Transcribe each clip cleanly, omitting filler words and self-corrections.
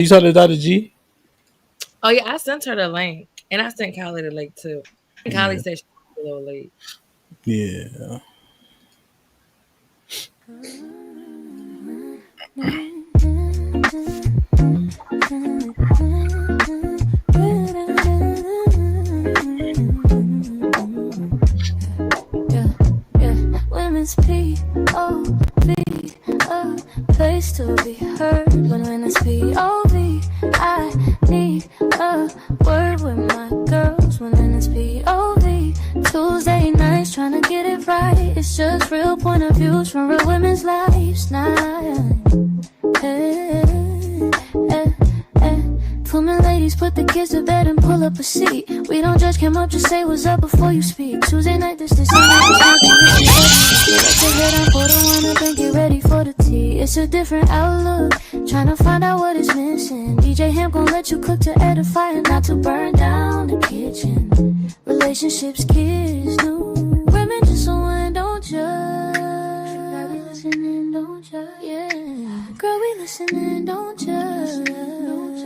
You saw the Dr. G? Oh yeah, I sent her the link, and I sent Kylie the link too. Kylie said she was a little late. Yeah. Women's P.O.V. a place to be heard. When it's P.O.V. I need a word with my girls. When it's P.O.V. Tuesday nights trying to get it right. It's just real point of views from real women's lives now. Put my ladies, put the kids to bed and pull up a seat. We don't judge, come up, just say what's up before you speak. Tuesday night, this night, let your head on for the one and then get ready for the tea. It's a different outlook, trying to find out what is missing. DJ HAMP gon' let you cook to edify and not to burn down the kitchen. Relationships, kids, new women just so one, don't judge. Girl, we listening, don't judge. Yeah, girl, we listening, don't judge. Don't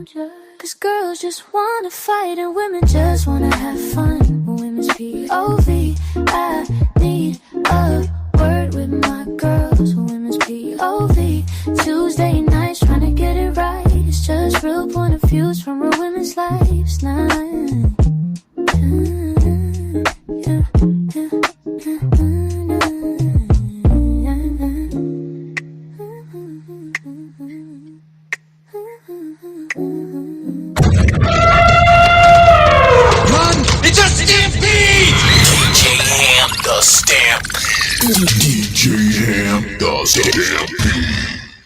judge. Cause girls just wanna fight and women just wanna have fun. When women's P.O.V. I need a word with my girls. When women's P.O.V. Tuesday nights trying to get it right. It's just real point of views from real women's lives now.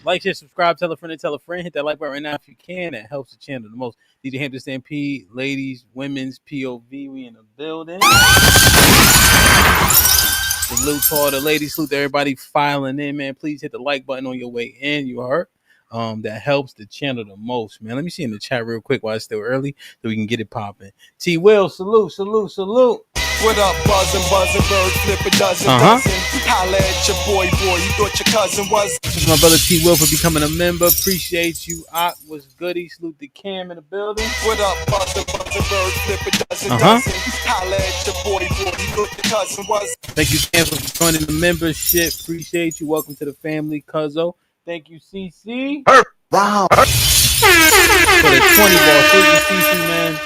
Like, share, subscribe, tell a friend, and tell a friend. Hit that like button right now if you can. That helps the channel the most. DJ HAMP the Stampede, ladies, women's POV. We in the building. Salute to all the ladies. Salute to everybody filing in, man. Please hit the like button on your way in. You heard? That helps the channel the most, man. Let me see in the chat real quick while it's still early so we can get it popping. T Will, salute. What up, buzzing, bird, flip a dozen. Holla at your boy, you thought your cousin was. This is my brother T Will for becoming a member. Appreciate you. Ak was goody. Salute to Cam in the building. What up, buzzing, bird, flip a dozen. Holla at your boy, you thought your cousin was. Thank you, Cam, for joining the membership. Appreciate you. Welcome to the family, Cuzzo. Thank you, CC. Wow. For the 20 ball. Thank you, CC, man.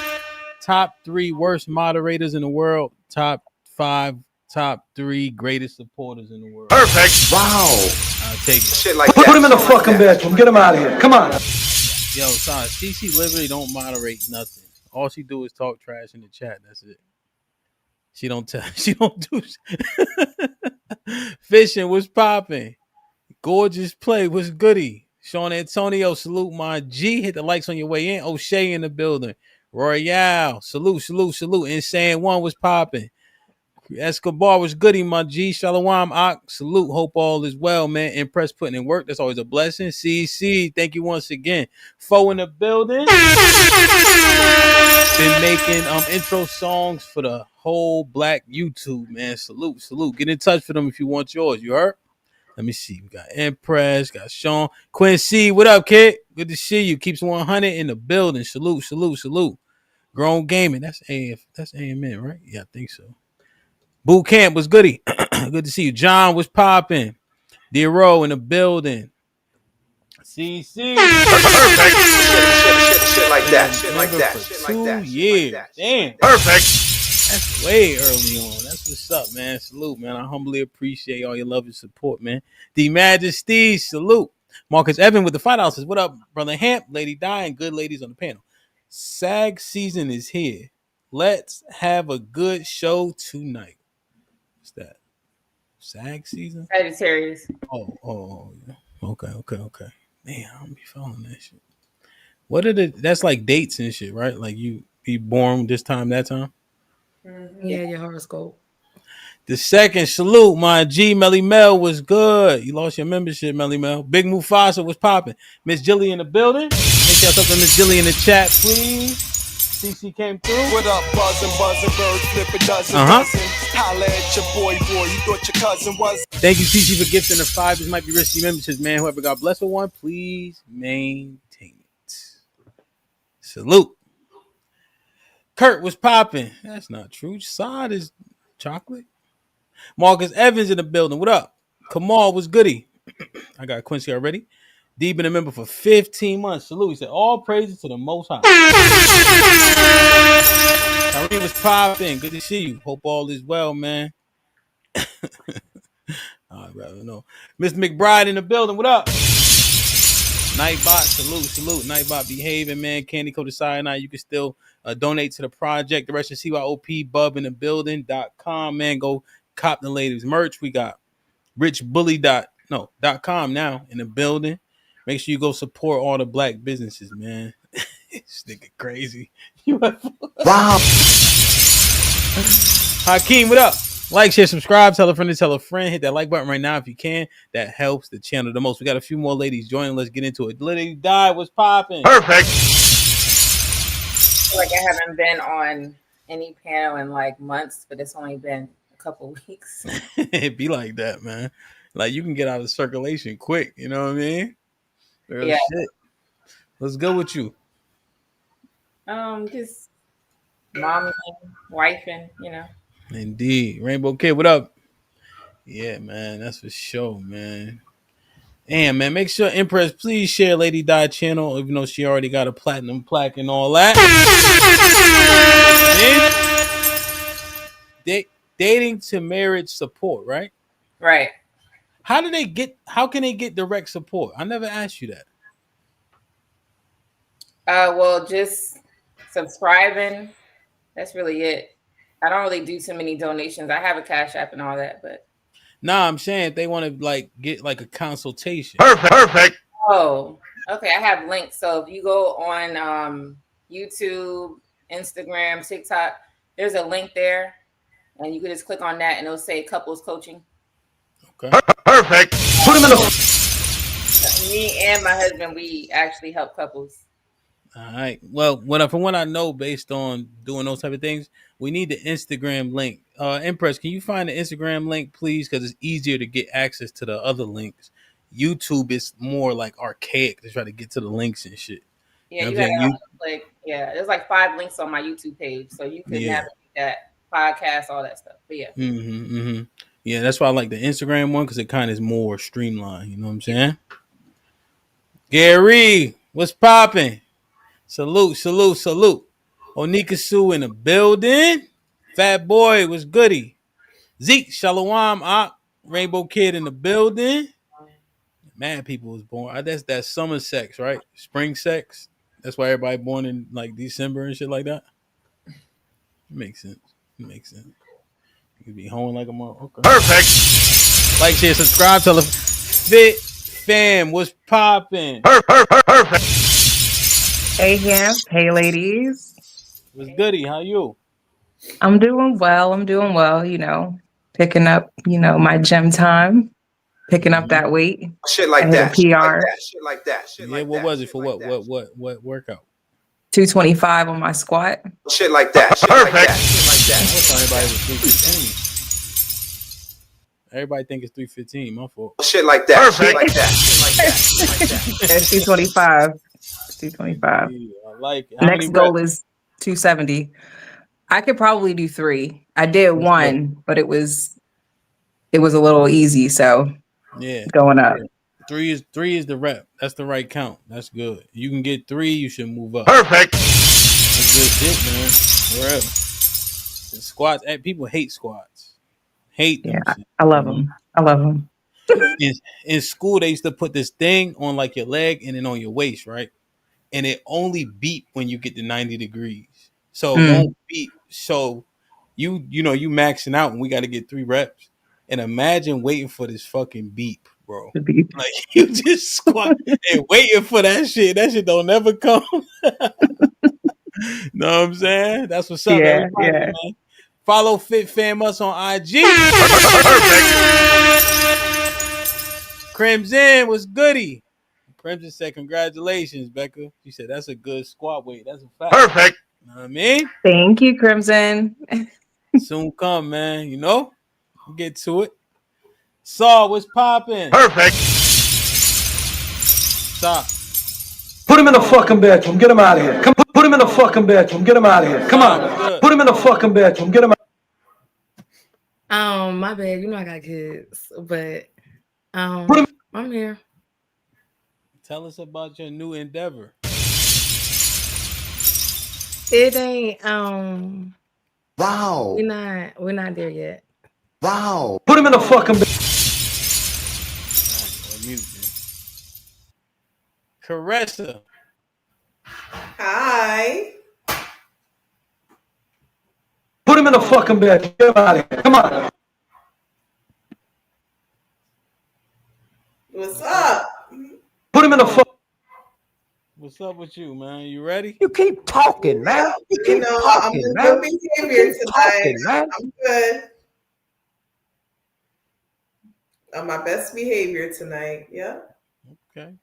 Top 3 worst moderators in the world. Top 5, top 3 greatest supporters in the world. Perfect. Wow. I'll take it. Shit like Put him in the fucking bedroom. Get him out of here. Come on. Yo, sorry. CC literally don't moderate nothing. All she do is talk trash in the chat. That's it. She don't do Fishing was popping. Gorgeous play was goody. Sean Antonio, salute my G. Hit the likes on your way in. O'Shea in the building. Royale, salute. Insane One was popping. Escobar was goody, my G. Shalom, Ak, salute. Hope all is well, man. Impress putting in work. That's always a blessing. CC, thank you once again. Foe in the building. Been making intro songs for the whole black YouTube, man. Salute. Get in touch for them if you want yours. You heard? Let me see. We got Impress, got Sean. Quincy, what up, kid? Good to see you. Keeps 100 in the building. Salute. Grown Gaming. That's AMN, right? Yeah, I think so. Boot Camp was goody. Good to see you. John was popping. Dero in the building. CC. Perfect. Shit like that. 2 years. Damn. Perfect. That's way early on. That's what's up, man. Salute, man. I humbly appreciate all your love and support, man. The Majesty, salute. Marcus Evan with the $5 says, what up, brother HAMP, Lady Di, and good ladies on the panel. SAG season is here. Let's have a good show tonight. What's that? SAG season? Sagittarius. Oh, yeah. Okay. Man, I don't be following that shit. What are that's like dates and shit, right? Like you be born this time, that time? Mm-hmm. Yeah, your horoscope. The second salute, my G Melly Mel was good. You lost your membership, Melly Mel. Big Mufasa was popping. Miss Jilly in the building. Make sure y'all something Miss Jilly in the chat, please. CC came through. What up, buzzing, bird, flip a dozen. Holla at your boy, you thought your cousin was. Thank you, CC, for gifting the 5. This might be risky memberships, man. Whoever got blessed with one, please maintain it. Salute. Kurt was popping. That's not true. Sod is chocolate. Marcus Evans in the building. What up? Kamal was goody. I got Quincy already. D been a member for 15 months. Salute. He said, all praises to the Most High. Tyree was popping. Good to see you. Hope all is well, man. I'd rather know. Miss McBride in the building. What up? Nightbot, salute. Nightbot behaving, man. Candy Coated Cyanide. You can still donate to the project. The rest of CYOP, Bub in the building.com, man. Go cop the ladies merch. We got richbully.com now in the building. Make sure you go support all the black businesses, man. This nigga crazy. Wow. Hakeem, what up? Like, share, subscribe, tell a friend to tell a friend. Hit that like button right now if you can. That helps the channel the most. We got a few more ladies joining. Let's get into it. Lady Di, what's popping? Perfect. Like I haven't been on any panel in like months, but it's only been a couple weeks. It be like that, man. Like you can get out of circulation quick. You know what I mean? Real yeah. Shit. Let's go with you. Just mommy, wifing, you know. Indeed. Rainbow Kid, what up? Yeah, man, that's for sure, man. And man, make sure Empress, please share Lady Di channel, even though she already got a platinum plaque and all that. Dating to marriage support, right? Right. How can they get direct support? I never asked you that. Well, just subscribing. That's really it. I don't really do too many donations. I have a Cash App and all that, but nah, I'm saying if they want to like get like a consultation. Perfect. Oh, okay. I have links. So if you go on YouTube, Instagram, TikTok, there's a link there, and you can just click on that, and it'll say couples coaching. Okay. Perfect. Put him in the. Me and my husband, we actually help couples. All right. Well, from what I know, based on doing those type of things, we need the Instagram link. Empress, can you find the Instagram link, please? Because it's easier to get access to the other links. YouTube is more like archaic to try to get to the links and shit. Yeah, you gotta like there's like 5 links on my YouTube page, so you can navigate that podcast, all that stuff. But yeah. Yeah, that's why I like the Instagram one because it kind of is more streamlined. You know what I'm saying? Gary, what's popping? Salute. Onika Sue in the building. Fat Boy was goody. Zeke, Shalom, Rainbow Kid in the building. Mad people was born. That's summer sex, right? Spring sex. That's why everybody born in like December and shit like that. It makes sense. You could be hoeing like a mother. Okay. Perfect. Like, share, subscribe, tell a fit fam what's popping. Perfect. Hey, HAMP. Hey, ladies. What's goody? How you? I'm doing well. You know, picking up, my gym time, picking up that weight. Shit like that. PR. Shit like that. What was it for? What workout? 225 on my squat. Shit like that. Perfect. Shit like that. I was telling everybody it was 315. Everybody think it's 315. My fault. Shit like that. Perfect. Shit like that. It's 225. 225. I like it. Next goal is 270. I could probably do 3. I did 1, but it was a little easy, so going up. 3 is the rep. That's the right count. That's good. You can get 3, you should move up. Perfect. That's good shit, man. Forever. Squats. People hate squats. Hate them. Yeah, I love them. In school, they used to put this thing on like your leg and then on your waist, right? And it only beep when you get to 90 degrees. So it won't beep. So you maxing out and we got to get 3 reps. And imagine waiting for this fucking beep, bro. Like you just squat and waiting for that shit. That shit don't never come. Know what I'm saying? That's what's up. Yeah. Man. Follow Fit Fam Us on IG. Crimson was goody. Crimson said, congratulations, Becca. She said, that's a good squat weight. That's a fact. Perfect. You know what I mean? Thank you, Crimson. Soon come, man. You know, get to it. Saw what's popping. Perfect. Stop. Put him in the fucking bedroom. Get him out of here. Come put him in the fucking bedroom. Get him out of here. Come on. Put him in the fucking bedroom. Get him out. My bad. You know I got kids, but I'm here. Tell us about your new endeavor. It ain't Wow. we're not there yet. Wow. Put him in the fucking bedroom. Caressa. Hi. Put him in the fucking bedroom. Get him out of here. Come on. What's up? Put him in the fuck. What's up with you, man? You ready? You keep talking, man. You keep I'm in good behavior tonight. I'm good. On my best behavior tonight. Yeah. Okay.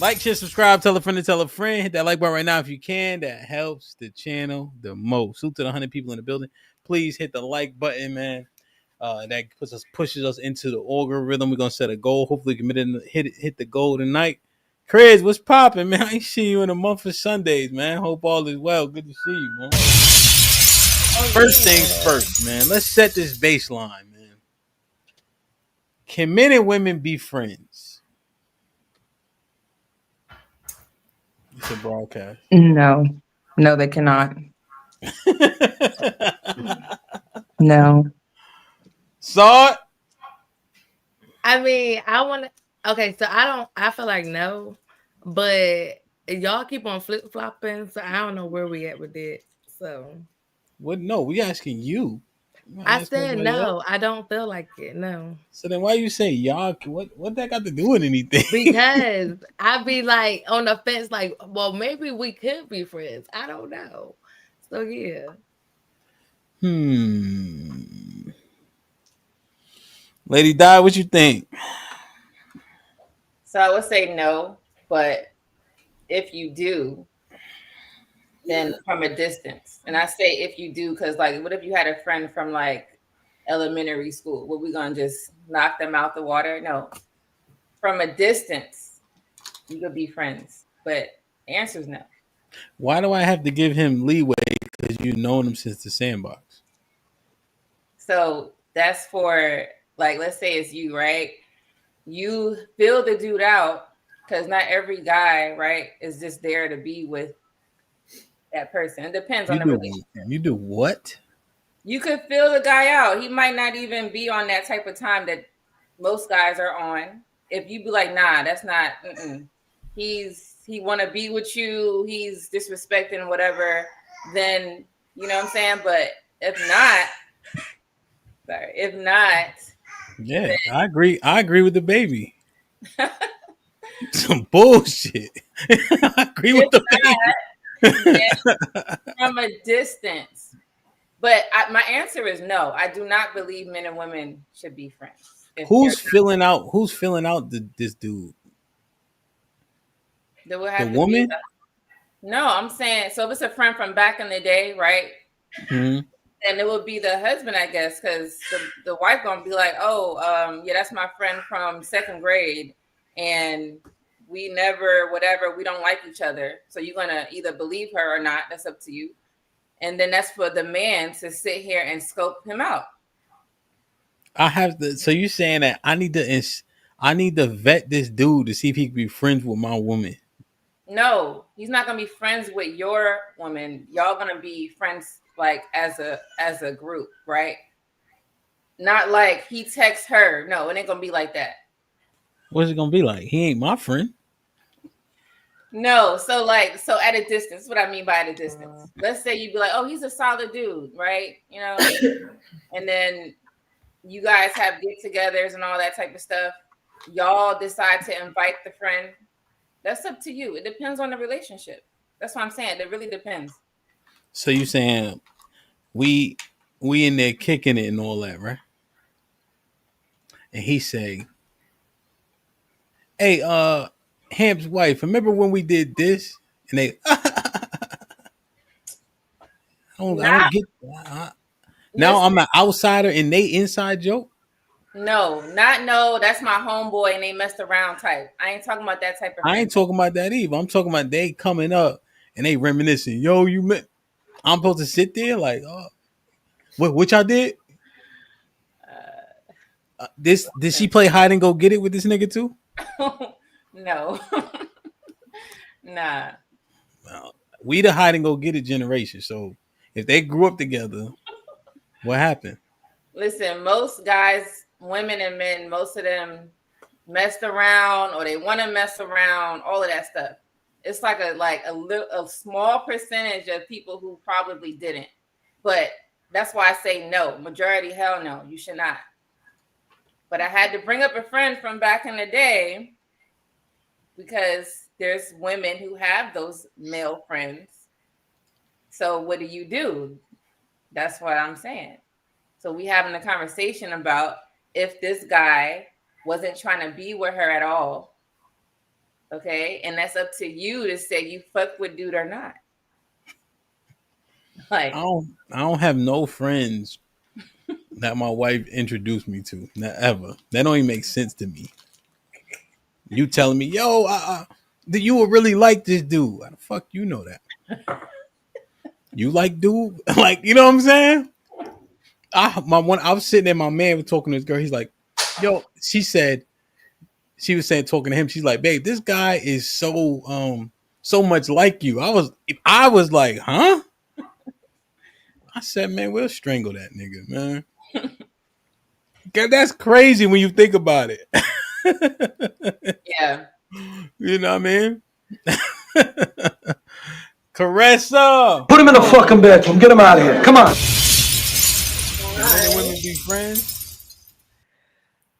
Like, share, subscribe, tell a friend to tell a friend. Hit that like button right now if you can. That helps the channel the most. Salute to the 100 people in the building. Please hit the like button, man. That pushes us into the algorithm. We're gonna set a goal. Hopefully, we can hit the goal tonight. Chris, what's popping, man? I ain't seen you in a month for Sundays, man. Hope all is well. Good to see you, man. First things first, man. Let's set this baseline, man. Can men and women be friends? It's a broadcast. No, they cannot. No. Saw it. I mean, okay, so I feel like no, but y'all keep on flip flopping, so I don't know where we at with it. So what? No, we asking you. I said no. Else. I don't feel like it. No. So then why you say y'all? What that got to do with anything? Because I be like on the fence, like, well, maybe we could be friends. I don't know. So yeah. Lady Di, what you think? So I would say no, but if you do, then from a distance. And I say if you do, because like, what if you had a friend from like elementary school? Were we gonna just knock them out the water? No. From a distance, you could be friends, but the answer is no. Why do I have to give him leeway? Because you've known him since the sandbox. So that's for like, let's say it's you, right? You fill the dude out because not every guy, right, is just there to be with that person. It depends on the relationship. You do what? You could fill the guy out. He might not even be on that type of time that most guys are on. If you be like, nah, that's not. He want to be with you. He's disrespecting whatever. Then you know what I'm saying. But if not, yeah, then, I agree. I agree with the baby. Some bullshit. I agree with the baby. From a distance. But my answer is no. I do not believe men and women should be friends. Who's filling out this dude? The woman? No, I'm saying, so if it's a friend from back in the day, right? Mm-hmm. Then it would be the husband, I guess, because the wife gonna be like, oh, yeah, that's my friend from second grade, and we never, whatever, we don't like each other. So you're gonna either believe her or not. That's up to you. And then that's for the man to sit here and scope him out. I have to. So you're saying that I need to vet this dude to see if he can be friends with my woman. No, he's not gonna be friends with your woman. Y'all gonna be friends like as a group, right? Not like he texts her. No, it ain't gonna be like that. What's it gonna be like? He ain't my friend. No, so at a distance. What I mean by at a distance. Let's say you'd be like, oh, he's a solid dude, right? You know, and then you guys have get-togethers and all that type of stuff. Y'all decide to invite the friend. That's up to you. It depends on the relationship. That's what I'm saying. It really depends. So you saying we in there kicking it and all that, right? And he say, hey, Hamp's wife, remember when we did this? And they don't get. Now I'm an outsider and they inside joke. No, that's my homeboy and they messed around type. I ain't talking about that type of. I ain't talking about that either. I'm talking about they coming up and they reminiscing. Yo, you met. I'm supposed to sit there like, oh, what y'all did? Did she play hide and go get it with this nigga too? No, nah. We the hide and go get it generation. So if they grew up together, what happened? Listen, most guys, women and men, most of them messed around or they want to mess around, all of that stuff. It's like a small percentage of people who probably didn't. But that's why I say no. Majority, hell no, you should not. But I had to bring up a friend from back in the day because there's women who have those male friends. So what do? That's what I'm saying. So we having a conversation about if this guy wasn't trying to be with her at all. Okay. And that's up to you to say you fuck with dude or not. Like I don't have no friends that my wife introduced me to. Not ever. That don't even make sense to me. You telling me, yo, you would really like this dude. How the fuck you know that? You like dude? Like, you know what I'm saying? I was sitting there, my man was talking to this girl. He's like, yo, she was saying, talking to him, she's like, babe, this guy is so much like you. I was like, huh? I said, man, we'll strangle that nigga, man. That's crazy when you think about it. Yeah. You know what I mean? Caressa. Put him in the fucking bedroom. Get him out of here. Come on. Men and women be friends.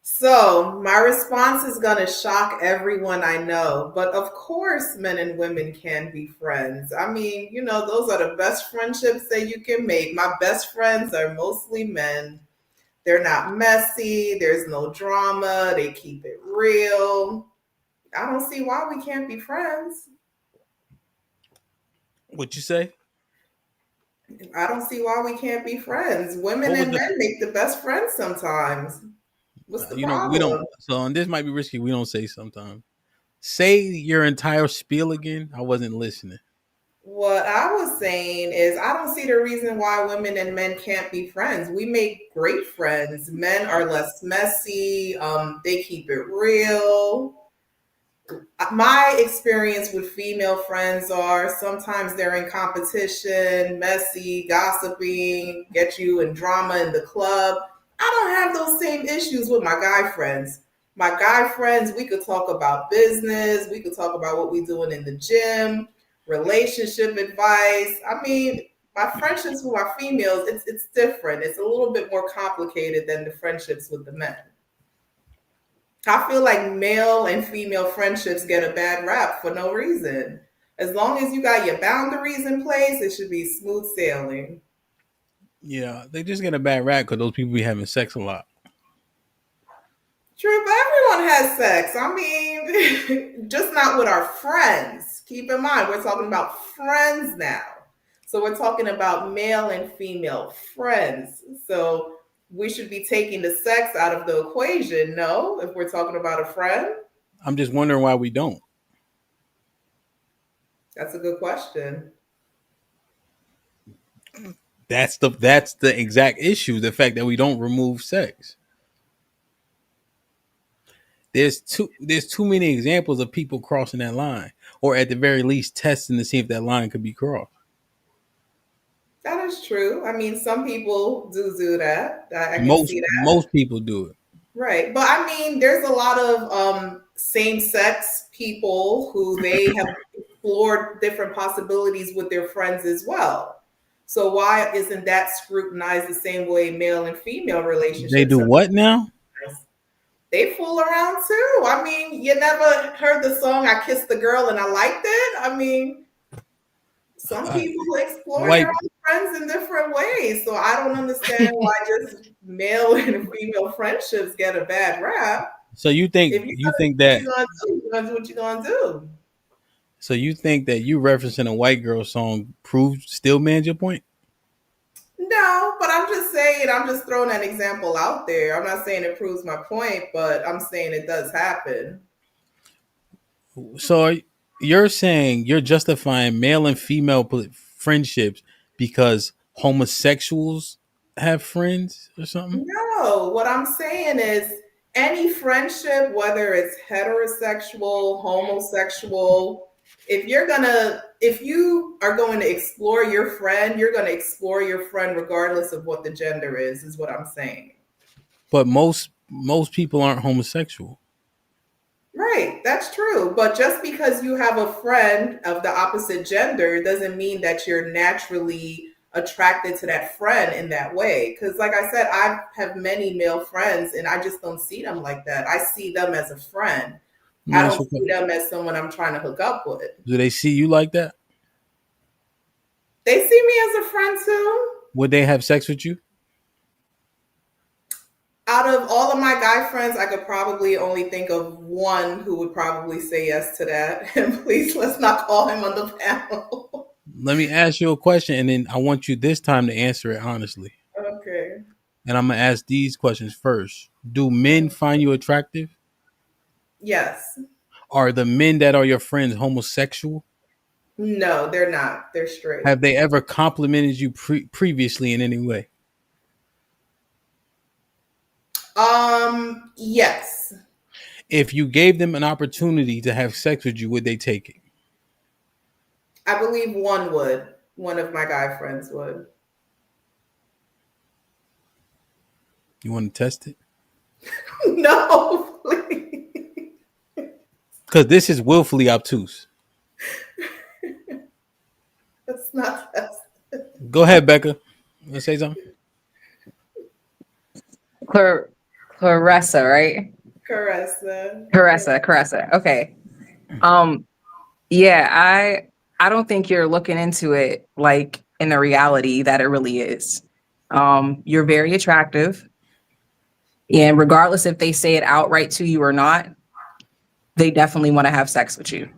So my response is going to shock everyone I know. But of course, men and women can be friends. I mean, those are the best friendships that you can make. My best friends are mostly men. They're not messy. There's no drama. They keep it real. I don't see why we can't be friends. What you say? I don't see why we can't be friends. Women and men make the best friends sometimes. What's the problem? We don't. So, and this might be risky. We don't say sometimes. Say your entire spiel again. I wasn't listening. What I was saying is I don't see the reason why women and men can't be friends. We make great friends. Men are less messy. They keep it real. My experience with female friends are sometimes they're in competition, messy, gossiping, get you in drama in the club. I don't have those same issues with my guy friends. My guy friends, we could talk about business. We could talk about what we're doing in the gym, relationship advice. I mean, my friendships with my females, it's different. It's a little bit more complicated than the friendships with the men. I feel like male and female friendships get a bad rap for no reason. As long as you got your boundaries in place, it should be smooth sailing. Yeah, they just get a bad rap because those people be having sex a lot. True, but everyone has sex. I mean, just not with our friends. Keep in mind, we're talking about friends now. So we're talking about male and female friends. So we should be taking the sex out of the equation, no? If we're talking about a friend? I'm just wondering why we don't. That's a good question. That's the exact issue, the fact that we don't remove sex. There's too many examples of people crossing that line, or at the very least testing to see if that line could be crossed. That is true. I mean, some people do that. I can see that. Most people do it. Right. But I mean, there's a lot of same-sex people who they have explored different possibilities with their friends as well. So why isn't that scrutinized the same way male and female relationships? They do what now? They fool around too. I mean, you never heard the song "I Kissed the Girl and I Liked It"? I mean, some people explore their own friends in different ways. So I don't understand why just male and female friendships get a bad rap. So you think that you're gonna do what you're gonna do. So you think that you referencing a white girl song still mans your point? No, but I'm just saying, I'm just throwing an example out there. I'm not saying it proves my point, but I'm saying it does happen. So you're saying you're justifying male and female friendships because homosexuals have friends or something? No, what I'm saying is any friendship, whether it's heterosexual, homosexual, if you are going to explore your friend, you're going to explore your friend regardless of what the gender is what I'm saying. But most people aren't homosexual. Right, that's true. But just because you have a friend of the opposite gender doesn't mean that you're naturally attracted to that friend in that way. Because, like I said, I have many male friends and I just don't see them like that. I see them as a friend. I don't see them as someone I'm trying to hook up with. Do they see you like that? They see me as a friend too. Would they have sex with you? Out of all of my guy friends, I could probably only think of one who would probably say yes to that. And please, let's not call him on the panel. Let me ask you a question, and then I want you this time to answer it honestly. Okay. And I'm going to ask these questions first. Do men find you attractive? Yes. Are the men that are your friends homosexual? No, they're not. They're straight. Have they ever complimented you previously in any way? Yes. If you gave them an opportunity to have sex with you, would they take it? I believe one would. One of my guy friends would. You want to test it? No, please. Because this is willfully obtuse. That's not test. Go ahead, Becca. You want to say something? Clarissa, right? Caressa. Okay. Yeah, I don't think you're looking into it like in the reality that it really is. You're very attractive. And regardless if they say it outright to you or not, they definitely want to have sex with you.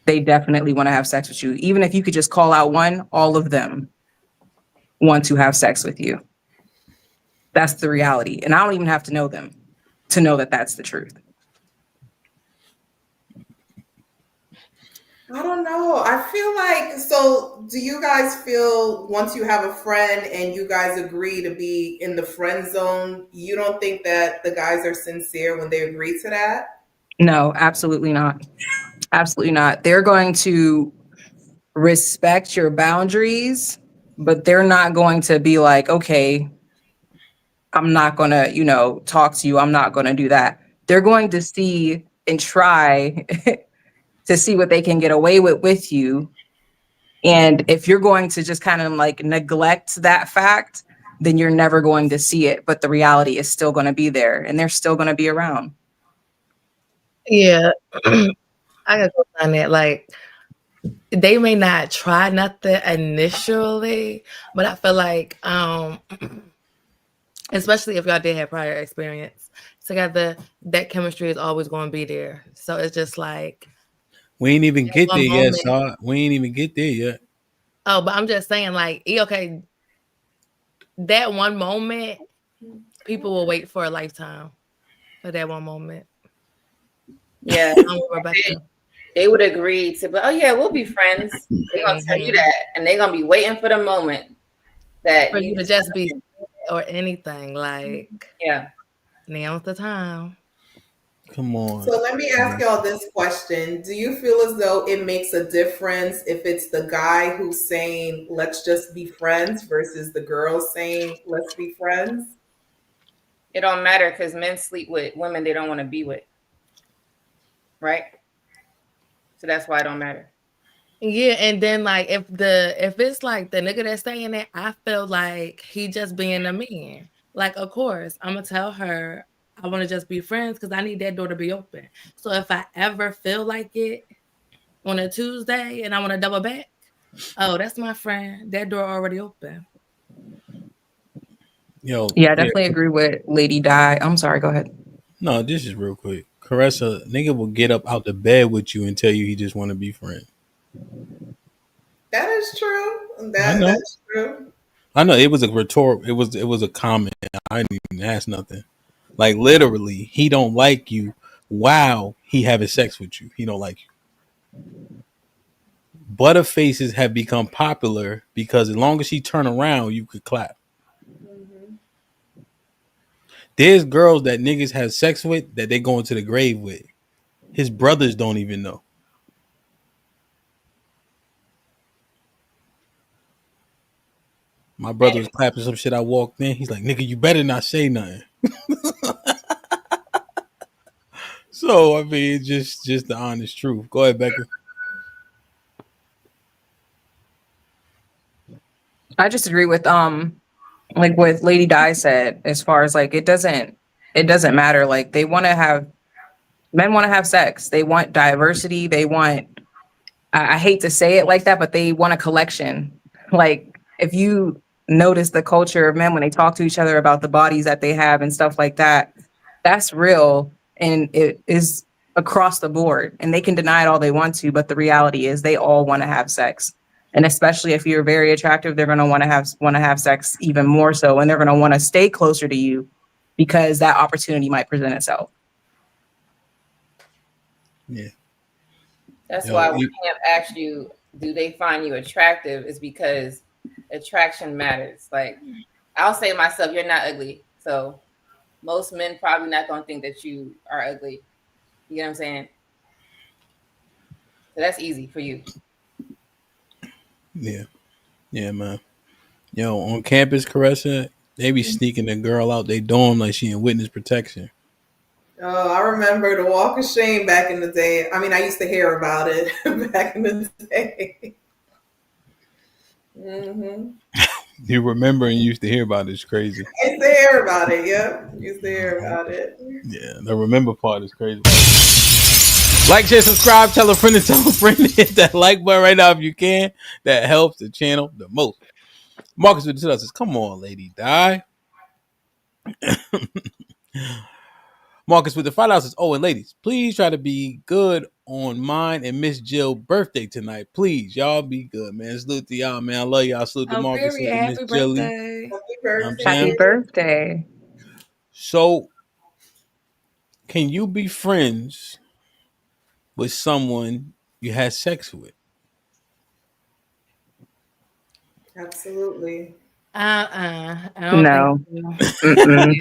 They definitely want to have sex with you. Even if you could just call out one, all of them want to have sex with you. That's the reality. And I don't even have to know them to know that that's the truth. I don't know. I feel like, so do you guys feel once you have a friend and you guys agree to be in the friend zone, you don't think that the guys are sincere when they agree to that? No, absolutely not. Absolutely not. They're going to respect your boundaries, but they're not going to be like, okay, I'm not going to, talk to you. I'm not going to do that. They're going to see and try to see what they can get away with you. And if you're going to just kind of like neglect that fact, then you're never going to see it. But the reality is still going to be there and they're still going to be around. Yeah. I can go on that. Like, they may not try nothing initially, but I feel like, especially if y'all did have prior experience together, that chemistry is always going to be there. So it's just like, we ain't even get there yet, so we ain't even get there yet. Oh, but I'm just saying, like, okay, that one moment, people will wait for a lifetime for that one moment. Yeah, they would agree to, but oh yeah, we'll be friends. They're gonna tell you that, and they're gonna be waiting for the moment that for you to just be or anything. Like, yeah, now's the time. Come on. So let me ask y'all this question. Do you feel as though it makes a difference if it's the guy who's saying, let's just be friends versus the girl saying, let's be friends? It don't matter because men sleep with women they don't want to be with. Right? So that's why it don't matter. Yeah, and then like if it's like the nigga that's saying that, I feel like he just being a man. Like, of course, I'm gonna tell her I want to just be friends because I need that door to be open. So if I ever feel like it on a Tuesday and I want to double back, oh, that's my friend. That door already open. Yo, yeah, I definitely agree with Lady Di. I'm sorry, go ahead. No, this is real quick. Caressa, nigga will get up out the bed with you and tell you he just want to be friends. That is true. That's true. I know it was a rhetoric. It was a comment. I didn't even ask nothing. Like literally, he don't like you. Wow, he having sex with you. He don't like you. Butterfaces have become popular because as long as she turn around, you could clap. Mm-hmm. There's girls that niggas have sex with that they go into the grave with. His brothers don't even know. My brother was clapping some shit. I walked in. He's like, "Nigga, you better not say nothing." So I mean, it's just the honest truth. Go ahead, Becca. I just agree with like what Lady Di said, as far as like it doesn't matter. Like men want to have sex. They want diversity. They want, I hate to say it like that, but they want a collection. Like if you notice the culture of men when they talk to each other about the bodies that they have and stuff like that, that's real and it is across the board. And they can deny it all they want to, but the reality is they all want to have sex. And especially if you're very attractive, they're going to want to have sex even more so, and they're going to want to stay closer to you because that opportunity might present itself. Yeah. That's why when Camp asked you, do they find you attractive, is because attraction matters. Like, I'll say myself, you're not ugly. So most men probably not going to think that you are ugly. You know what I'm saying? So that's easy for you. Yeah. Yeah, man. Yo, on campus, Caressa, they be sneaking the girl out they dorm like she in witness protection. Oh, I remember the walk of shame back in the day. I mean, I used to hear about it back in the day. Mm-hmm. You remember and used to hear about it. It's crazy. I used to hear about it. Yep, used to hear about it. Yeah, the remember part is crazy. Like, share, subscribe, tell a friend to tell a friend. Hit that like button right now if you can. That helps the channel the most. Marcus with the says, "Come on, Lady Di." Marcus with the $5 says, "Oh, and ladies, please try to be good on mine and Miss Jill's birthday tonight. Please, y'all be good, man. Salute to y'all, man. I love y'all. Salute to Marcus. Salute to Miss Jilly. Happy birthday. So, can you be friends with someone you had sex with? Absolutely. I don't No. think so.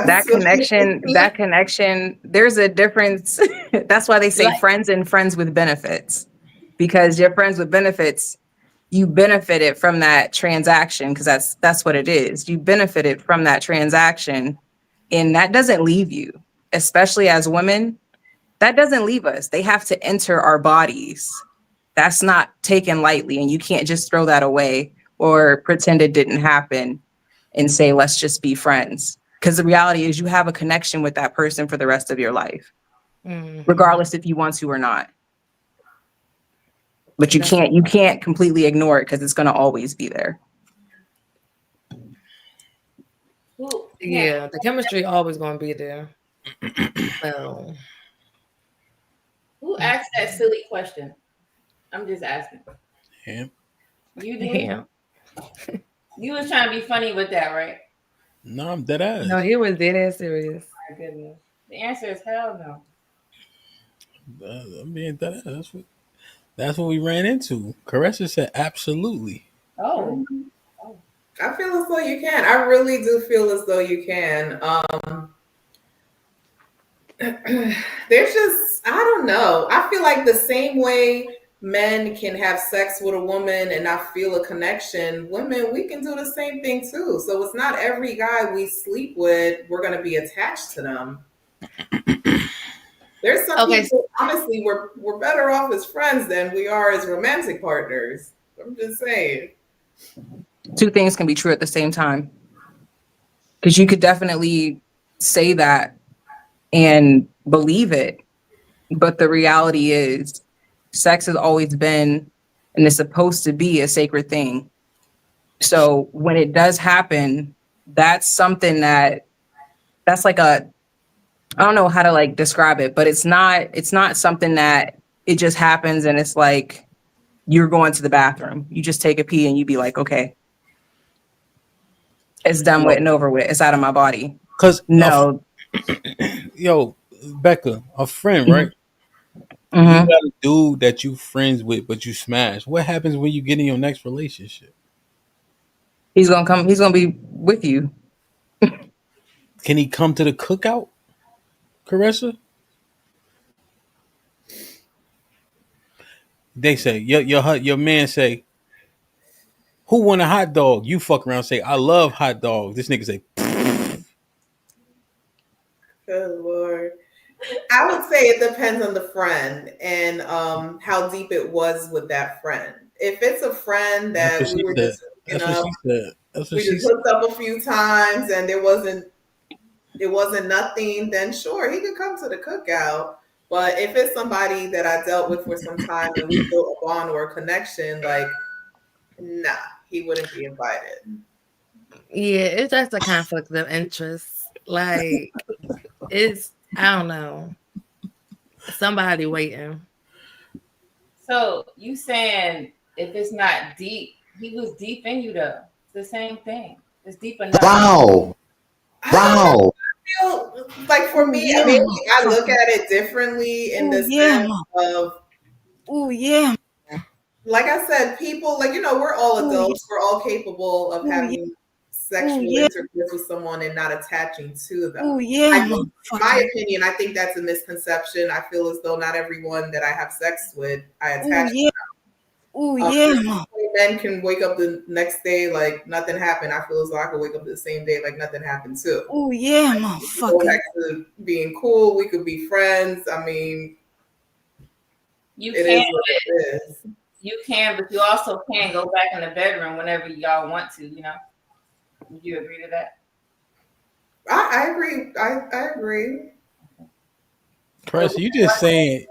That connection, there's a difference. That's why they say friends and friends with benefits, because your friends with benefits, you benefited from that transaction, because that's what it is. You benefited from that transaction, and that doesn't leave you, especially as women. That doesn't leave us. They have to enter our bodies. That's not taken lightly, and you can't just throw that away or pretend it didn't happen and say, let's just be friends. Because the reality is you have a connection with that person for the rest of your life, regardless if you want to or not. But you can't completely ignore it because it's going to always be there. Yeah, the chemistry always going to be there. Who asked that silly question? I'm just asking. Him. You did? Him. You was trying to be funny with that, right? No, I'm dead ass. No, he was dead ass serious. My goodness. The answer is hell no. I'm being dead ass. That's what we ran into. Caressa said absolutely. Oh. I feel as though you can. I really do feel as though you can. There's just, I don't know. I feel like the same way men can have sex with a woman and not feel a connection, women, we can do the same thing too. So it's not every guy we sleep with, we're going to be attached to them. There's some people, honestly, we're better off as friends than we are as romantic partners. I'm just saying. Two things can be true at the same time. Because you could definitely say that and believe it. But the reality is, sex has always been and is supposed to be a sacred thing. So when it does happen, that's something that's like I don't know how to like describe it, but it's not something that it just happens and it's like you're going to the bathroom. You just take a pee and you be like, okay, it's done with and over with. It's out of my body. Cause no, yo, Becca, a friend, right? You got a dude that you friends with, but you smash. What happens when you get in your next relationship? He's gonna come. He's gonna be with you. Can he come to the cookout, Caressa? They say your man say, who want a hot dog? You fuck around say, I love hot dogs. This nigga say, good Lord. I would say it depends on the friend and how deep it was with that friend. If it's a friend that we were just hooking up, we just hooked up a few times and it wasn't nothing, then sure, he could come to the cookout. But if it's somebody that I dealt with for some time and we built a bond or a connection, like, nah, he wouldn't be invited. Yeah, it's just a conflict of interest. Like, it's, I don't know, somebody waiting. So you saying if it's not deep, he was deep in you though. It's the same thing. It's deep enough. Wow. Wow. I feel like for me, I mean, I look at it differently in the sense of, like I said, people, like, we're all adults. We're all capable of having sexual intercourse with someone and not attaching to them. In my opinion, I think that's a misconception. I feel as though not everyone that I have sex with, I attach to them. Men can wake up the next day like nothing happened. I feel as though I could wake up the same day like nothing happened too. Go back to being cool. We could be friends. I mean, you can, but you also can go back in the bedroom whenever y'all want to. Would you agree to that? I agree. I agree. Chris, you just saying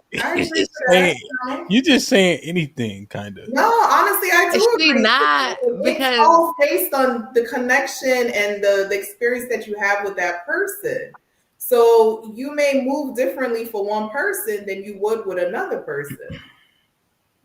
anything, kind of. No, honestly, I do agree. Not because it's all based on the connection and the experience that you have with that person. So you may move differently for one person than you would with another person.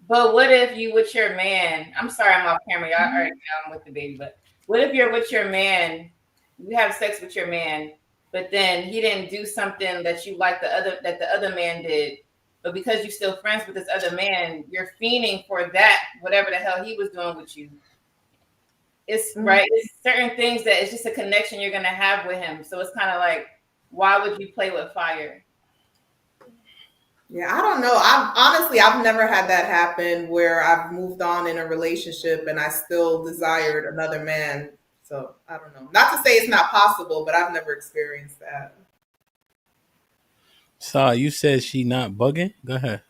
But what if you with your man? I'm sorry, I'm off camera. Y'all already know I'm with the baby. But what if you're with your man? You have sex with your man, but then he didn't do something that you like that the other man did. But because you're still friends with this other man, you're fiending for that, whatever the hell he was doing with you. It's right. It's certain things that it's just a connection you're gonna have with him. So it's kind of like, why would you play with fire? Yeah, I don't know. I've never had that happen where I've moved on in a relationship and I still desired another man. So I don't know. Not to say it's not possible, but I've never experienced that. So you said she not bugging? Go ahead.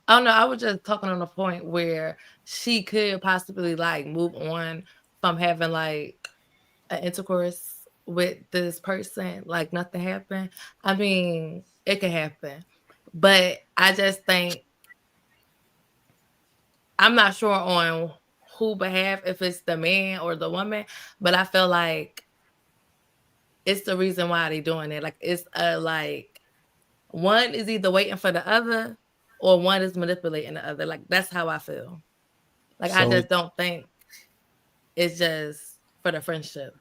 Oh no, I was just talking on the point where she could possibly like move on from having like an intercourse with this person, like nothing happened. I mean, it could happen, but I just think I'm not sure on who behalf, if it's the man or the woman, but I feel like it's the reason why they're doing it. Like it's like one is either waiting for the other or one is manipulating the other. Like that's how I feel. Like I just don't think it's just for the friendship.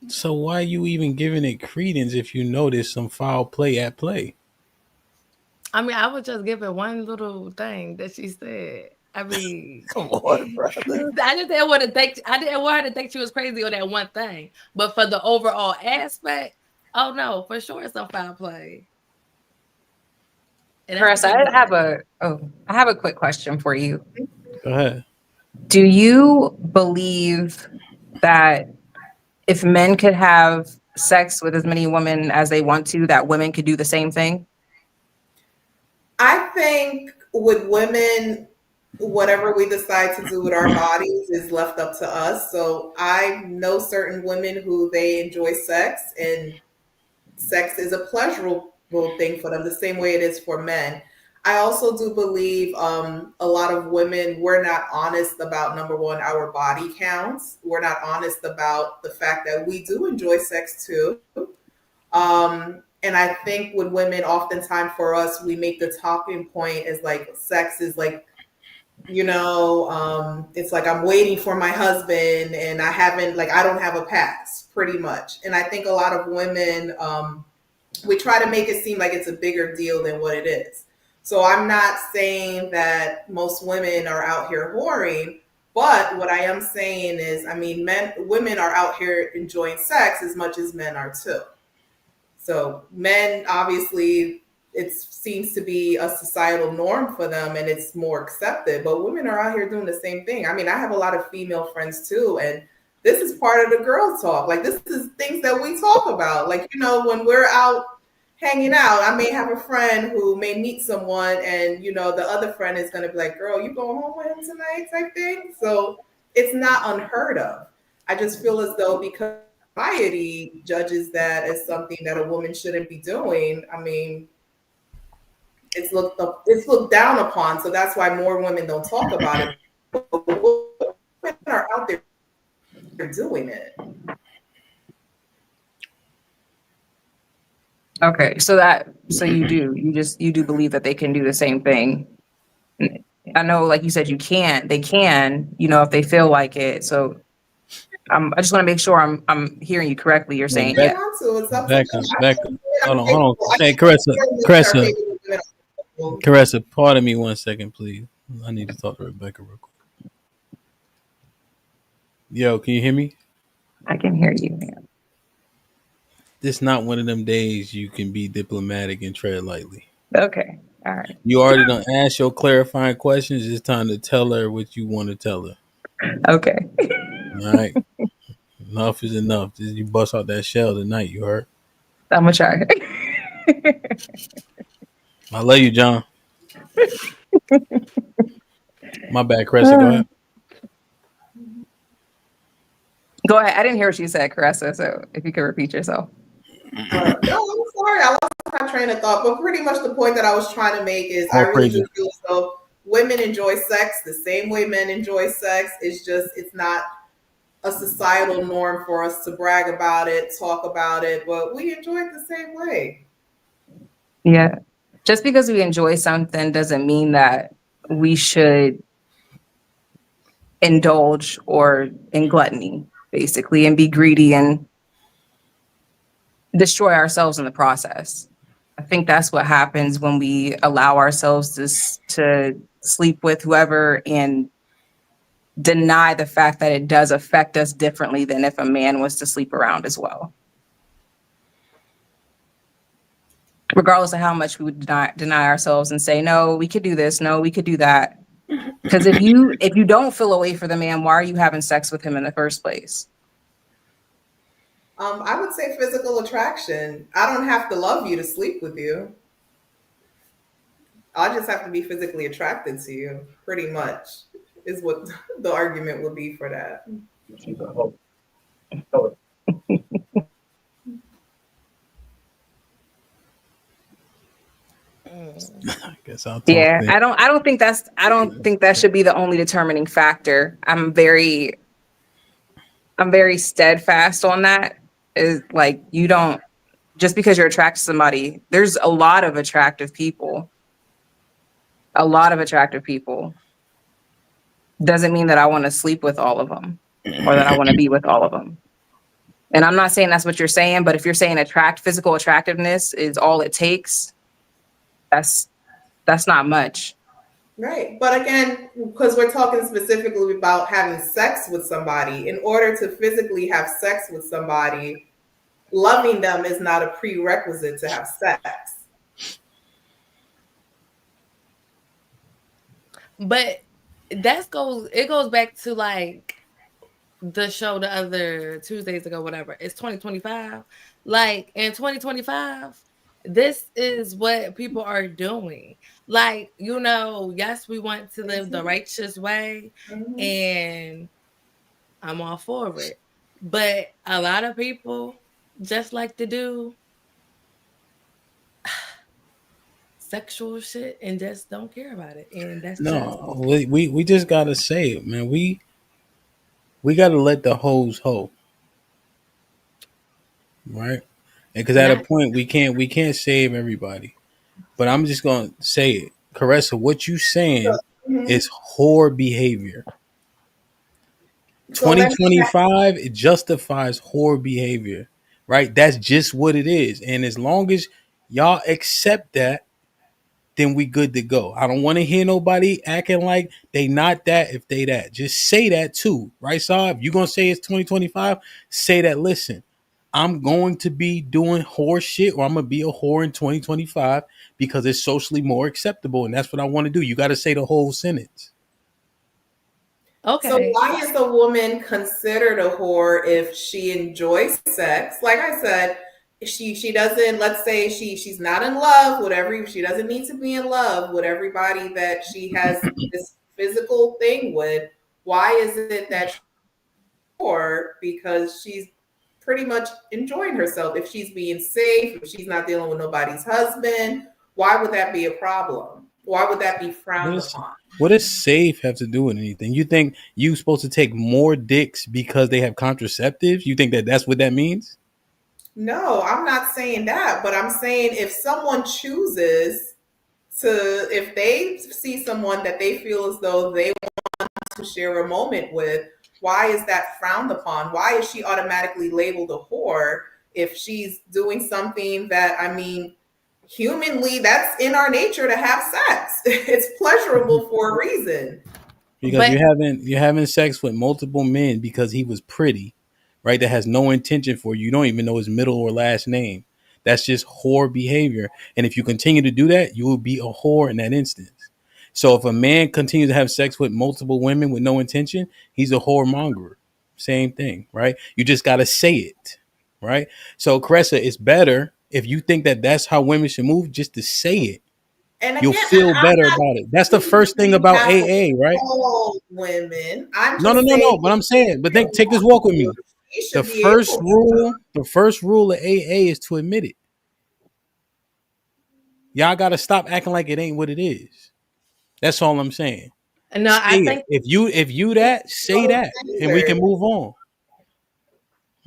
So why are you even giving it credence if you know there's some foul play at play? I mean, I would just give it one little thing that she said. I mean, come on, brother. I didn't want her to think she was crazy on that one thing. But for the overall aspect, oh no, for sure it's some foul play. Chris, I have a quick question for you. Go ahead. Do you believe that if men could have sex with as many women as they want to, that women could do the same thing? I think with women, whatever we decide to do with our bodies is left up to us. So I know certain women who they enjoy sex, and sex is a pleasurable thing for them, the same way it is for men. I also do believe a lot of women, we're not honest about, number one, our body counts. We're not honest about the fact that we do enjoy sex too. And I think with women, oftentimes for us, we make the talking point as like sex is like It's like I'm waiting for my husband and I don't have a pass pretty much. And I think a lot of women, we try to make it seem like it's a bigger deal than what it is. So I'm not saying that most women are out here whoring, but what I am saying is, I mean, women are out here enjoying sex as much as men are too. So men, obviously, it seems to be a societal norm for them and it's more accepted. But women are out here doing the same thing. I mean, I have a lot of female friends too, and this is part of the girl talk. Like this is things that we talk about. Like, when we're out hanging out, I may have a friend who may meet someone and the other friend is gonna be like, girl, you going home with him tonight type thing. So it's not unheard of. I just feel as though because society judges that as something that a woman shouldn't be doing. I mean, it's looked down upon, so that's why more women don't talk about it. But women are out there doing it. Okay, so you do believe that they can do the same thing. I know, like you said, they can, if they feel like it. So I just want to make sure I'm hearing you correctly. You're saying Yeah, Becca. Hold on. Hey, Caressa, pardon me 1 second, please. I need to talk to Rebecca real quick. Yo, can you hear me? I can hear you. This not one of them days you can be diplomatic and tread lightly. Okay. All right. You already done asked your clarifying questions. It's time to tell her what you want to tell her. Okay. All right. Enough is enough. You bust out that shell tonight, you heard? I'm gonna try. I love you, John. My bad, Caressa. Go ahead. Go ahead. I didn't hear what you said, Caressa. So if you could repeat yourself. No, I'm sorry. I lost my train of thought. But pretty much the point that I was trying to make is I really do feel as though women enjoy sex the same way men enjoy sex. It's not a societal norm for us to brag about it, talk about it, but we enjoy it the same way. Yeah. Just because we enjoy something doesn't mean that we should indulge or in gluttony, basically, and be greedy and destroy ourselves in the process. I think that's what happens when we allow ourselves to sleep with whoever and deny the fact that it does affect us differently than if a man was to sleep around as well. Regardless of how much we would deny ourselves and say, no, we could do this, no, we could do that. Because if you don't feel a way for the man, why are you having sex with him in the first place? I would say physical attraction. I don't have to love you to sleep with you. I just have to be physically attracted to you, pretty much, is what the argument would be for that. I guess I'll talk. Yeah, I don't think that should be the only determining factor. I'm very steadfast on that. Is like, you don't, just because you're attracted to somebody, there's a lot of attractive people. Doesn't mean that I want to sleep with all of them or that I want to be with all of them. And I'm not saying that's what you're saying, but if you're saying physical attractiveness is all it takes, that's not much. Right. But again, because we're talking specifically about having sex with somebody, in order to physically have sex with somebody, loving them is not a prerequisite to have sex. But it goes back to like the show the other Tuesdays ago, whatever. It's 2025. Like in 2025, this is what people are doing. Like, yes, we want to live the righteous way, and I'm all for it. But a lot of people just like to do sexual shit and just don't care about it. And that's we just gotta say it, man. We gotta let the hoes hoe, right? And because at a point we can't save everybody. But I'm just gonna say it, Caressa. What you saying It's whore behavior. So let me 2025, it justifies whore behavior, right? That's just what it is. And as long as y'all accept that, then we good to go. I don't want to hear nobody acting like they not that if they that. Just say that too, right, Saab? If you're going to say it's 2025, say that, listen, I'm going to be doing whore shit or I'm going to be a whore in 2025 because it's socially more acceptable. And that's what I want to do. You got to say the whole sentence. So Okay. why is a woman considered a whore if she enjoys sex? Like I said, she doesn't, let's say she's not in love with she doesn't need to be in love with everybody that she has this physical thing with. Why is it that she's a whore? Because she's pretty much enjoying herself. If she's being safe, if she's not dealing with nobody's husband, why would that be a problem? Why would that be frowned upon? What does safe have to do with anything? You think you supposed to take more dicks because they have contraceptives? You think that that's what that means? No, I'm not saying that, but I'm saying if someone chooses if they see someone that they feel as though they want to share a moment with, why is that frowned upon? Why is she automatically labeled a whore if she's doing something that, I mean, humanly, that's in our nature to have sex. It's pleasurable for a reason. Because you're having sex with multiple men because he was pretty, right? That has no intention for you. You don't even know his middle or last name. That's just whore behavior. And if you continue to do that, you will be a whore in that instance. So if a man continues to have sex with multiple women with no intention, he's a whoremonger. Same thing, right? You just got to say it, right? So Cressa, it's better if you think that that's how women should move, just to say it. And You'll again, feel better about it. That's the first thing about AA, right? All women. I'm No, no, just no, saying. no. But I'm saying, but then take this walk with me. She should be able to. The first rule of AA is to admit it. Y'all got to stop acting like it ain't what it is. That's all I'm saying. No, Say I it. think If you that, say that, and we can move on.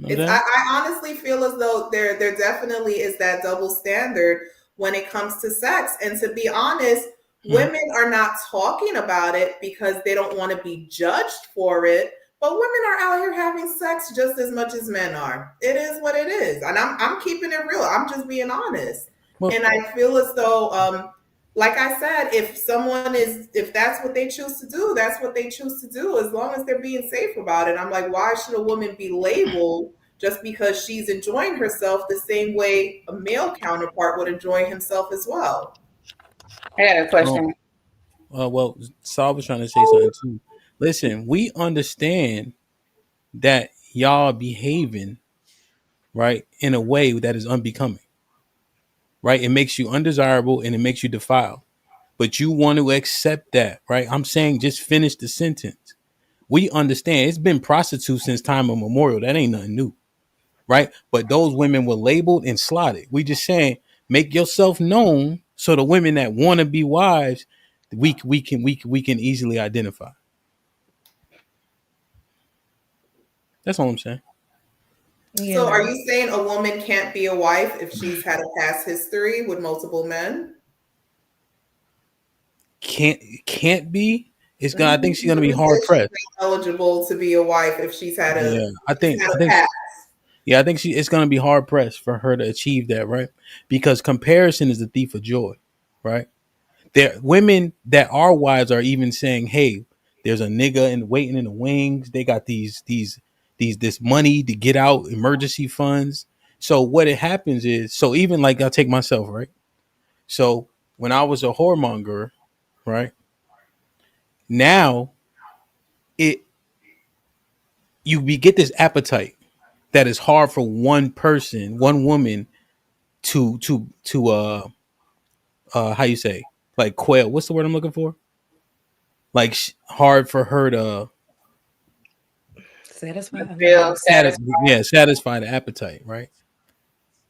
I honestly feel as though there definitely is that double standard when it comes to sex. And to be honest, women are not talking about it because they don't want to be judged for it. But women are out here having sex just as much as men are. It is what it is. And I'm keeping it real. I'm just being honest. And I feel as though like I said, if that's what they choose to do, that's what they choose to do, as long as they're being safe about it. I'm like, why should a woman be labeled just because she's enjoying herself the same way a male counterpart would enjoy himself as well? I got a question. Well, Saul was trying to say something too. Listen, we understand that y'all behaving right in a way that is unbecoming. Right? It makes you undesirable and it makes you defiled. But you want to accept that, right? I'm saying just finish the sentence. We understand it's been prostitutes since time immemorial. That ain't nothing new, right? But those women were labeled and slotted. We just saying make yourself known so the women that want to be wives, we can easily identify. That's all I'm saying. So are you saying a woman can't be a wife if she's had a past history with multiple men? Can't be. It's gonna. I think she's gonna be hard pressed. Eligible to be a wife if she's had a I think past. Yeah, I think it's gonna be hard pressed for her to achieve that, right? Because comparison is the thief of joy, right? There women that are wives are even saying, "Hey, there's a nigga and waiting in the wings. They got this money to get out emergency funds." So what it happens is, so even like I'll take myself, right? So when I was a whoremonger, right? Now it get this appetite that is hard for one person, one woman to how you say, like, quail. What's the word I'm looking for? Like hard for her to satisfy the appetite, right?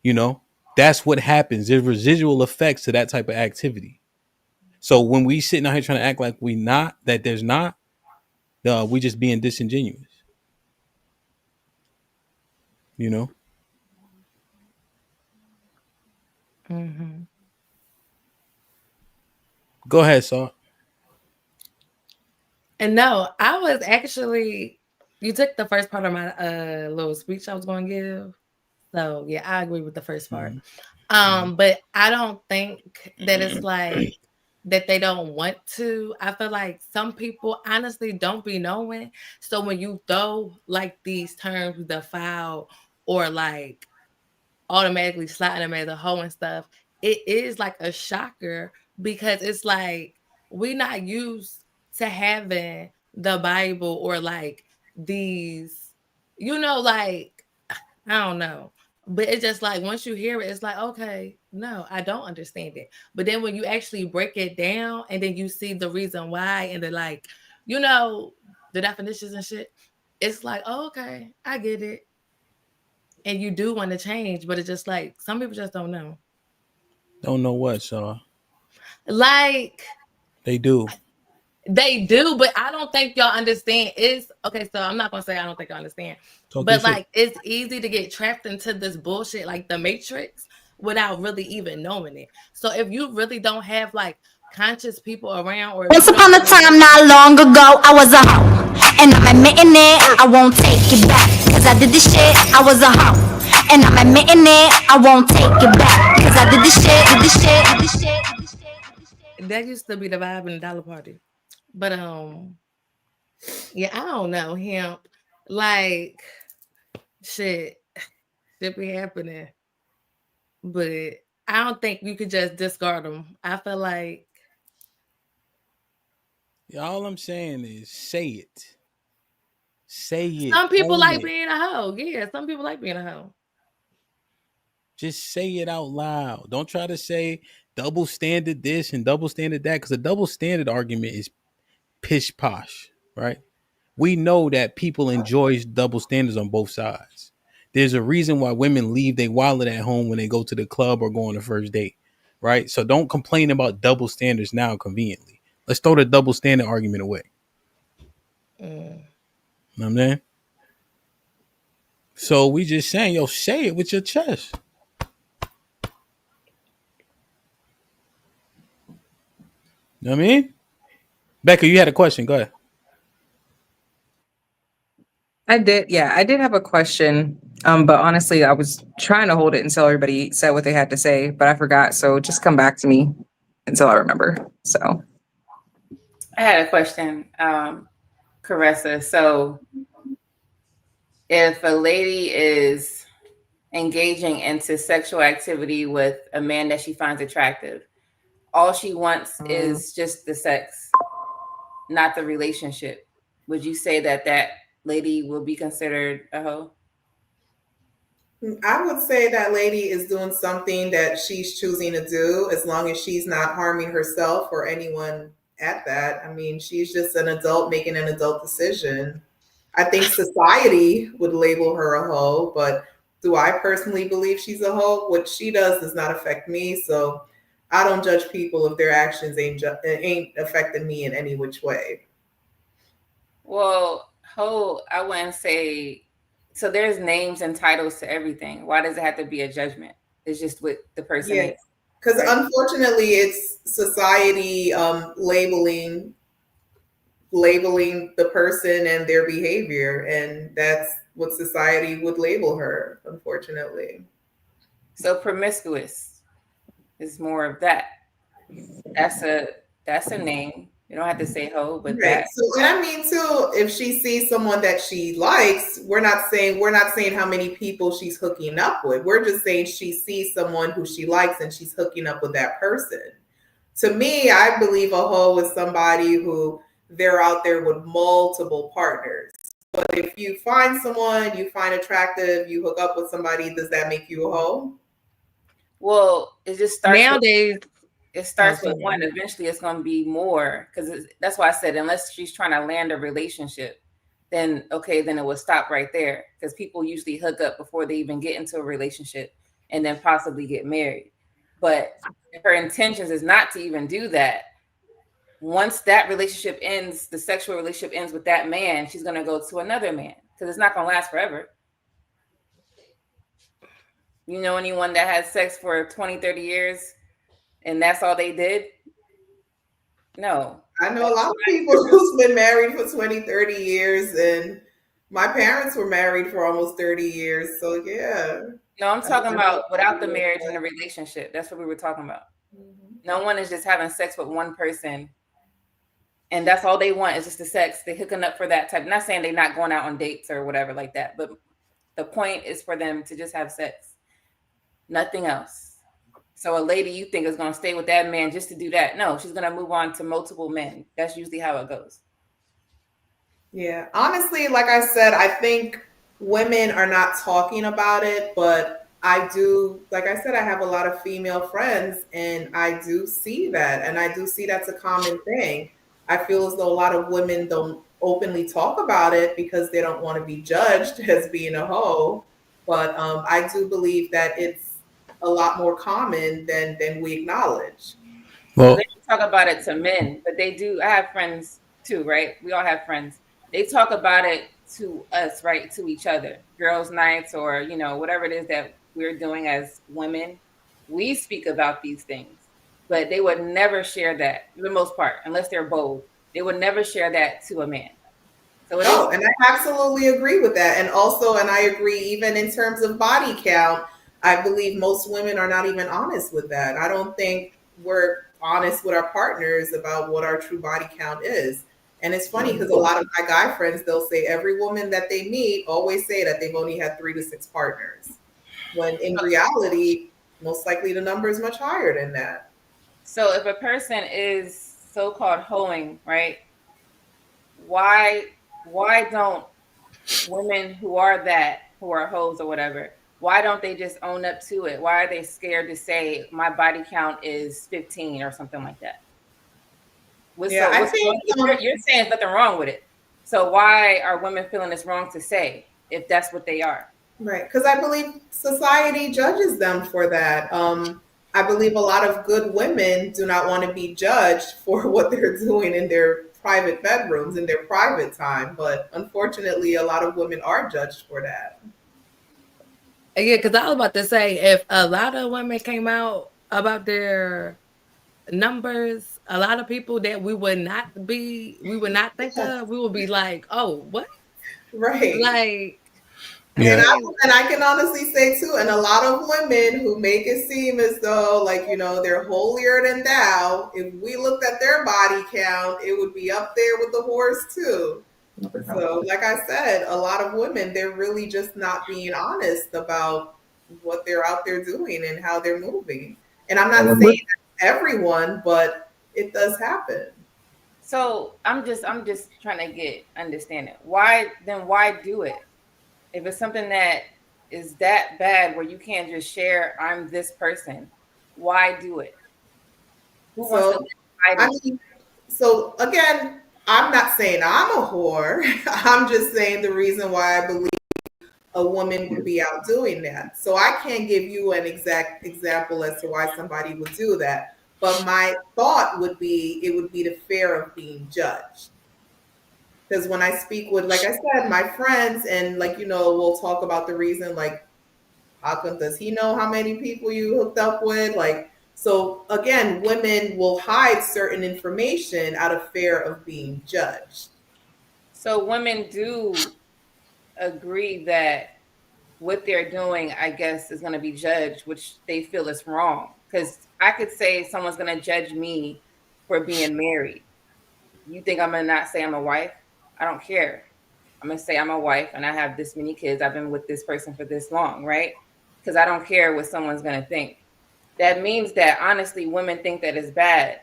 You know, that's what happens. There's residual effects to that type of activity. So when we sitting out here trying to act like there's not, we just being disingenuous. You know. Mm-hmm. Go ahead, Saul. And no, I was actually. You took the first part of my little speech I was going to give. So yeah, I agree with the first part. But I don't think that it's like that they don't want to. I feel like some people honestly don't be knowing. So when you throw like these terms, the foul or like automatically sliding them as a hoe and stuff, it is like a shocker because it's like we're not used to having the Bible or like these, like I don't know. But it's just like once you hear it, it's like, okay, no, I don't understand it. But then when you actually break it down and then you see the reason why and the like, the definitions and shit, it's like, oh, okay, I get it. And you do want to change, but it's just like some people just don't know. Don't know what, so Like they do. they do, but I don't think y'all understand. It's okay, so I'm not gonna say I don't think y'all understand. Talk your But shit. like it's easy to get trapped into this bullshit like the Matrix without really even knowing it. So if you really don't have like conscious people around or if Once you don't upon a time, not long ago, I was a hoe. And I'm admitting it, I won't take it back. Cause I did this shit, I was a hoe. And I'm admitting it, I won't take it back. Cause I did this shit, did this shit, did this shit, did this shit. that used to be the vibe in the dollar party. But yeah, I don't know him. Like shit be happening. But I don't think you could just discard them. I feel like Yeah, all I'm saying is say it. Say it. some people Own like it. being a hoe. Yeah, some people like being a hoe. Just say it out loud. Don't try to say double standard this and double standard that because a double standard argument is pish posh, right? We know that people enjoy double standards on both sides. There's a reason why women leave their wallet at home when they go to the club or go on the first date, right? So don't complain about double standards now conveniently. Let's throw the double standard argument away. Mm. You know what I'm saying? So we just saying, yo, say it with your chest. You know what I mean? Becca, you had a question. Go ahead. I did, yeah, I did have a question. But honestly, I was trying to hold it until everybody said what they had to say, but I forgot. So just come back to me until I remember. So I had a question, Caressa. So if a lady is engaging into sexual activity with a man that she finds attractive, all she wants is just the sex, not the relationship. Would you say that that lady will be considered a hoe? I would say that lady is doing something that she's choosing to do as long as she's not harming herself or anyone at that. I mean, she's just an adult making an adult decision. I think society would label her a hoe, but do I personally believe she's a hoe? What she does not affect me, so I don't judge people if their actions ain't affecting me in any which way. Well, hoe, I wouldn't say. So there's names and titles to everything. Why does it have to be a judgment? It's just what the person Yeah, is. because unfortunately, it's society labeling the person and their behavior, and that's what society would label her, unfortunately. So promiscuous is more of that. That's a name. You don't have to say hoe, but Right. that. So, and I mean too, if she sees someone that she likes, we're not saying how many people she's hooking up with. We're just saying she sees someone who she likes and she's hooking up with that person. To me, I believe a hoe is somebody who they're out there with multiple partners. But if you find someone you find attractive, you hook up with somebody, does that make you a hoe? Well, it just starts Nowadays. It starts with one. Eventually, it's going to be more because that's why I said unless she's trying to land a relationship, then okay, then it will stop right there because people usually hook up before they even get into a relationship and then possibly get married. But if her intentions is not to even do that, once that relationship ends, the sexual relationship ends with that man, she's going to go to another man because it's not going to last forever. You know anyone that had sex for 20, 30 years and that's all they did? No. I know a lot of people who's been married for 20, 30 years, and my parents were married for almost 30 years. So yeah. No, I'm talking about without the marriage and the relationship. That's what we were talking about. Mm-hmm. No one is just having sex with one person, and that's all they want is just the sex. They're hooking up for that type. I'm not saying they're not going out on dates or whatever like that, but the point is for them to just have sex, nothing else. So a lady you think is going to stay with that man just to do that? No, she's going to move on to multiple men. That's usually how it goes. Yeah, honestly, like I said, I think women are not talking about it, but I do, like I said, I have a lot of female friends, and I do see that, and I do see that's a common thing. I feel as though a lot of women don't openly talk about it because they don't want to be judged as being a hoe, but I do believe that it's a lot more common than we acknowledge. Well, they talk about it to men, but they do. I have friends too, right? We all have friends. They talk about it to us, right? To each other, girls' nights, or whatever it is that we're doing as women. We speak about these things, but they would never share that, for the most part, unless they're bold. They would never share that to a man. So and I absolutely agree with that. And also, and I agree, even in terms of body count, I believe most women are not even honest with that. I don't think we're honest with our partners about what our true body count is. And it's funny because a lot of my guy friends, they'll say every woman that they meet always say that they've only had 3 to 6 partners. When in reality, most likely the number is much higher than that. So if a person is so-called hoeing, right? Why don't women who are hoes or whatever, why don't they just own up to it? Why are they scared to say my body count is 15 or something like that? I think you're saying there's nothing wrong with it. So why are women feeling it's wrong to say if that's what they are? Right, because I believe society judges them for that. I believe a lot of good women do not want to be judged for what they're doing in their private bedrooms, in their private time. But unfortunately, a lot of women are judged for that. Yeah, because I was about to say, if a lot of women came out about their numbers, a lot of people that we would not think of, we would be like, oh, what? Right. Like, yeah. And I can honestly say too, and a lot of women who make it seem as though they're holier than thou, if we looked at their body count, it would be up there with the whores too. So like I said, a lot of women, they're really just not being honest about what they're out there doing and how they're moving. And I'm not saying everyone, but it does happen. So I'm just trying to understand it. Why do it? If it's something that is that bad where you can't just share, I'm this person, why do it? Who wants to I mean, so again, I'm not saying I'm a whore. I'm just saying the reason why I believe a woman would be out doing that. So I can't give you an exact example as to why somebody would do that. But my thought would be, it would be the fear of being judged. Because when I speak with, like I said, my friends, and we'll talk about the reason, like, how come, does he know how many people you hooked up with? So again, women will hide certain information out of fear of being judged. So women do agree that what they're doing, I guess, is going to be judged, which they feel is wrong. Because I could say someone's going to judge me for being married. You think I'm going to not say I'm a wife? I don't care. I'm going to say I'm a wife and I have this many kids. I've been with this person for this long, right? Because I don't care what someone's going to think. That means that, honestly, women think that is bad.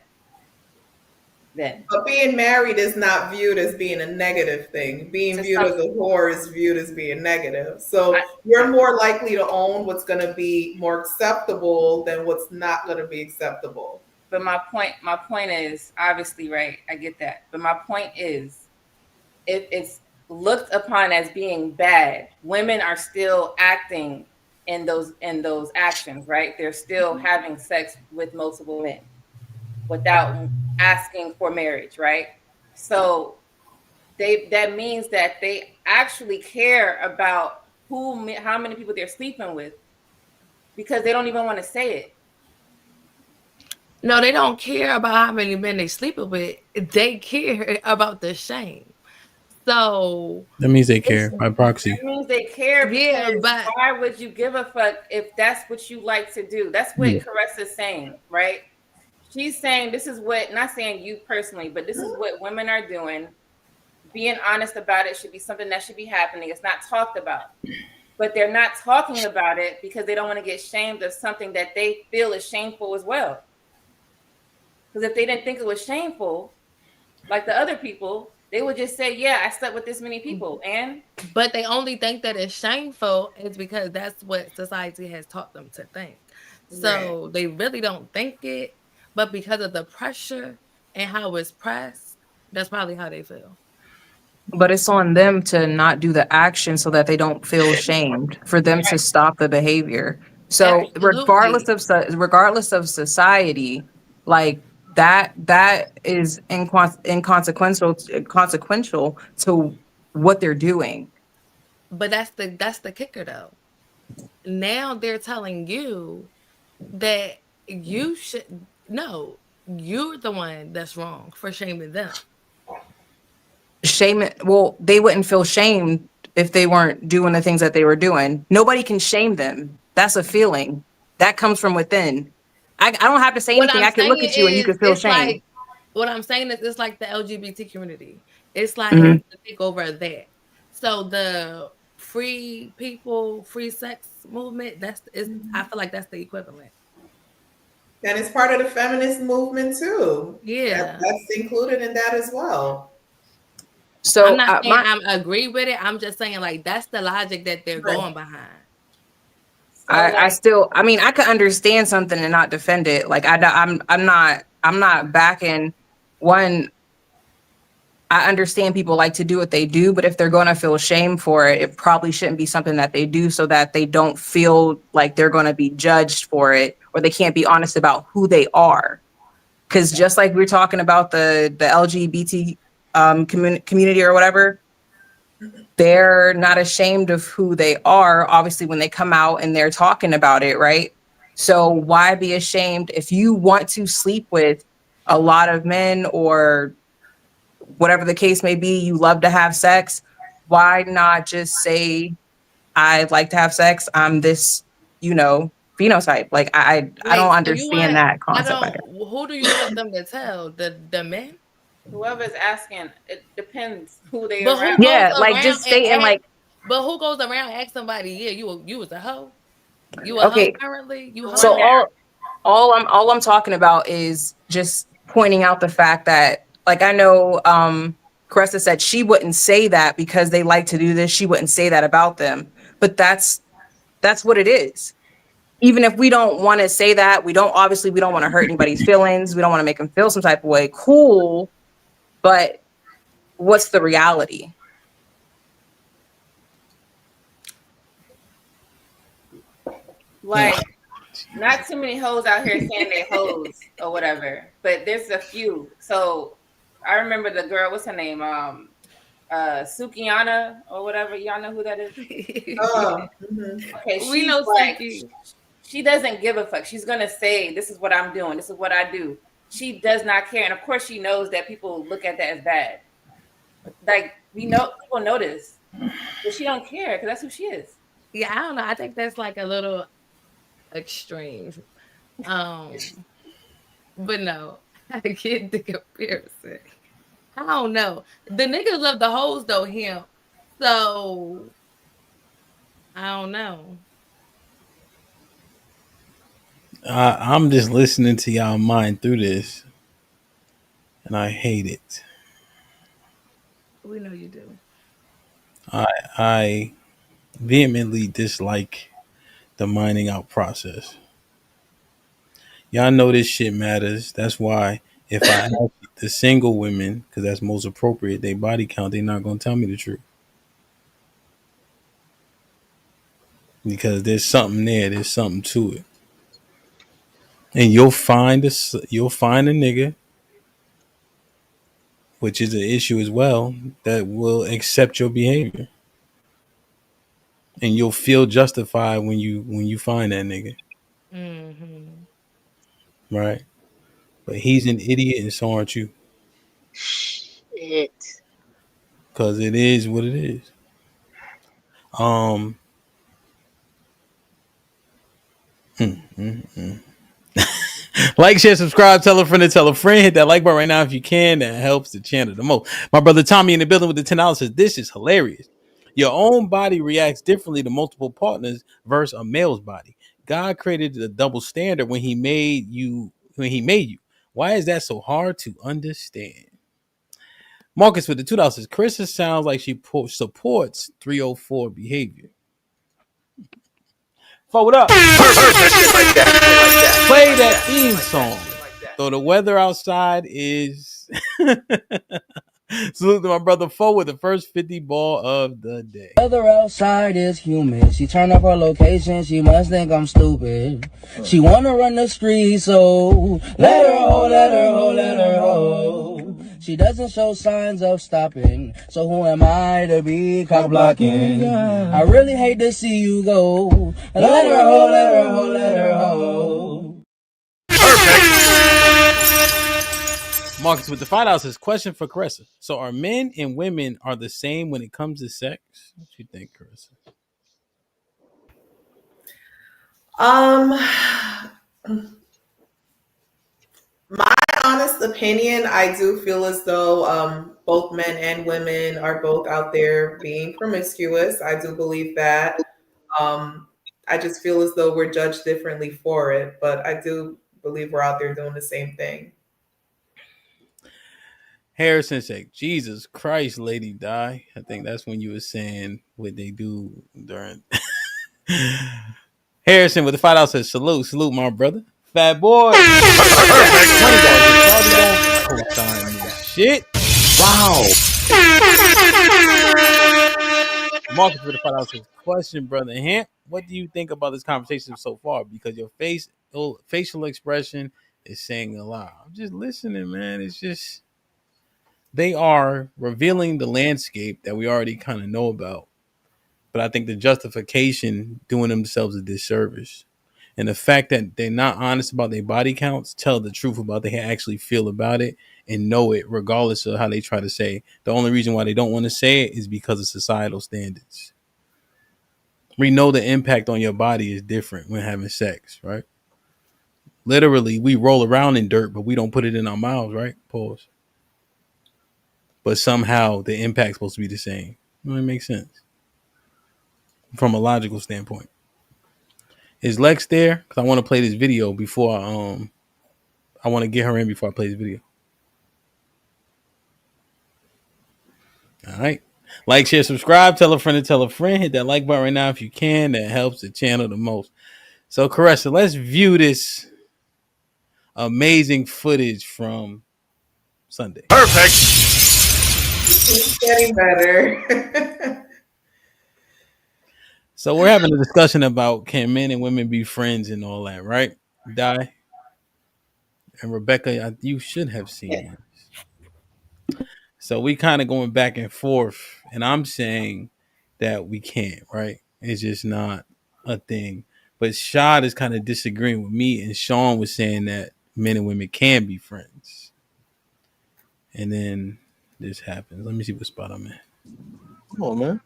Then. But being married is not viewed as being a negative thing. Being viewed as a whore is viewed as being negative. So you're more likely to own what's going to be more acceptable than what's not going to be acceptable. But my point is, obviously, right, I get that. But my point is, if it's looked upon as being bad, women are still acting in those actions, right? They're still having sex with multiple men without asking for marriage, right? So that means that they actually care about how many people they're sleeping with, because they don't even want to say it. No, they don't care about how many men they sleeping with. They care about the shame. So That means they it's care by proxy. That means they care yeah, because but why would you give a fuck if that's what you like to do? That's what Yeah. Caressa's saying, right? She's saying this is what, not saying you personally, but this is what women are doing. Being honest about it should be something that should be happening. It's not talked about. But they're not talking about it because they don't want to get shamed of something that they feel is shameful as well. Because if they didn't think it was shameful, like the other people, they would just say, yeah, I slept with this many people. And but they only think that it's shameful is because that's what society has taught them to think. So right. they really don't think it, but because of the pressure and how it's pressed, that's probably how they feel. But it's on them to not do the action so that they don't feel shamed, for them to stop the behavior. So Absolutely. regardless of society, like that is inconsequential to what they're doing. But that's the kicker though. Now they're telling you that you should no, you're the one that's wrong for shaming them. Shame it. Well, they wouldn't feel shamed if they weren't doing the things that they were doing. Nobody can shame them. That's a feeling that comes from within. I don't have to say What anything. I'm I can look saying at you and you is can feel it's shame. like what I'm saying is it's like the LGBT community. It's like Mhm. the takeover of that. So the free people, free sex movement, I feel like that's the equivalent. And it's part of the feminist movement too. Yeah. That's included in that as well. I'm So not saying my I agree with it. I'm just saying like that's the logic that they're Right. going behind. So I like, still, I mean, I could understand something and not defend it. Like I'm not backing one. I understand people like to do what they do, but if they're going to feel shame for it, it probably shouldn't be something that they do so that they don't feel like they're going to be judged for it, or they can't be honest about who they are. Because just like we're talking about the LGBT community or whatever, they're not ashamed of who they are, obviously, when they come out and they're talking about it, right? So why be ashamed if you want to sleep with a lot of men, or whatever the case may be, you love to have sex? Why not just say, I'd like to have sex, I'm this, phenotype? Like I don't Wait, so you understand want that I concept, I don't guess. who do you want them to tell? The men? whoever's asking, it depends who they But who around. goes Yeah, like around just and stating ask like, but who goes around and ask somebody, yeah, you was a hoe? You a hoe okay, currently? You The one so hoe? that all I'm talking about is just pointing out the fact that, like, I know Caressa said she wouldn't say that because they like to do this. She wouldn't say that about them, but that's what it is. Even if we don't want to say that, we don't want to hurt anybody's feelings. We don't want to make them feel some type of way. Cool, but what's the reality? like, not too many hoes out here saying they hoes or whatever, but there's a few. So I remember the girl, what's her name? Sukiana or whatever. Y'all know who that is? Oh, mhm. Okay, We she's know like, Suki. she doesn't give a fuck. She's gonna say, "This is what I'm doing. This is what I do." She does not care, and of course, she knows that people look at that as bad. Like, we know people notice, but she don't care because that's who she is. Yeah, I don't know. I think that's like a little extreme. Um, but no, I get the comparison. I don't know. The niggas love the hoes though, him. So I don't know. I'm just listening to y'all mind through this, and I hate it. We know you do. I vehemently dislike the mining out process. Y'all know this shit matters. That's why if I ask the single women, because that's most appropriate, they body count, they're not gonna tell me the truth. Because there's something there, there's something to it. And you'll find a nigga, which is an issue as well, that will accept your behavior. And you'll feel justified when you find that nigga. Hmm. Right? But he's an idiot, and so aren't you. Shit. Because it is what it is. Um. Like, share, subscribe, tell a friend to tell a friend. Hit that like button right now if you can. That helps the channel the most. My brother Tommy in the building with the $10 says, this is hilarious. Your own body reacts differently to multiple partners versus a male's body. God created a double standard when he made you. Why is that so hard to understand? Marcus with the $2 says, Carissa sounds like she supports 304 behavior. Forward up. Play that theme song. Though the weather outside is salute to my brother Fo with the first 50 ball of the day. Weather outside is humid. She turn up her location. She must think I'm stupid. She wanna run the street, so let her ho, let her ho, let her ho. She doesn't show signs of stopping, so who am I to be cock blocking? I really hate to see you go. Let her ho, let her ho, let her ho. Marcus with the $5 says, question for Carissa. So are men and women are the same when it comes to sex? What you think, Carissa? My honest opinion, I do feel as though both men and women are both out there being promiscuous. I do believe that. I just feel as though we're judged differently for it, but I do believe we're out there doing the same thing. Harrison said, Jesus Christ, Lady Di. I think that's when you were saying what they do during. Harrison with the $5 says, salute, my brother. Fat boy. Shit. Wow. Marcus with the $5 says, question, brother Hamp. What do you think about this conversation so far? Because your facial expression is saying a lot. I'm just listening, man. It's just. They are revealing the landscape that we already kind of know about. But I think the justification doing themselves a disservice. And the fact that they're not honest about their body counts, tell the truth about they actually feel about it and know it, regardless of how they try to say. The only reason why they don't want to say it is because of societal standards. We know the impact on your body is different when having sex, right? Literally, we roll around in dirt, but we don't put it in our mouths, right? Pause. But somehow the impact's supposed to be the same. It makes sense from a logical standpoint. Is Lex there? Because I want to play this video before I want to get her in before I play this video. All right. Like, share, subscribe, tell a friend to tell a friend. Hit that like button right now if you can. That helps the channel the most. So, Caressa, let's view this amazing footage from Sunday. Perfect. It's getting better. So we're having a discussion about can men and women be friends and all that, right? Di and Rebecca, you should have seen this. So we kind of going back and forth, and I'm saying that we can't, right? It's just not a thing. But Shad is kind of disagreeing with me, and Sean was saying that men and women can be friends. And then this happens. Let me see what spot I'm in. Come on, man.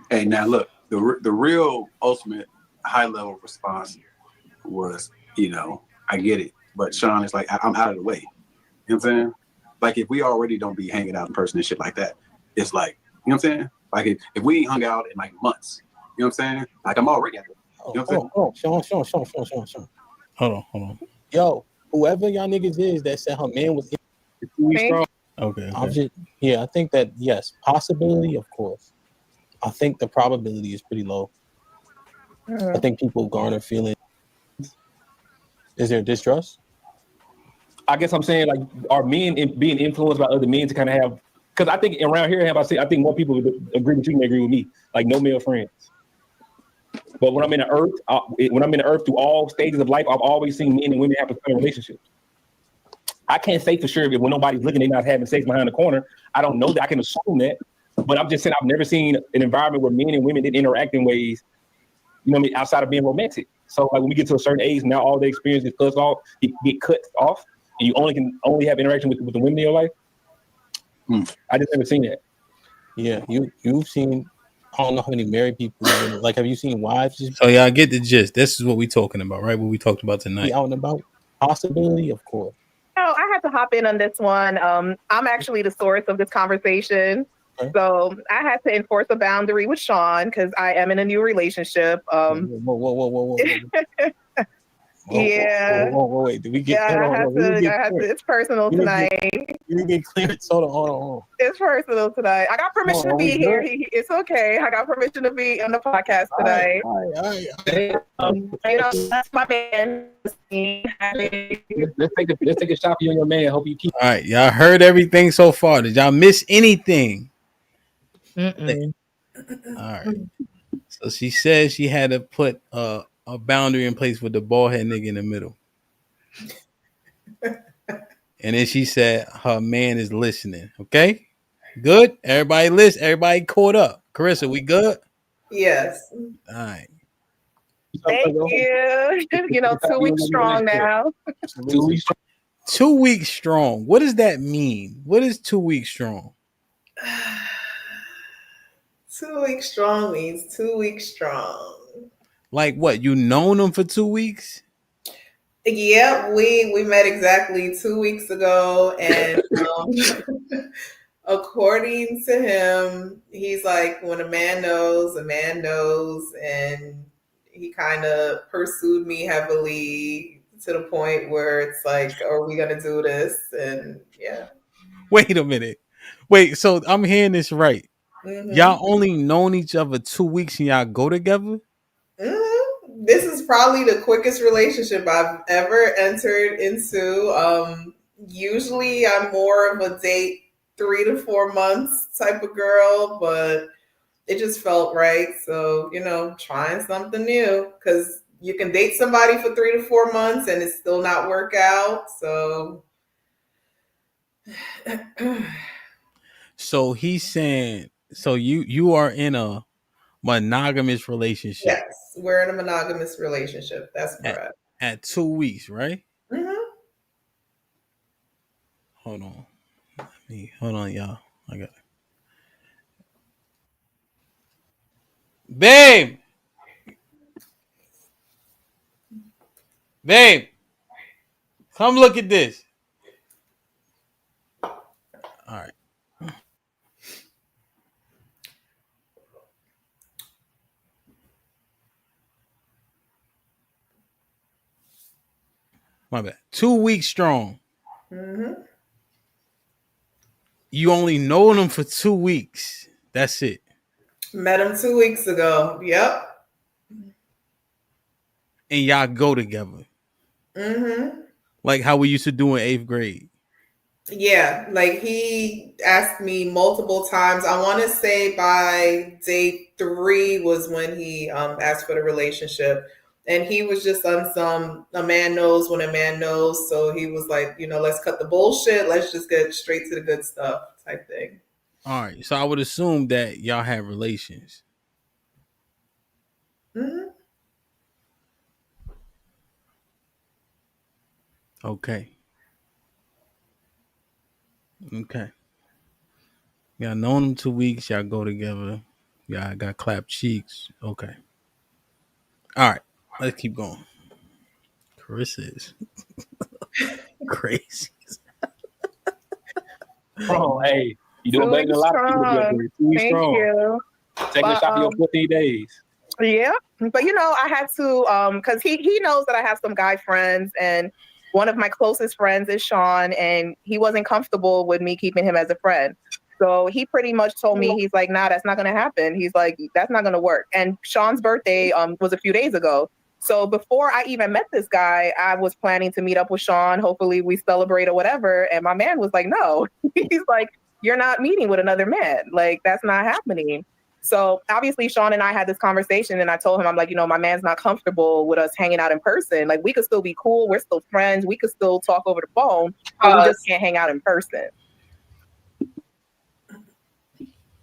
Hey, now look, the real ultimate high level response was, I get it, but Sean is like, I'm out of the way. You know what I'm saying? Like, if we already don't be hanging out in person and shit like that, it's like, you know what I'm saying? Like, if we ain't hung out in like months, you know what I'm saying? Like, I'm already out of the way. You know what I'm saying? Sean. Hold on. Yo, whoever y'all niggas is that said her man was in 2 weeks strong. Okay. I think that, yes, possibility, of course. I think the probability is pretty low. I think people garner feelings. Is there distrust? I guess I'm saying, like, are men being influenced by other men to kind of have? Because I think around here, I think more people would agree with you than agree with me. Like, no male friends. But when I'm in the earth, through all stages of life, I've always seen men and women have a relationships. I can't say for sure if when nobody's looking, they're not having sex behind the corner. I don't know that. I can assume that. But I'm just saying I've never seen an environment where men and women didn't interact in ways, outside of being romantic. So like when we get to a certain age, now all the experience is cut off, you only have interaction with the women in your life. I just never seen that. Yeah, you've seen. I don't know how many married people. Like, have you seen wives? So y'all get the gist. This is what we talking about, right? What we talked about tonight. Be out and about. Possibility, of course. Oh, I had to hop in on this one. I'm actually the source of this conversation. So I had to enforce a boundary with Sean because I am in a new relationship. Whoa. Yeah. Whoa, wait. Did we get? Yeah, I have to. It's personal tonight. You get clearance. Hold on. It's personal tonight. I got permission to be here. It's okay. I got permission to be on the podcast tonight. All right. That's my man. Let's take a shot for you and your man. Hope you keep. All right, y'all heard everything so far. Did y'all miss anything? All right. So she said she had to put a boundary in place with the bald head nigga in the middle. And then she said her man is listening. Okay? Good? Everybody listen. Everybody caught up. Carissa, we good? Yes. All right. Thank you. 2 weeks strong now. 2 weeks strong. 2 weeks strong. What does that mean? What is 2 weeks strong? 2 weeks strong means 2 weeks strong. Like what? You known them for 2 weeks? Yeah, we met exactly 2 weeks ago, and according to him, he's like, when a man knows, and he kind of pursued me heavily to the point where it's like, are we gonna do this? And yeah. Wait a minute. Wait, so I'm hearing this right. Mm-hmm. Y'all only known each other 2 weeks and y'all go together? Mm-hmm. This is probably the quickest relationship I've ever entered into. Usually I'm more of a date 3 to 4 months type of girl, but it just felt right. So, trying something new, because you can date somebody for 3 to 4 months and it still not work out. So So he's saying, so you are in a monogamous relationship. Yes, we're in a monogamous relationship. That's correct. At 2 weeks, right? Mm-hmm. Hold on, y'all. I got it. Babe, come look at this. All right. My bad. 2 weeks strong. Mm-hmm. You only know them for 2 weeks. That's it. Met him 2 weeks ago. Yep. And y'all go together. Mm-hmm. Like how we used to do in 8th grade. Yeah, like he asked me multiple times. I want to say by day 3 was when he asked for the relationship. And he was just on a man knows when a man knows. So he was like, let's cut the bullshit. Let's just get straight to the good stuff type thing. All right. So I would assume that y'all have relations. Mm-hmm. Okay. Y'all known them 2 weeks. Y'all go together. Y'all got clapped cheeks. Okay. All right. Let's keep going. Carissa is crazy. Oh, hey, you doing better than a lot of people. 2 weeks Thank strong. you. Taking a shot for your 14 days. Yeah, but I had to because he knows that I have some guy friends, and one of my closest friends is Sean, and he wasn't comfortable with me keeping him as a friend. So he pretty much told me, he's like, nah, that's not going to happen. He's like, that's not going to work. And Sean's birthday was a few days ago. So before I even met this guy, I was planning to meet up with Sean. Hopefully we celebrate or whatever. And my man was like, no. He's like, you're not meeting with another man. Like, that's not happening. So obviously Sean and I had this conversation, and I told him, I'm like, my man's not comfortable with us hanging out in person. Like, we could still be cool. We're still friends. We could still talk over the phone, but we just can't hang out in person.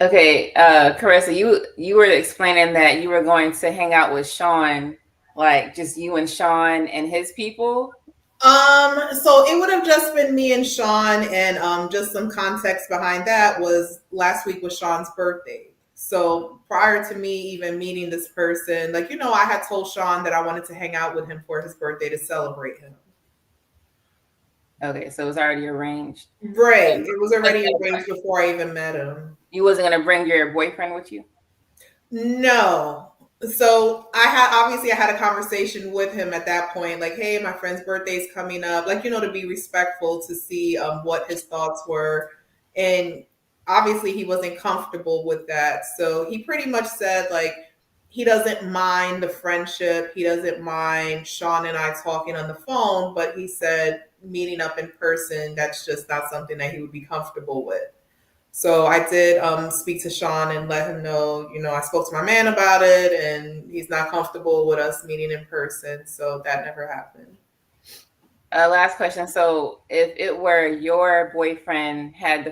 Okay, Carissa, you were explaining that you were going to hang out with Sean, like just you and Sean and his people. So it would have just been me and Sean, and just some context behind that was last week was Sean's birthday. So prior to me even meeting this person, like, I had told Sean that I wanted to hang out with him for his birthday to celebrate him. Okay, so it was already arranged. Right. It was already arranged before I even met him. You wasn't gonna bring your boyfriend with you? No. So I had a conversation with him at that point, like, hey, my friend's birthday's coming up, like, to be respectful, to see what his thoughts were. And obviously he wasn't comfortable with that. So he pretty much said, like, he doesn't mind the friendship. He doesn't mind Sean and I talking on the phone, but he said meeting up in person, that's just not something that he would be comfortable with. So I did speak to Sean and let him know, I spoke to my man about it and he's not comfortable with us meeting in person. So that never happened. Last question. So if it were your boyfriend had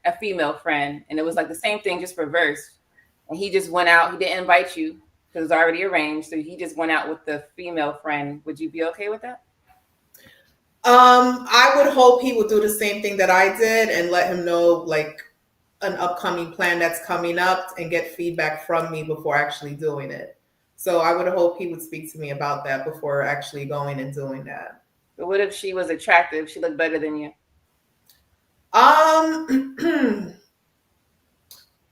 a female friend, and it was like the same thing, just reversed, and he just went out, he didn't invite you because it was already arranged. So he just went out with the female friend. Would you be okay with that? I would hope he would do the same thing that I did and let him know, like, an upcoming plan that's coming up and get feedback from me before actually doing it. So I would hope he would speak to me about that before actually going and doing that. But what if she was attractive? She looked better than you.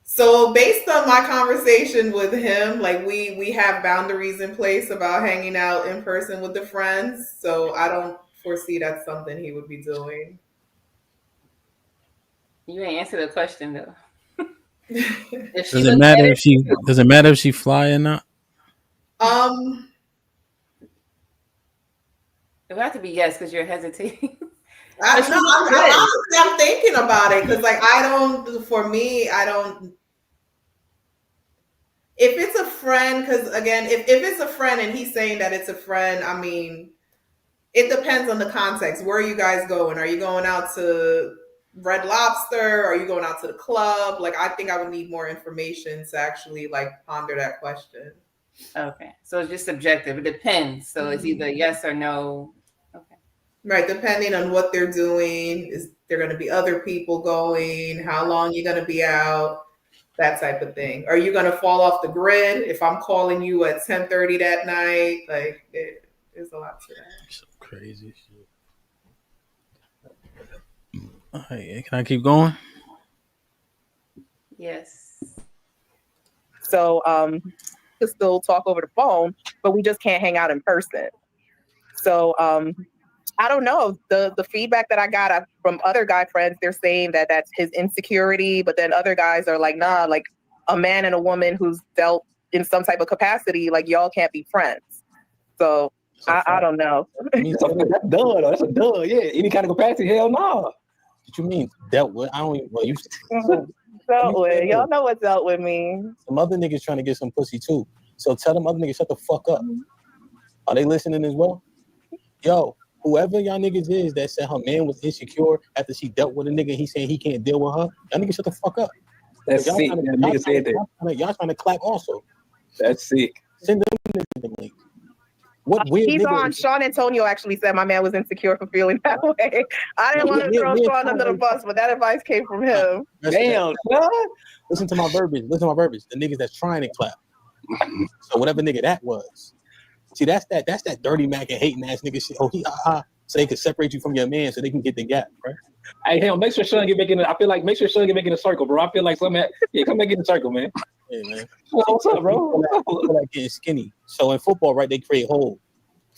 So based on my conversation with him, like we have boundaries in place about hanging out in person with the friends. So I don't foresee that's something he would be doing. You ain't answer the question though. Does it matter if she fly or not? It would have to be yes because you're hesitating. I'm thinking about it because, like, if it's a friend, because again, if it's a friend and he's saying that it's a friend, I mean, it depends on the context. Where are you guys going? Are you going out to Red Lobster? Are you going out to the club? Like, I think I would need more information to actually, like, ponder that question. Okay. So it's just subjective. It depends. So it's either yes or no. Okay. Right. Depending on what they're doing. Is there going to be other people going? How long you're going to be out? That type of thing. Are you going to fall off the grid if I'm calling you at 10:30 that night? Like, there's a lot to that. So crazy shit. All right, can I keep going? Yes. So to still talk over the phone, but we just can't hang out in person. So I don't know. The feedback that I got from other guy friends, they're saying that that's his insecurity, but then other guys are like, nah, like a man and a woman who's dealt in some type of capacity, like y'all can't be friends. So I don't know. That's done. That's a done. Yeah, any kind of capacity, hell no. What you mean dealt with? I don't even. Well, you dealt with. Y'all know what dealt with means. Some other niggas trying to get some pussy too. So tell them other niggas shut the fuck up. Are they listening as well? Yo, whoever y'all niggas is that said her man was insecure after she dealt with a nigga, he saying he can't deal with her. Y'all niggas shut the fuck up. That's sick. Nigga said that. Y'all trying to clap also. That's sick. Send them niggas the link. What weird he's nigga on. Sean Antonio actually said my man was insecure for feeling that way. I didn't want to throw Sean under the bus, but that advice came from him. Damn, listen to my verbiage. The niggas that's trying to clap. So whatever nigga that was. See, that's that dirty Mac and hating ass nigga shit. Oh, so they can separate you from your man so they can get the gap, right? Hey, hell, make sure Sean get back in. I feel like make sure Sean get back in the circle, bro. I feel like come back in the circle, man. Hey, man. What's up, bro? People like getting skinny. So in football, right, they create holes.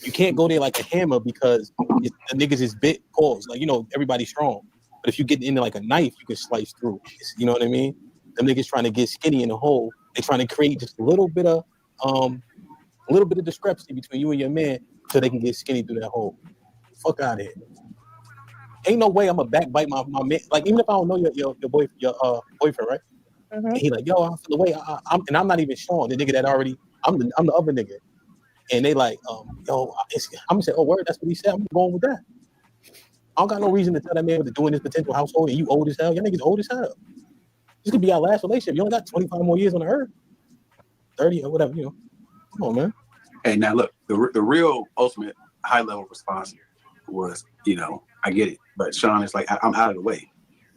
You can't go there like a hammer because the niggas is bit pause. Like, everybody's strong. But if you get into like a knife, you can slice through. You know what I mean? Them niggas trying to get skinny in the hole. They're trying to create just a little bit of discrepancy between you and your man so they can get skinny through that hole. Fuck out of here. Ain't no way I'm gonna backbite my man. Like, even if I don't know your boyfriend, right? Mm-hmm. And he like, yo, I feel the way I'm not even Sean, the nigga that already I'm the other nigga. And they like, yo, I'm gonna say, oh, word, that's what he said. I'm going with that. I don't got no reason to tell that man what to do in his potential household, and you old as hell. Y'all niggas old as hell. This could be our last relationship. You only got 25 more years on the earth. 30 or whatever, Come on, man. Hey, now look, the real ultimate high level response here was, I get it. But Sean is like, I'm out of the way.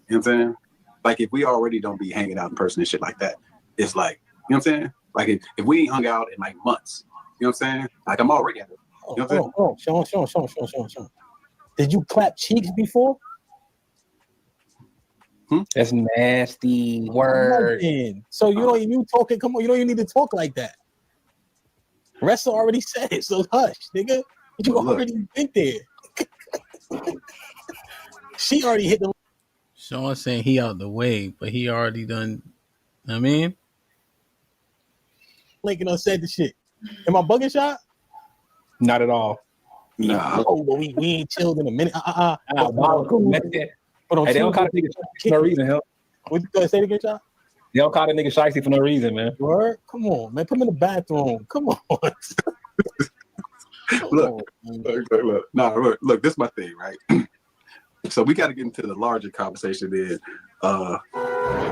You know what I'm saying? Like, if we already don't be hanging out in person and shit like that, it's like, you know what I'm saying? Like, if we ain't hung out in like months, you know what I'm saying? Like, I'm already out of it. You know what I'm saying? Sean. Did you clap cheeks before? That's nasty word. So you talking? Come on, you don't even need to talk like that. Ressa already said it, so hush, nigga. You already been there. She already hit the. Sean saying he out the way, but he already done. I mean, Lincoln said the shit. Am I bugging, shot? Not at all. Nah. Oh, but we ain't chilled in a minute. Hey, they don't call a nigga shiesty for no reason, hell. What you gonna say again, shot? They don't call a nigga shiesty for no reason, man. Word? Come on, man. Put him in the bathroom. Come on. Look. Nah, look, this is my thing, right? So we got to get into the larger conversation then.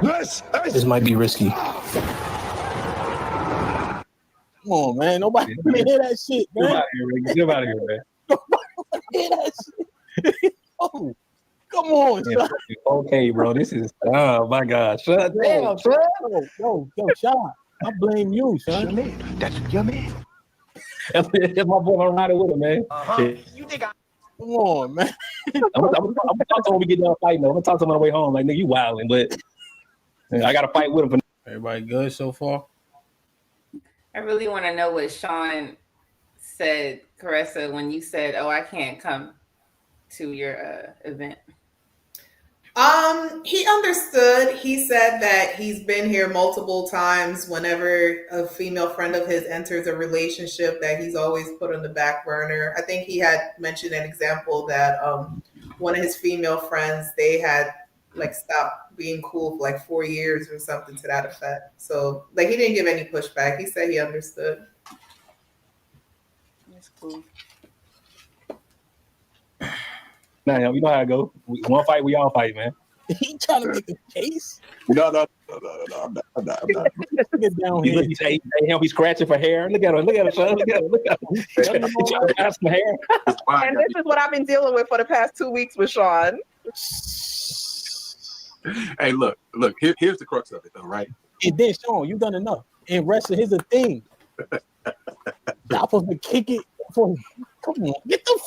This might be risky. Come on, man. Nobody want to hear that shit, man. Get out of here, man. Nobody want to hear that shit. Oh, come on, son. Okay, bro. This is, oh my God. Shut down, son. Yo, Sean. I blame you, son. That's your man. That's my boy. I'm riding with him, man. You think Come on, man. I'm gonna talk to him when we get done fighting, though. I'm gonna talk to him on the way home. Like, nigga, you wilding, but I got to fight with him. Everybody good so far? I really want to know what Sean said, Caressa, when you said, "Oh, I can't come to your event." He understood. He said that he's been here multiple times. Whenever a female friend of his enters a relationship, that he's always put on the back burner. I think he had mentioned an example that one of his female friends, they had like stopped being cool for like 4 years or something to that effect. So like he didn't give any pushback. He said he understood. That's cool. Nah, you know how it go. One fight, we all fight, man. He trying to make a case? No, I'm not. Get down here. He say he'll be scratching for hair. Look at him, son. Look at him. He trying to ask some hair. And this is what I've been dealing with for the past 2 weeks with Sean. Hey, look. Here's the crux of it, though, right? And then, Sean, you done enough. And wrestling, here's the thing. Y'all supposed to kick it. Come on, get the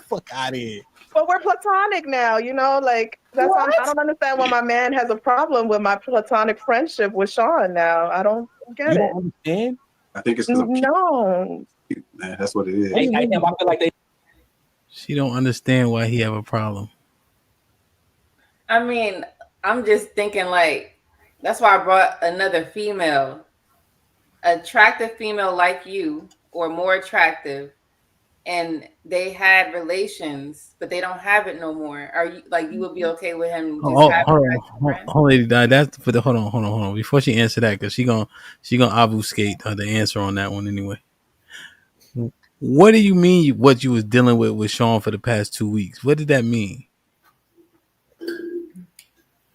fuck out of here. But we're platonic now, like that's why I don't understand why my man has a problem with my platonic friendship with Sean now. I don't get You it. don't understand? I think it's because No. Man, that's what it is. I feel like they. She don't understand why he have a problem. I mean, I'm just thinking like that's why I brought another female, attractive female like you, or more attractive. And they had relations, but they don't have it no more. Are you like you would be okay with him? Hold on, lady, that's for the hold on. Before she answer that, because she gonna obfuscate the answer on that one anyway. What do you mean? What you was dealing with Sean for the past 2 weeks? What did that mean?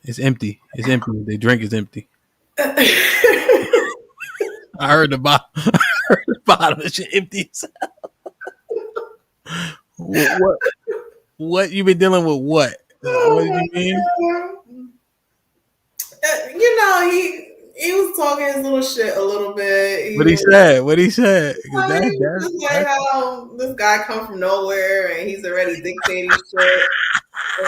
It's empty. It's empty. The drink is empty. I heard the bottle. The bottle is empty. What you been dealing with? What? What did you mean? He was talking his little shit a little bit. What he said? Just like how this guy come from nowhere and he's already dictating shit.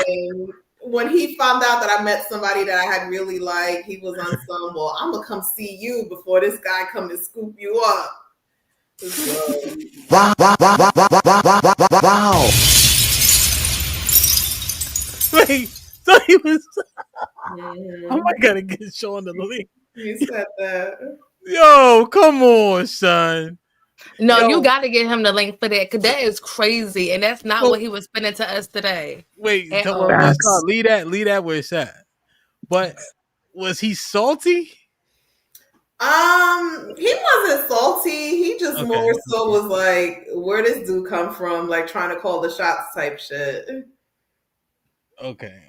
And when he found out that I met somebody that I had really liked, he was on some, well, I'm gonna come see you before this guy come and scoop you up. Wow. Wait, so he was. I gotta get Sean the link. He said that. Yo, come on, son. No, you got to get him the link for that because that is crazy, and that's not what he was spending to us today. Wait, leave that where it's at. But was he salty? He wasn't salty. He just more so was like, where this dude come from? Like trying to call the shots type shit. Okay.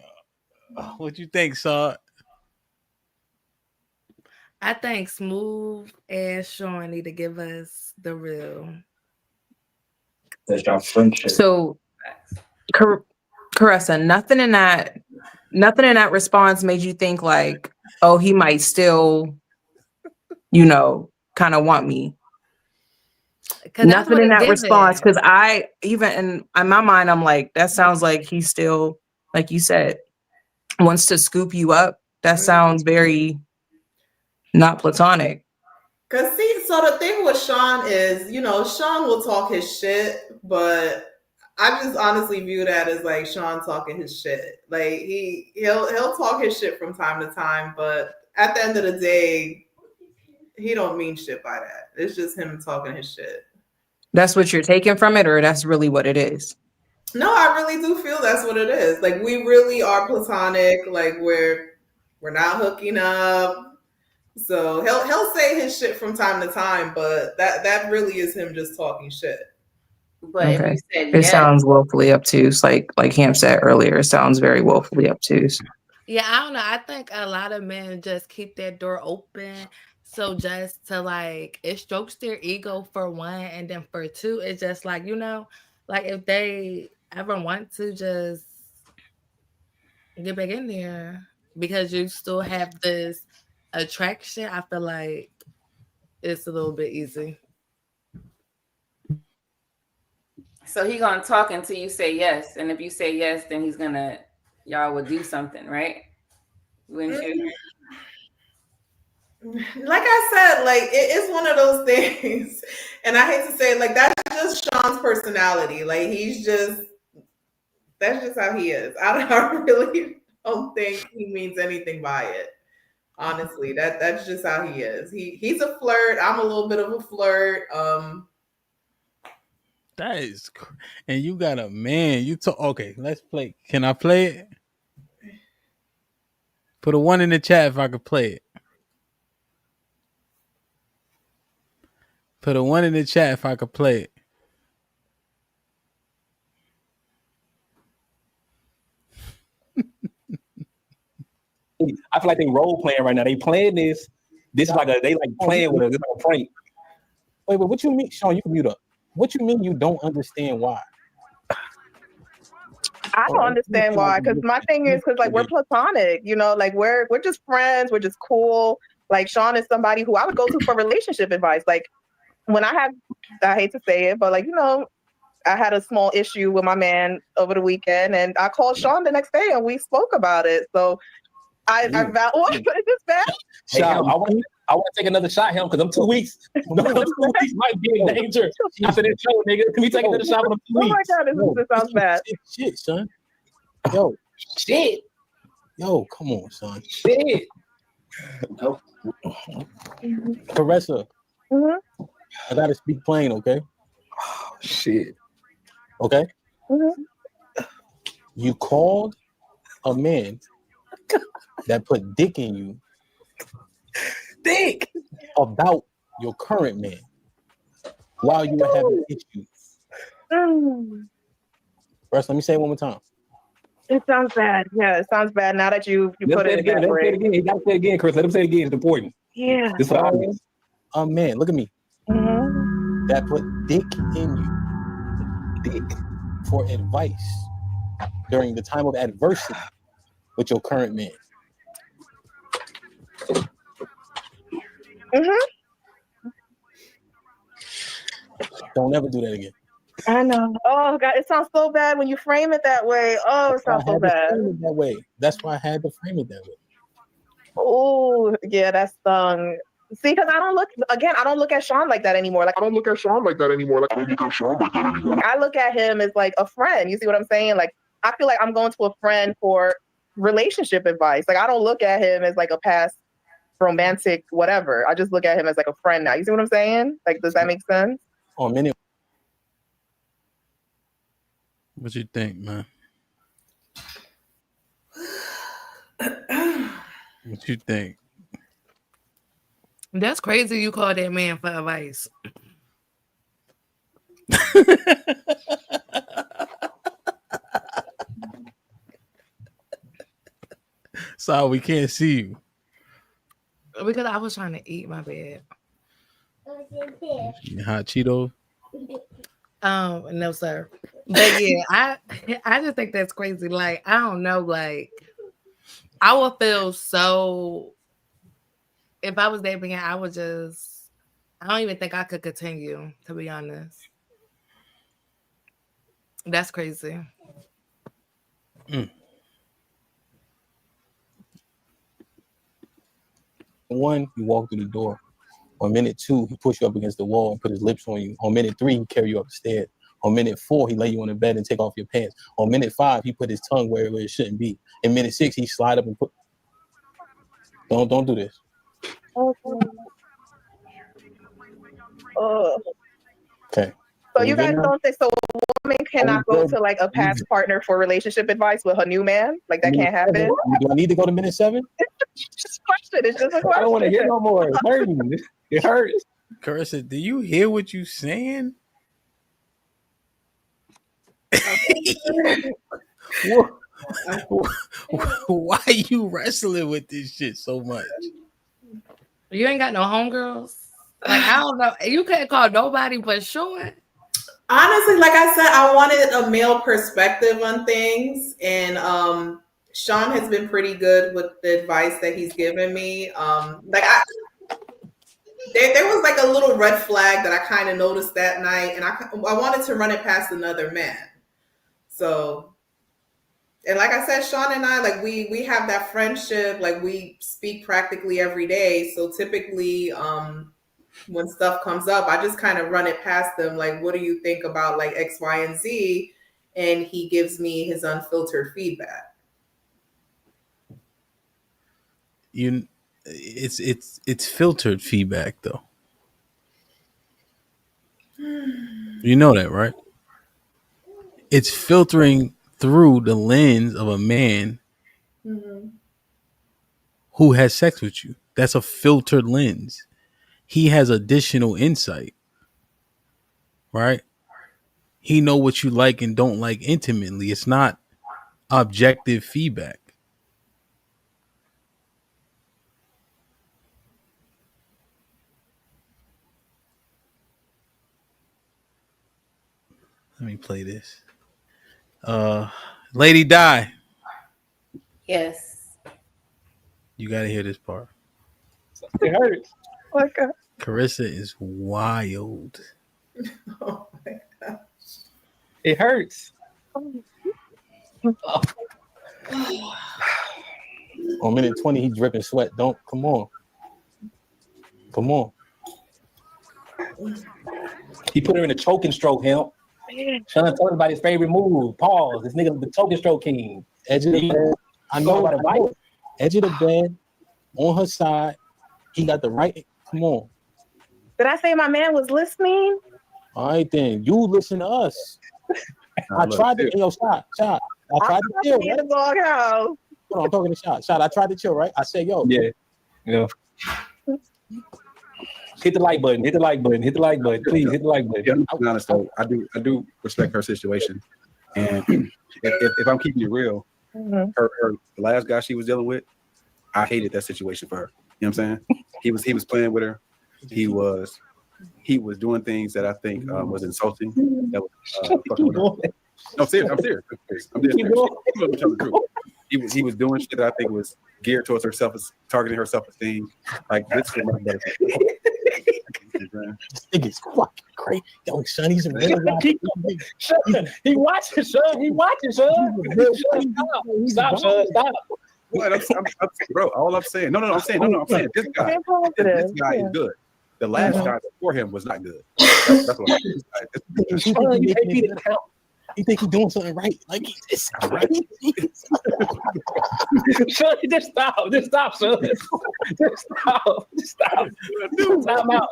What you think, Saw? I think Smooth and Sean need to give us the real. So Caressa, nothing in that response made you think like, oh, he might still, kind of want me. Nothing in that response, because I even in my mind, I'm like, that sounds like he still, like you said, wants to scoop you up. That sounds very not platonic. Cause see, so the thing with Sean is, Sean will talk his shit, but I just honestly view that as like Sean talking his shit. Like he'll talk his shit from time to time, but at the end of the day, he don't mean shit by that. It's just him talking his shit. That's what you're taking from it, or that's really what it is? No, I really do feel that's what it is. Like we really are platonic. Like we're not hooking up. So he'll say his shit from time to time, but that really is him just talking shit. But Okay. if you said It yes, sounds woefully obtuse, like Hamp said earlier. It sounds very woefully obtuse. Yeah, I don't know. I think a lot of men just keep their door open. So just to like, it strokes their ego for one, and then for two, it's just like, like if they ever want to just get back in there because you still have this attraction, I feel like it's a little bit easy. so he gonna talk until you say yes, and if you say yes, then y'all would do something, right? Wouldn't you? Like I said, like it's one of those things, and I hate to say it, like that's just Sean's personality. Like that's just how he is. I really don't think he means anything by it. Honestly, that's just how he is. He's a flirt. I'm a little bit of a flirt. That is, and you got a man. Okay, let's play. Can I play it? Put a 1 in the chat if I could play it. Put a 1 in the chat if I could play it. I feel like they role playing right now. They playing this. This is they playing with us. It's like a prank. Wait, what you mean, Sean? You can mute up. What you mean you don't understand why? I don't understand why. Because my thing is, because like we're platonic, like we're just friends. We're just cool. Like Sean is somebody who I would go to for relationship advice. Like when I hate to say it, but like I had a small issue with my man over the weekend, and I called Sean the next day, and we spoke about it. So what is this bad? Hey, I want to take another shot, him, because I'm 2 weeks. Them 2 weeks might be in danger. After this show, nigga, can we take another shot for them 2 weeks? Oh my God, this sounds bad. Shit, son. Yo, shit. Yo, come on, son. Shit. Caressa, I gotta speak plain, okay? Oh, shit. Okay? You called a man that put dick in you. Dick about your current man while you were having issues. First, let me say it one more time. It sounds bad. Yeah, it sounds bad. Now that you put it again. Let him say it again. He got to say it again, Chris. Let him say it again. It's important. Yeah. This is obvious. Man, look at me. That put dick in you. Dick for advice during the time of adversity with your current man. Don't ever do that again. I know. Oh God, it sounds so bad when you frame it that way. Oh, it sounds so bad. That way. That's why I had to frame it that way. Oh, yeah, that stung. See, because I don't look at Sean like that anymore. Like I look at him as like a friend. You see what I'm saying? Like I feel like I'm going to a friend for relationship advice. Like I don't look at him as like a past romantic whatever. I just look at him as like a friend now. You see what I'm saying? Like, does that make sense? Oh, minute. What you think, man? What you think? That's crazy. You call that man for advice. So we can't see you. Because I was trying to eat, my bad. Hot Cheetos? No, sir. But yeah, I just think that's crazy. Like, I don't know, like I would feel so if I was dating, I would just I don't even think I could continue, to be honest. That's crazy. One, you walk through the door. On minute 2, he push you up against the wall and put his lips on you. On minute 3, he carry you up the stairs. On minute 4, he lay you on the bed and take off your pants. On minute 5, he put his tongue where it shouldn't be. In minute 6, he slide up and put. Don't do this. Okay. So you guys don't think so? A woman cannot go to like a past partner for relationship advice with her new man? Like that can't happen? Do I need to go to minute 7? Just a question. It's just a question. I don't want to hear no more. It's hurting. It hurts. Carissa, do you hear what you saying? Why are you wrestling with this shit so much? You ain't got no homegirls? Like, I don't know. You can't call nobody but Sean. Honestly, like I said, I wanted a male perspective on things, and Sean has been pretty good with the advice that he's given me. There was like a little red flag that I kind of noticed that night, and I wanted to run it past another man. So, and like I said, Sean and I, like we have that friendship, like we speak practically every day. So typically, when stuff comes up, I just kind of run it past them. Like, what do you think about like X, Y, and Z? And he gives me his unfiltered feedback. It's filtered feedback though. You know that, right? It's filtering through the lens of a man who has sex with you. That's a filtered lens. He has additional insight, right? He know what you like and don't like intimately. It's not objective feedback. Let me play this. Lady Di. Yes. You gotta hear this part. It hurts. Okay. Carissa is wild. Oh my gosh. It hurts. On minute 20, he dripping sweat. Come on. He put her in a choking stroke, Hemp. Sean told about his favorite move. Pause. This nigga the choking stroke king. Edge of the bed. I know. Edge of the bed, on her side. He got the right. Come on. Did I say my man was listening? All right, then. You listen to us. I tried to. Yo, shot. I tried to chill. In the doghouse. I'm talking to Shot. I tried to chill, right? I said, yo. Yeah. Hit the like button. Please hit the like button. Yeah, to be honest though, I do respect her situation, and if I'm keeping it real, her the last guy she was dealing with, I hated that situation for her. You know what I'm saying? He was playing with her. He was doing things that I think was insulting. That was fucking with her. No, I'm serious. I'm telling the truth. He was doing shit that I think was geared towards herself, targeting her self-esteem. Like this is my better. This nigga's fucking crazy. Yo, son, he's a real He watches, son. Stop, son. Stop. Bro, all I'm saying. No, I'm saying this guy is good. The last guy before him was not good. That's what I'm saying. You think he's doing something right? Like it's crazy. Son, just stop, son. Just stop. Time out.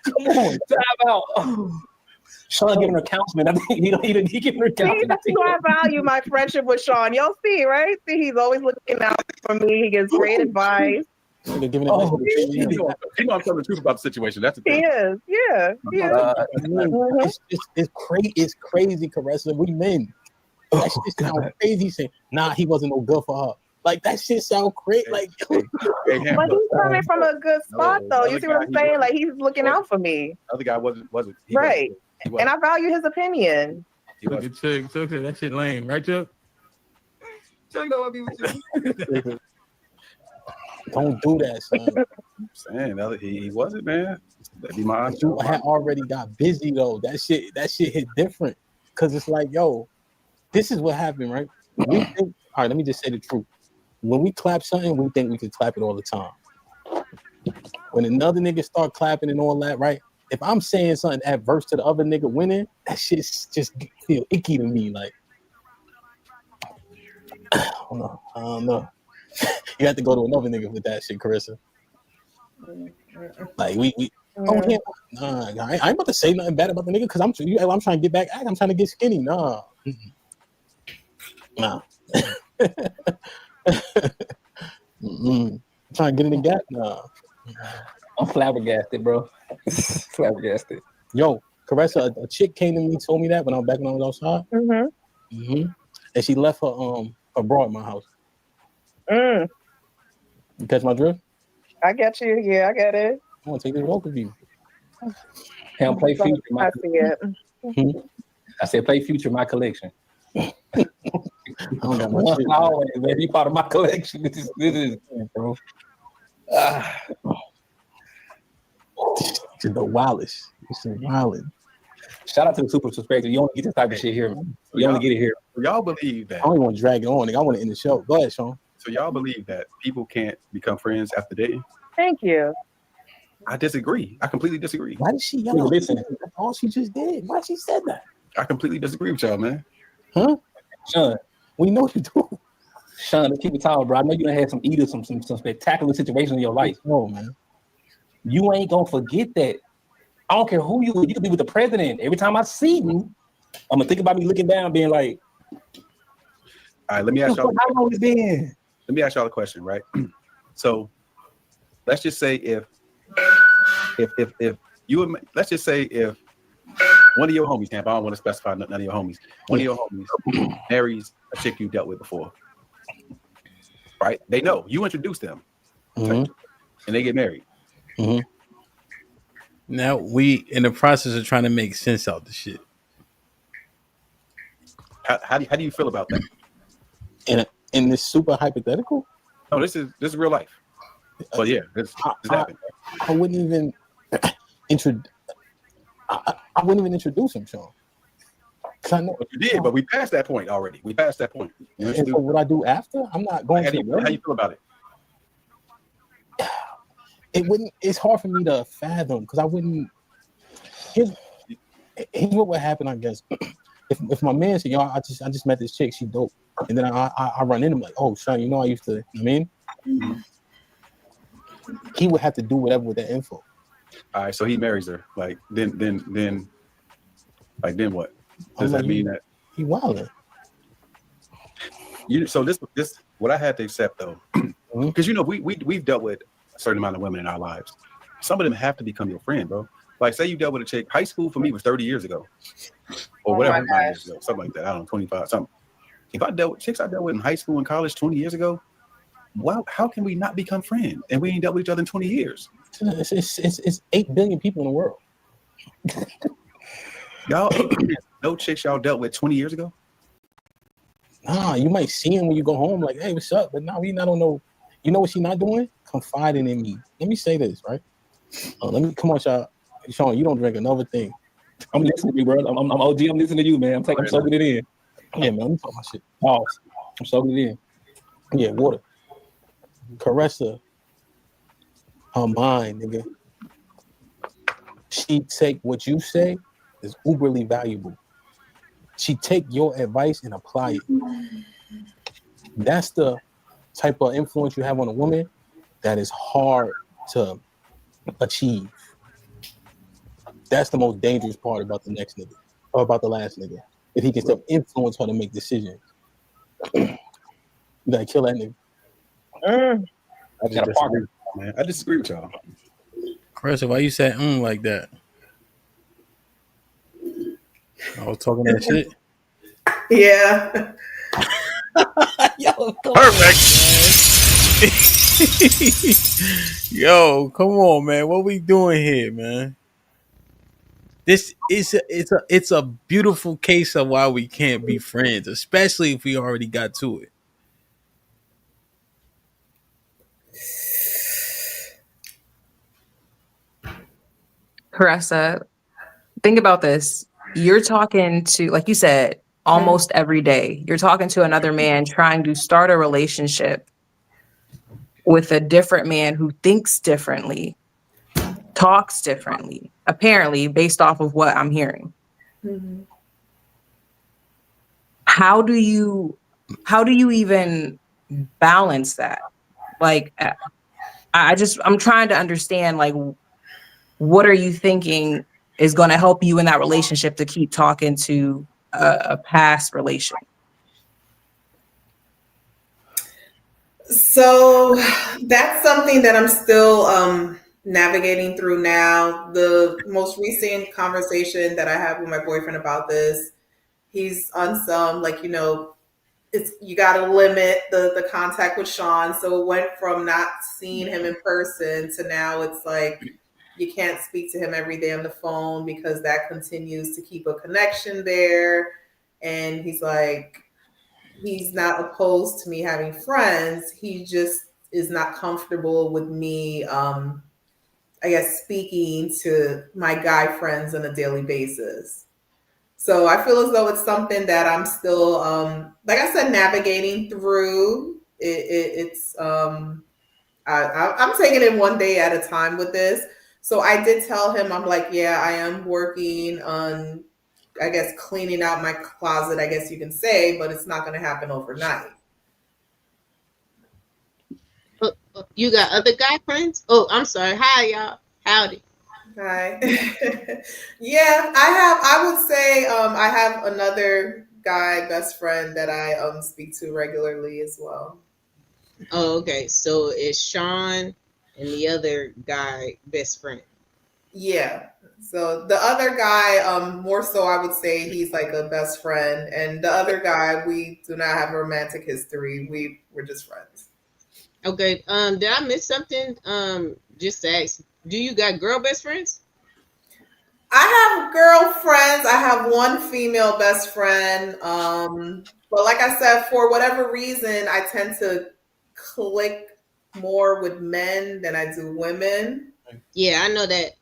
Come on, time out. Sean giving her counseling. I think he giving her counseling. That's why I value my friendship with Sean. Y'all see, right? See, he's always looking out for me. He gives great advice. He know I'm telling the truth about the situation. That's the thing. He is, yeah. It's crazy, Caressa. We men. That shit sound crazy. Saying, nah, he wasn't no good for her. Like that shit sound crazy. Like, but he's coming from a good spot, though. You see what I'm saying? Like he's looking out for me. The other guy wasn't. Right. And I value his opinion. Look at Chuck. Chuck said that shit lame, right, Chuck? Chuck don't want to be with you. Don't do that, son. I'm saying he wasn't, man. That'd be my You had already got busy though. That shit hit different. Cause it's like, yo, this is what happened, right? We think, all right, let me just say the truth. When we clap something, we think we can clap it all the time. When another nigga start clapping and all that, right? If I'm saying something adverse to the other nigga winning, that shit's just feel icky to me. Like, I don't know. You have to go to another nigga with that shit, Carissa. Like we oh yeah, nah, I ain't about to say nothing bad about the nigga because I'm trying to get back. I'm trying to get skinny. Nah. I'm trying to get in the gap. Nah. I'm flabbergasted, bro. Flabbergasted. Yo, Caressa, a chick came to me, told me that when I was outside. And she left her bra at my house. You catch my drift? I get you. Yeah, I get it. I want to take this walk with you. Him play Future. I see it. I said play Future, my collection. I don't got my shit. Always, man. He part of my collection. This is bro. It's the wildest. It's the wildest. Shout out to the Super Perspective. You only get this type of shit here, man. You only get it here. Y'all believe that? I don't even want to drag it on. Nigga. I want to end the show. Go ahead, Sean. So y'all believe that people can't become friends after dating? Thank you. I disagree. I completely disagree. Why did she yell? Listen, that's all she just did. Why she said that? I completely disagree with y'all, man. Huh? Sean, we know you do. Sean, let's keep it tall, bro. I know you done had some spectacular situations in your life. Oh man, you ain't gonna forget that. I don't care who you could be with the president. Every time I see you, I'm gonna think about me looking down, being like, all right, let me ask y'all. How long it's been? Let me ask y'all a question, right? So let's just say if you, let's just say if one of your homies, Camp, I don't want to specify none of your homies, one of your homies marries a chick you dealt with before, right? They know you introduced them, and they get married. Now we in the process of trying to make sense out the shit. How do you feel about In that? this super hypothetical? No, this is real life. But yeah, this happened. I wouldn't even I wouldn't even introduce him, Sean. Cause I know but you did, but we passed that point already. We passed that point. And so what I do after? I'm not going how do you feel about it? It wouldn't. It's hard for me to fathom because I wouldn't. Here's what would happen, I guess. If my man said, "Yo, I just met this chick, she dope," and then I run into him like, "Oh, Sean, you know I used to," you know what I mean? He would have to do whatever with that info. All right, so he marries her. Like then what? Does that mean that he wilding? So this what I had to accept though, because we've dealt with a certain amount of women in our lives. Some of them have to become your friend, bro. Like say you dealt with a chick. High school for me was 30 years ago, or whatever, years ago, something like that. I don't know, 25 something. If I dealt with chicks I dealt with in high school and college 20 years ago, wow, how can we not become friends? And we ain't dealt with each other in 20 years. It's 8 billion people in the world. Y'all, no chicks y'all dealt with 20 years ago? Nah, you might see him when you go home, like, hey, what's up? But now we not don't know. You know what she not doing? Confiding in me. Let me say this, right? Come on, y'all. Sean, you don't drink another thing. I'm listening to you, bro. I'm OG. I'm listening to you, man. I'm soaking it in. Yeah, man. Let me talk my shit. Pause. I'm soaking it in. Yeah, water. Caressa, her mind, nigga. She take what you say is uberly valuable. She take your advice and apply it. That's the type of influence you have on a woman that is hard to achieve. That's the most dangerous part about the next nigga, or about the last nigga. If he can still influence her to make decisions. You gotta kill that nigga. I disagree with y'all. Chris, why you say like that? I was talking that shit. Yeah. Yo, perfect. Yo, come on, man. What we doing here, man? this is it's a beautiful case of why we can't be friends, especially if we already got to it. Caressa, think about this. You're talking to, like you said, almost every day. You're talking to another man trying to start a relationship with a different man who thinks differently, talks differently, apparently, based off of what I'm hearing. Mm-hmm. How do you even balance that? Like, I'm trying to understand, like, what are you thinking is going to help you in that relationship to keep talking to a past relation? So that's something that I'm still navigating through now. The most recent conversation that I had with my boyfriend about this, he's on some, like, it's, you got to limit the contact with Sean. So it went from not seeing him in person to now it's like you can't speak to him every day on the phone because that continues to keep a connection there. And he's like, he's not opposed to me having friends. He just is not comfortable with me, I guess, speaking to my guy friends on a daily basis. So I feel as though it's something that I'm still, like I said, navigating through. I'm taking it one day at a time with this. So I did tell him, I'm like, yeah, I am working on, I guess, cleaning out my closet, I guess you can say, but it's not going to happen overnight. You got other guy friends? Oh, I'm sorry. Hi, y'all. Howdy. Hi. Yeah, I would say I have another guy best friend that I speak to regularly as well. Oh, okay. So is Sean and the other guy best friend? Yeah. So the other guy, more so I would say he's like a best friend. And the other guy, we do not have a romantic history. We're just friends. Okay. Did I miss something? Just to ask, do you got girl best friends? I have girlfriends. I have one female best friend. But like I said, for whatever reason, I tend to click more with men than I do women. Yeah, I know that.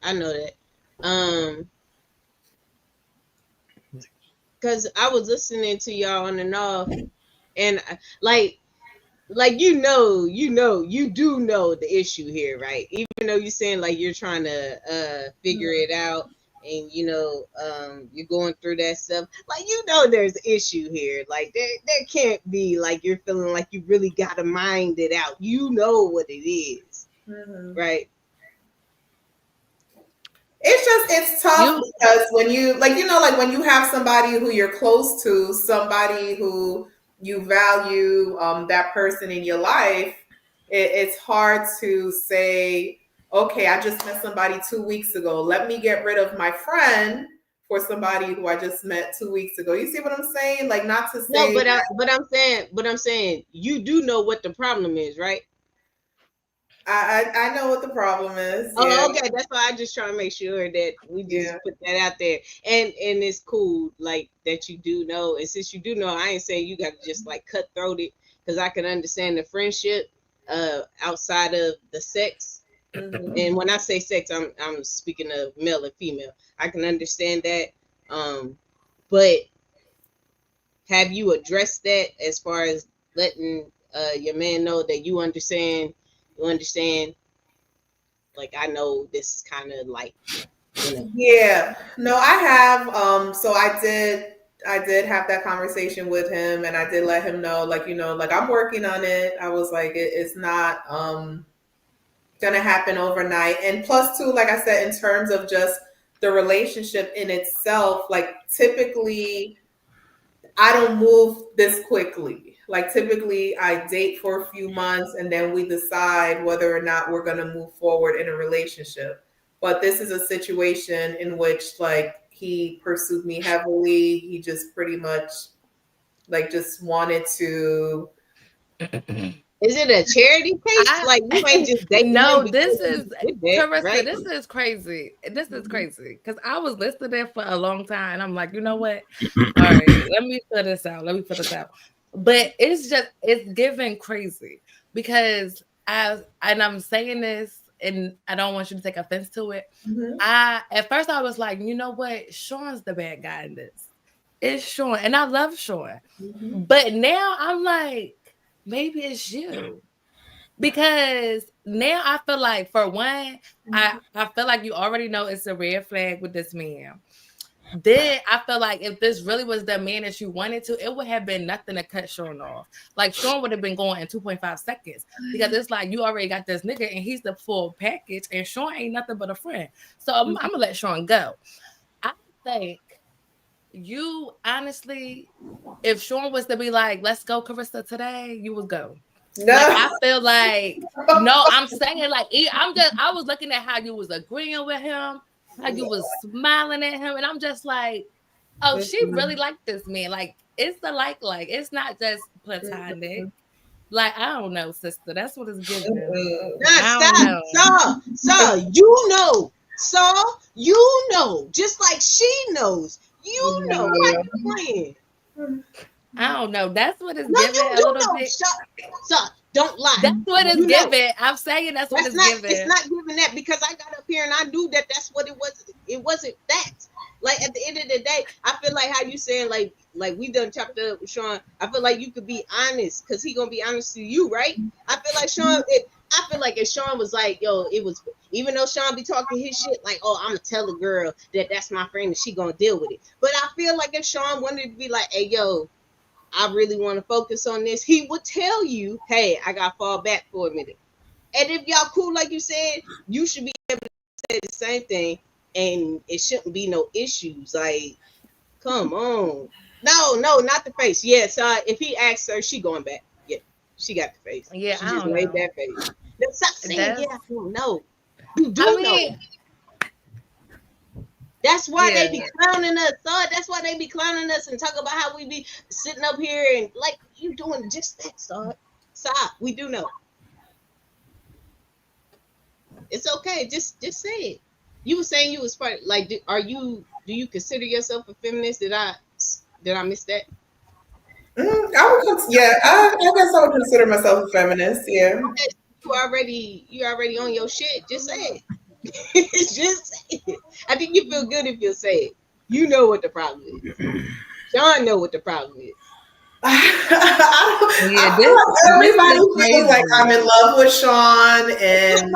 Because I was listening to y'all on and off, and like you do know the issue here, right? Even though you're saying like you're trying to figure it out, and you're going through that stuff, like there's an issue here. Like there can't be like you're feeling like you really gotta mind it out. You know what it is, right? It's tough because when you like when you have somebody who you're close to, somebody who you value, that person in your life, it's hard to say, okay, I just met somebody 2 weeks ago. Let me get rid of my friend for somebody who I just met 2 weeks ago. You see what I'm saying? Like, not to say No, but I'm saying you do know what the problem is, right? I know what the problem is. Oh, yeah. okay. That's why I just try to make sure that we just put that out there, and it's cool, like that you do know. And since you do know, I ain't saying you got to just like cutthroat it, because I can understand the friendship outside of the sex. Mm-hmm. And when I say sex, I'm speaking of male and female. I can understand that, but have you addressed that as far as letting your man know that you understand? Like, I know this is kind of like, Yeah, no, I have. So I did have that conversation with him, and I did let him know, like, like, I'm working on it. I was like, it's not gonna happen overnight. And plus, too, like I said, in terms of just the relationship in itself, like, typically I don't move this quickly. Like, typically I date for a few months and then we decide whether or not we're going to move forward in a relationship. But this is a situation in which, like, he pursued me heavily. He just pretty much, like, just wanted to Is it a charity case? Like you ain't just dating no, him this because is you did that, Carissa. right? This is crazy. This is crazy because I was listening for a long time. And I'm like, you know what? All right, let me put this out. But it's giving crazy because I'm saying this, and I don't want you to take offense to it. At first I was like, you know what? Sean's the bad guy in this. It's Sean, and I love Sean. But now I'm like, maybe it's you. Because now I feel like, for one, I feel like you already know it's a red flag with this man. Then I feel like if this really was the man that you wanted to, it would have been nothing to cut Sean off. Like Sean would have been going in 2.5 seconds because it's like you already got this nigga and he's the full package, and Sean ain't nothing but a friend. So I'm gonna let Sean go. I think you honestly, if Sean was to be like, let's go, Carissa, today, you would go. No. Like, I feel like, no, I'm saying, like, I was looking at how you was agreeing with him, how you was smiling at him, and I'm just like, oh, she really liked this man. Like, it's the like, it's not just platonic. Like, I don't know, sister. That's what it's giving. Stop, you know. You know, just like she knows. You know what you're playing. I don't know. That's what it's No, giving you a do little know. bit. Stop. Don't lie. That's what it's You know. giving. I'm saying that's what it's giving. It's not giving that because I got up here and I knew that that's what it was. It wasn't that. Like at the end of the day, I feel like how you saying like we done chopped up with Sean. I feel like you could be honest because he gonna be honest to you, right? I feel like Sean. I feel like if Sean was like, yo, it was, even though Sean be talking his shit, like, oh, I'm gonna tell the girl that that's my friend and she gonna deal with it. But I feel like if Sean wanted to be like, hey, yo, I really want to focus on this, he would tell you, hey, I gotta fall back for a minute. And if y'all cool, like you said, you should be able to say the same thing and it shouldn't be no issues. Like, come on. No, not the face. Yes, if he asks her, she going back. Yeah, she got the face. Yeah, she I just don't made know. that face. Now, stop saying, yeah, I don't know. You do know. That's why they be clowning us, son. That's why they be clowning us and talk about how we be sitting up here and like you doing just that, son. Stop. We do know. It's okay. Just say it. You were saying you was part. Like, do you consider yourself a feminist? Did I miss that? I guess I would consider myself a feminist. Yeah. Okay, you already on your shit. Just say it. Just say it. I think you feel good if you say it. You know what the problem is. Sean know what the problem is. I feel like everybody feels like I'm in love with Sean and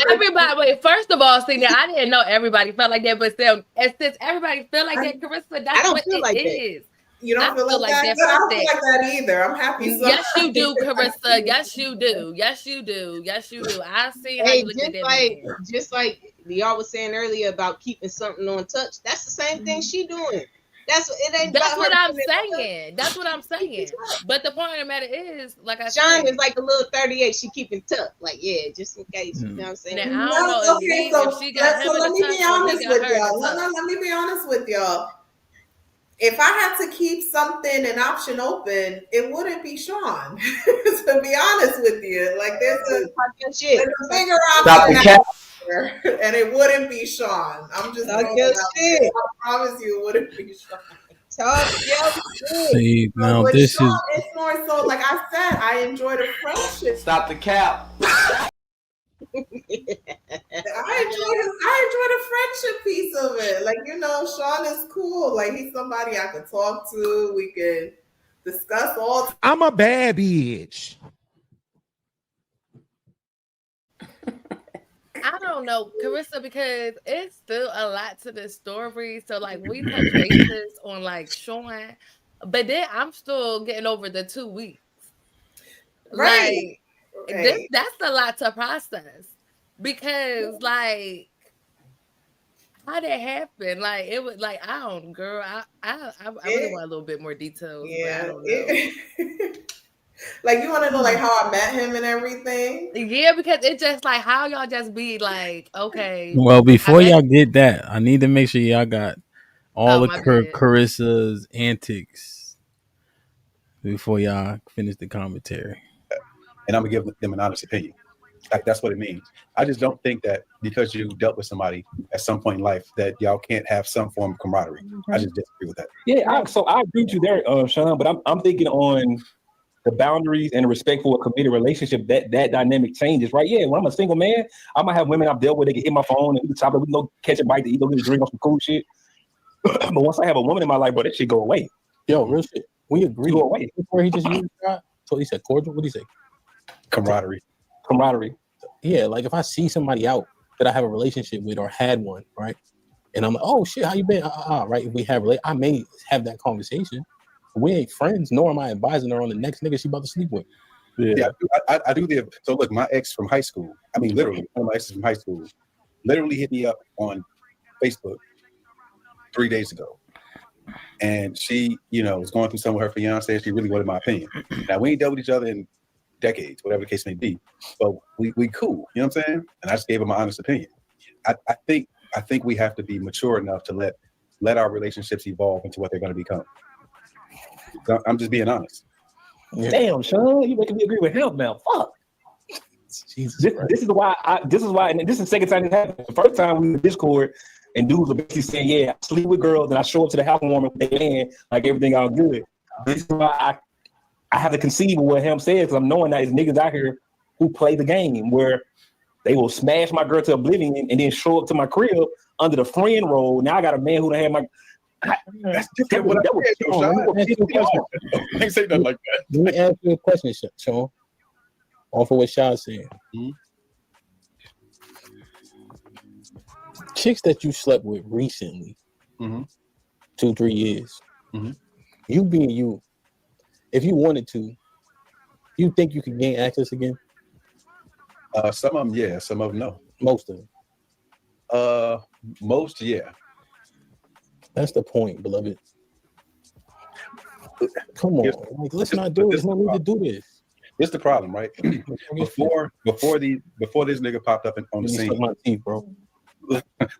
everybody. Wait, first of all, see, now I didn't know everybody felt like that, but still, since everybody feel like that, Carissa, that's what it is. You don't feel like that? I don't feel like that either. I'm happy. Yes, you do, Carissa. Yes, you do. Yes, you do. Yes, you do. I see how you look at that. Just like y'all was saying earlier about keeping something on touch. That's the same thing she doing. That's what I'm saying. That's what I'm saying. But the point of the matter is, like I said, Sean is like a little 38. She keeping tuck, like just in case. You know what I'm saying? Now, I don't know if she got him let me be honest with y'all. Let me be honest with y'all. If I had to keep an option open, it wouldn't be Sean. To be honest with you, like there's a bigger option and it wouldn't be Sean. I'm just I promise you, it wouldn't be Sean. See, now this Sean, is. It's more so, like I said, I enjoy the friendship. Stop the cap. I enjoy the friendship piece of it. Like, Sean is cool. Like, he's somebody I could talk to. We could discuss all. I'm a bad bitch. I don't know, Carissa, because it's still a lot to this story. So, like, we touch bases on, like, Sean, but then I'm still getting over the 2 weeks. Right. Like, that's a lot to process. Because, like, how did it happen? Like, it was like, I don't, girl. I really want a little bit more details. Yeah. I don't know. Like, you want to know, like, how I met him and everything? Yeah, because it's just like, how y'all just be like, okay. Well, before y'all get that, I need to make sure y'all got all of Carissa's antics before y'all finish the commentary. and I'm gonna give them an honest opinion. Like that's what it means. I just don't think that because you dealt with somebody at some point in life that y'all can't have some form of camaraderie. I just disagree with that. Yeah, so I agree with you there, Sean. But I'm thinking on the boundaries and the respect for a committed relationship. That dynamic changes, right? Yeah, when I'm a single man, I might have women I've dealt with. They can hit my phone and we can talk. We can go catch a bite to eat, go get a drink on some cool shit. But once I have a woman in my life, bro, that shit go away. Yo, real shit. We agree. Go away. Where he just used that. So he said cordial. What did he say? Camaraderie. Yeah, like if I see somebody out that I have a relationship with or had one, right? And I'm like, oh shit, how you been? Right. If we have I may have that conversation. We ain't friends, nor am I advising her on the next nigga she about to sleep with. Yeah, I do the. So look, my ex from high school. I mean, literally, one of my exes from high school, literally hit me up on Facebook 3 days ago, and she, was going through some with her fiance. She really wanted my opinion. Now we ain't dealt with each other in decades, whatever the case may be, but we cool. You know what I'm saying? And I just gave her my honest opinion. I think we have to be mature enough to let our relationships evolve into what they're going to become. I'm just being honest. Yeah. Damn, Sean, you making me agree with him now. Fuck. This is why, and this is the second time this happened. The first time we were in Discord, and dudes were basically saying, "Yeah, I sleep with girls, and I show up to the housewarming with their man, like everything all good." This is why I have to conceive of what him says, because I'm knowing that there's niggas out here who play the game where they will smash my girl to oblivion and then show up to my crib under the friend role. Now I got a man who done had my. That's different. Let me say nothing like that. Let me ask you a question, Sean. Off of what Sean said. Mm-hmm. Chicks that you slept with recently, 2-3 years, you being you, if you wanted to, you think you could gain access again? Some of them, yeah. Some of them, no. Most of them. Most, yeah. That's the point, beloved. Come on, let's not do it. There's no need to do this. This is the problem, right? before this nigga popped up on the scene, my teeth, bro.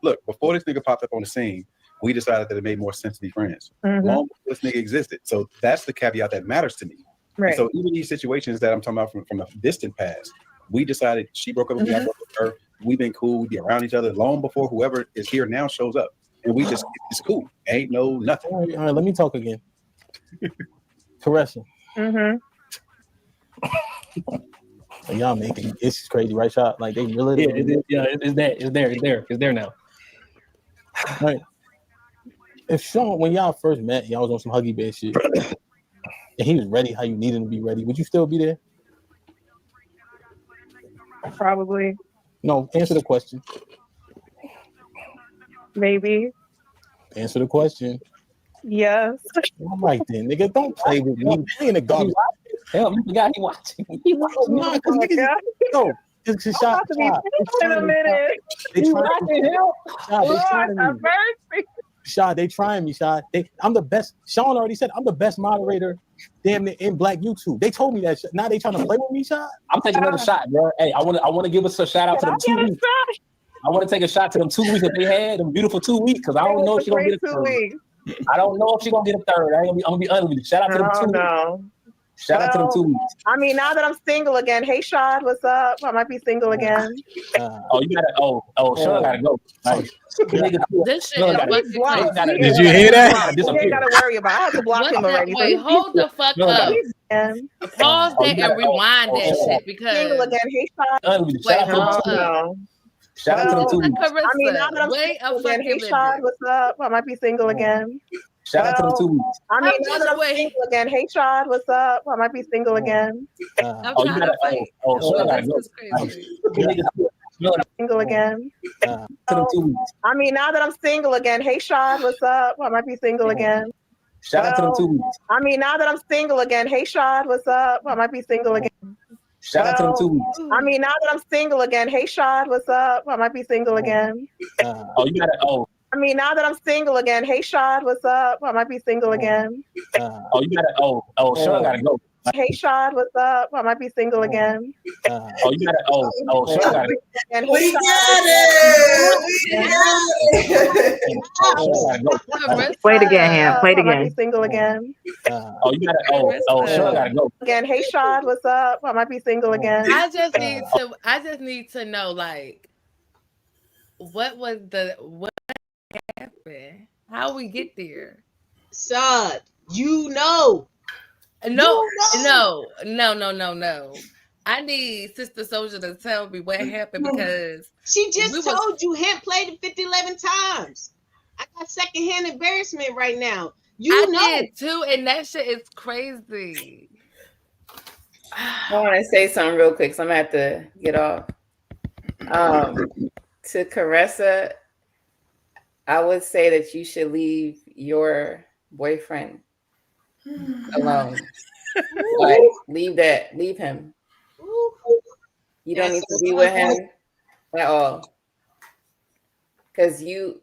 Look, before this nigga popped up on the scene, we decided that it made more sense to be friends. Mm-hmm. Long before this nigga existed, so that's the caveat that matters to me. Right. And so even these situations that I'm talking about from a distant past, we decided she broke up with me, I broke up with her. We've been cool, we be around each other long before whoever is here now shows up. And we just, it's cool. Ain't no nothing. All right, let me talk again. Caressa. Mm-hmm. Y'all making it's crazy, right, shot? Like they really, it's there now. Right. If Sean, when y'all first met, y'all was on some Huggy Bear shit, and he was ready how you needed him to be ready, would you still be there? Probably. No, answer the question. Maybe. Answer the question. Yes. All right then, nigga, don't play with me. Play in the garbage. Hell, you forgot he watching. No, because niggas, no, it's a shot. In a minute. They trying me, Shad. I'm the best. Sean already said I'm the best moderator damn near in Black YouTube. They told me that. Now they trying to play with me, Shad. I'm taking another shot, bro. Hey, I want to give us a shout out to them 2 weeks. I want to take a shot to them 2 weeks that they had, them beautiful 2 weeks, because I don't know if she's gonna get a third. I don't know if she's gonna get a third. I'm gonna be honest with you. Shout out to them 2 weeks. Shout out to them 2 weeks. I mean, now that I'm single again, hey Shad, what's up? I might be single again. You gotta. Sean gotta go. Like, this shit is fucking Did you hear that? You ain't gotta worry about it. I have to block him already. Wait, hold the fuck up. Pause that and rewind that shit because single again, hey Shad. Wait, hold up. Shout out to the 2 weeks. I mean, now that I'm single again, hey Shad, what's up? I might be single again. Shout out to the 2 weeks. I mean, now that I'm single again, hey Shad, what's up? I might be single again. You gotta. Sean gotta go. Single again. I mean, now that I'm single again, hey Shad, what's up? I might be single again. Shout out to the 2 weeks. I mean, now that I'm single again, hey Shad, what's up? I might be single again. Shout out to them 2 weeks. I mean, now that I'm single again, hey Shad, what's up? I might be single again. You gotta. I mean, now that I'm single again, hey Shad, what's up? I might be single again. You gotta. Sean gotta go. Hey Sean, what's up? I might be single again. Oh, you got it. Sean got it. And We hey, got Sean, it. Play it again, Ham. Play it I might be again. single again. Oh, you got it. Sean got to go. Again, hey Sean, what's up? I might be single again. I just need to know, like, what happened? How we get there? Sod, you know. No. I need Sister Soldier to tell me what happened because she just told you Hemp played it 11 times. I got secondhand embarrassment right now. You know did too, and that shit is crazy. I want to say something real quick, so I'm gonna have to get off. To Caressa, I would say that you should leave your boyfriend alone. Like, leave him. You don't need to be with him at all. Because you,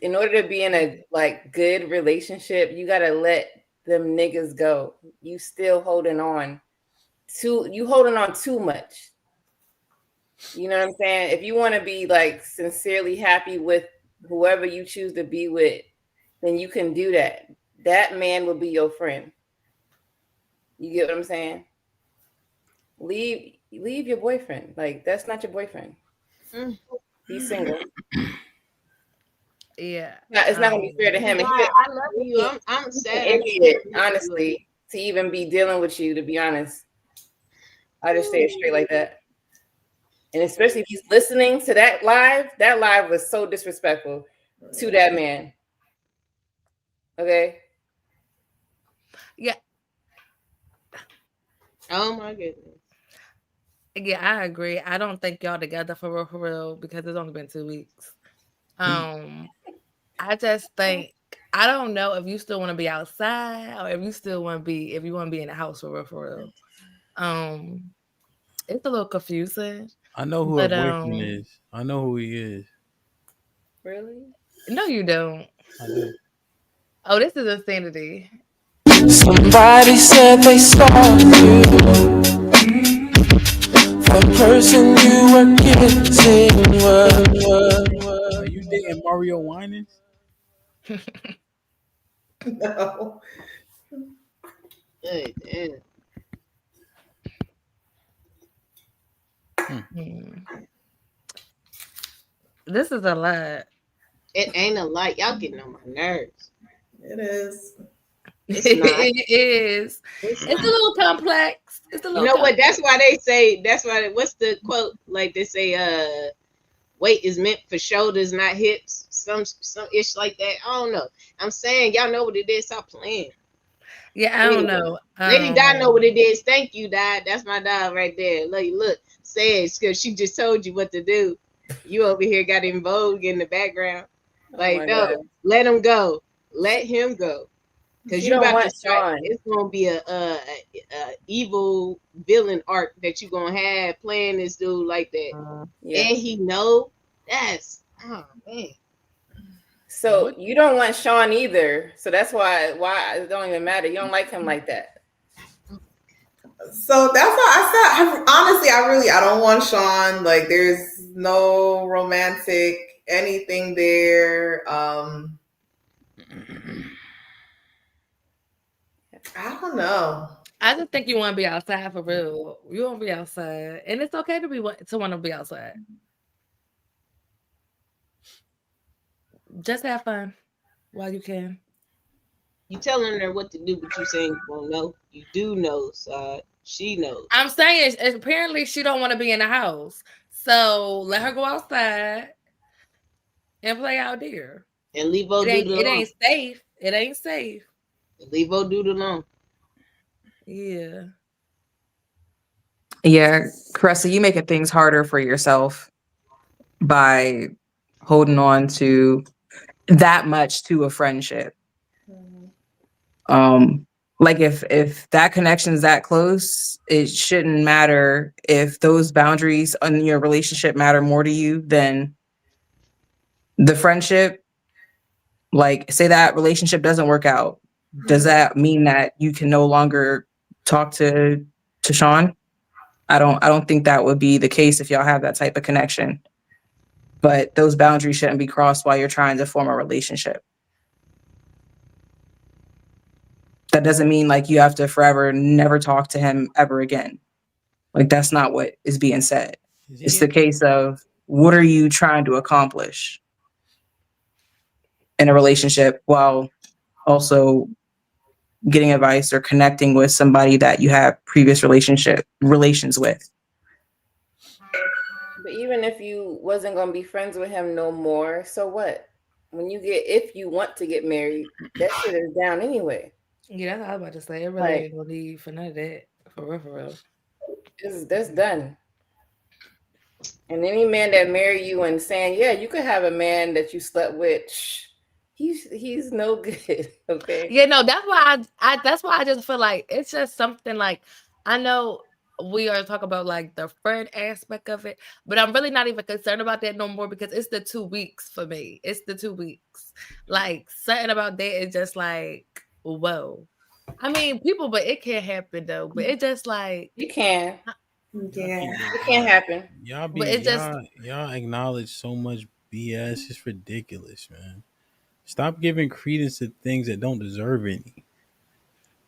in order to be in a like good relationship, you gotta let them niggas go. You still holding on too much. You know what I'm saying? If you want to be like sincerely happy with whoever you choose to be with, then you can do that. That man will be your friend. You get what I'm saying? Leave your boyfriend. Like, that's not your boyfriend. Be single. Yeah. It's not gonna be fair to him. I love you. I'm sad. Idiot, honestly, to even be dealing with you, to be honest. I just say it straight like that. And especially if he's listening to that live was so disrespectful to that man. Okay. Yeah. Oh my goodness. Yeah, I agree. I don't think y'all together for real because it's only been 2 weeks. I just think I don't know if you still want to be outside or if you want to be in the house for real. It's a little confusing. I know who her boyfriend is. I know who he is. Really? No, you don't. I do. Oh, this is insanity. Somebody said they saw you. The person you were kissing was. Are you dating Mario Winans? No. Hey, This is a lot. It ain't a lot. Y'all getting on my nerves. It is. It's not. It is. It's a little complex. It's a little. You know what? That's why they say. That's why. What's the quote? Like they say, weight is meant for shoulders, not hips. Some ish like that. I don't know. I'm saying y'all know what it is. Stop playing. Yeah, I don't know. Lady Di know what it is. Thank you, Di. That's my dog right there. Look, say it because she just told you what to do. You over here got in vogue in the background. Like, no, God. Let him go. Let him go. Because you about to start. It's gonna be a evil villain arc that you gonna have playing this dude like that. Yeah. And he know that's man. So you don't want Sean either. So that's why it don't even matter. You don't like him like that. So that's why I said, honestly, I don't want Sean. Like, there's no romantic anything there. I don't know. I just think you want to be outside for real. You want to be outside, and it's okay to want to be outside. Just have fun while you can. You telling her what to do, but you saying you won't know. You do know, so she knows. I'm saying apparently she don't want to be in the house, so let her go outside and play out there. And leave her. It ain't safe. It ain't safe. Leave her dude alone. Yeah. Yeah, Caressa, you making things harder for yourself by holding on to that much to a friendship. Like if that connection is that close, it shouldn't matter if those boundaries in your relationship matter more to you than the friendship. Like, say that relationship doesn't work out. Does that mean that you can no longer talk to Sean. I don't think that would be the case if y'all have that type of connection. But those boundaries shouldn't be crossed while you're trying to form a relationship. That doesn't mean like you have to forever never talk to him ever again. Like that's not what is being said. It's the case of what are you trying to accomplish in a relationship while also getting advice or connecting with somebody that you have previous relations with. But even if you wasn't gonna be friends with him no more, so what? When you if you want to get married, that shit is down anyway. Yeah, that's what I was about to say. It really ain't no need for none of that. For real. That's done. And any man that marry you and saying, yeah, you could have a man that you slept with, he's no good. Okay. Yeah, no, that's why I just feel like it's just something like I know we are talking about like the friend aspect of it, but I'm really not even concerned about that no more because it's the 2 weeks for me. It's the 2 weeks. Like something about that is just like, whoa. I mean, but it can't happen though. But it just like it can. Yeah, it can't happen. Y'all But it just y'all acknowledge so much BS. It's ridiculous, man. Stop giving credence to things that don't deserve any.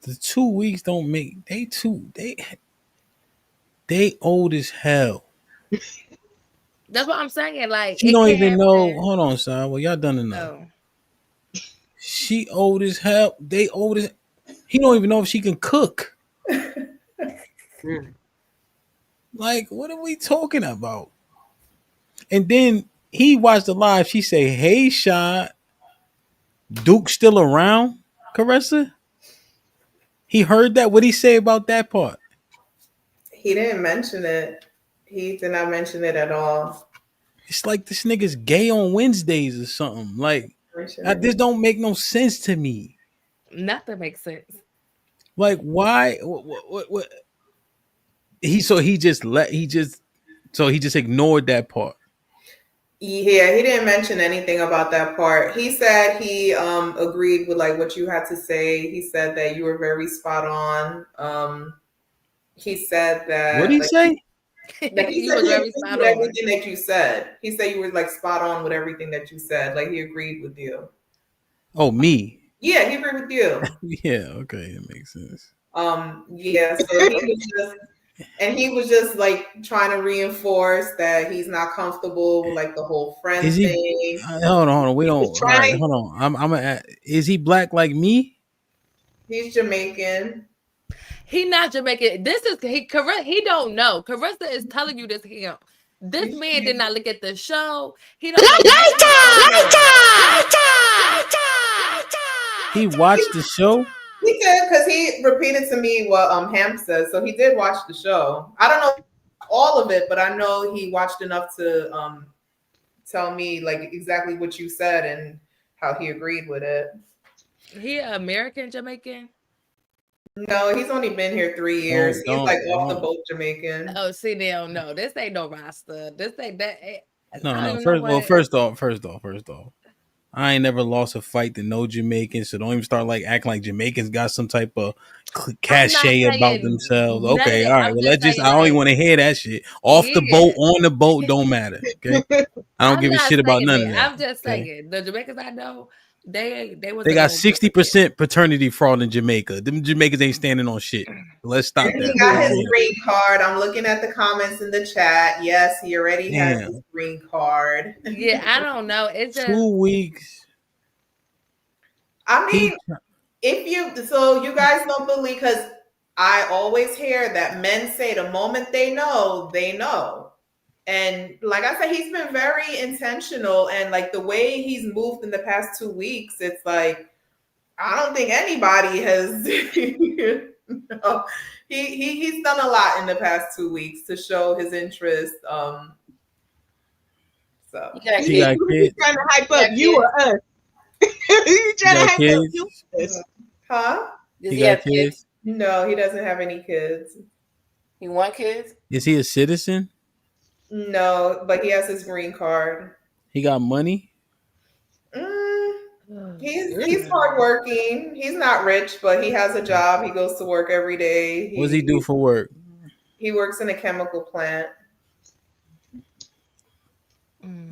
The 2 weeks don't make they old as hell. that's what I'm saying. Like She it don't can't even know. happen. Hold on, son. Well, y'all done enough. Oh. She old as hell. They old as. He don't even know if she can cook. Like, what are we talking about? And then he watched the live. She say, "Hey, Shad, Duke still around, Caressa?" He heard that. What he say about that part? He didn't mention it. He did not mention it at all. It's like this nigga's gay on Wednesdays or something. Like, this don't make no sense to me. Nothing makes sense. Like, why? What? He just ignored that part. Yeah, he didn't mention anything about that part. He said he agreed with like what you had to say. He said that you were very spot on. He said that What did he say? Like he said he agreed with everything that you said. He said you were like spot on with everything that you said. Like he agreed with you. Oh, me? Yeah, he agreed with you. Yeah, okay, that makes sense. Yeah, so he was just like trying to reinforce that he's not comfortable with like the whole friend thing. Hold on. We don't. All right, hold on. I'm gonna. Is he black like me? He's Jamaican. He not Jamaican. This is he don't know. Caressa is telling you this him. This man did not look at the show. He don't know. He watched the show. He did because he repeated to me what HAMP says. So he did watch the show. I don't know all of it, but I know he watched enough to tell me like exactly what you said and how he agreed with it. He American Jamaican? No, he's only been here 3 years. He's like off the boat Jamaican. Oh, see, they don't know. This ain't no roster. This ain't that. No. First off, I ain't never lost a fight to no Jamaicans, so don't even start like acting like Jamaicans got some type of cachet about themselves. Okay, all right. Well, I don't even want to hear that shit. Off the boat, on the boat, don't matter. Okay, I don't give a shit about none of that. I'm just saying the Jamaicans I know, they got 60% paternity fraud in Jamaica. Them Jamaicans ain't standing on shit. Let's stop that. He got his green card. I'm looking at the comments in the chat. Yes, he already has his green card. Yeah, I don't know. It's just 2 weeks. I mean, you guys don't believe, because I always hear that men say the moment they know, they know. And like I said, he's been very intentional, and like the way he's moved in the past 2 weeks, it's like I don't think anybody has. He's done a lot in the past 2 weeks to show his interest. So he got kids. Trying to hype up you or us. You trying to hype up you? Huh? Does he have kids? No, he doesn't have any kids. You want kids? Is he a citizen? No, but he has his green card. He got money? He's hardworking. He's not rich, but he has a job. He goes to work every day. What does he do for work? He works in a chemical plant.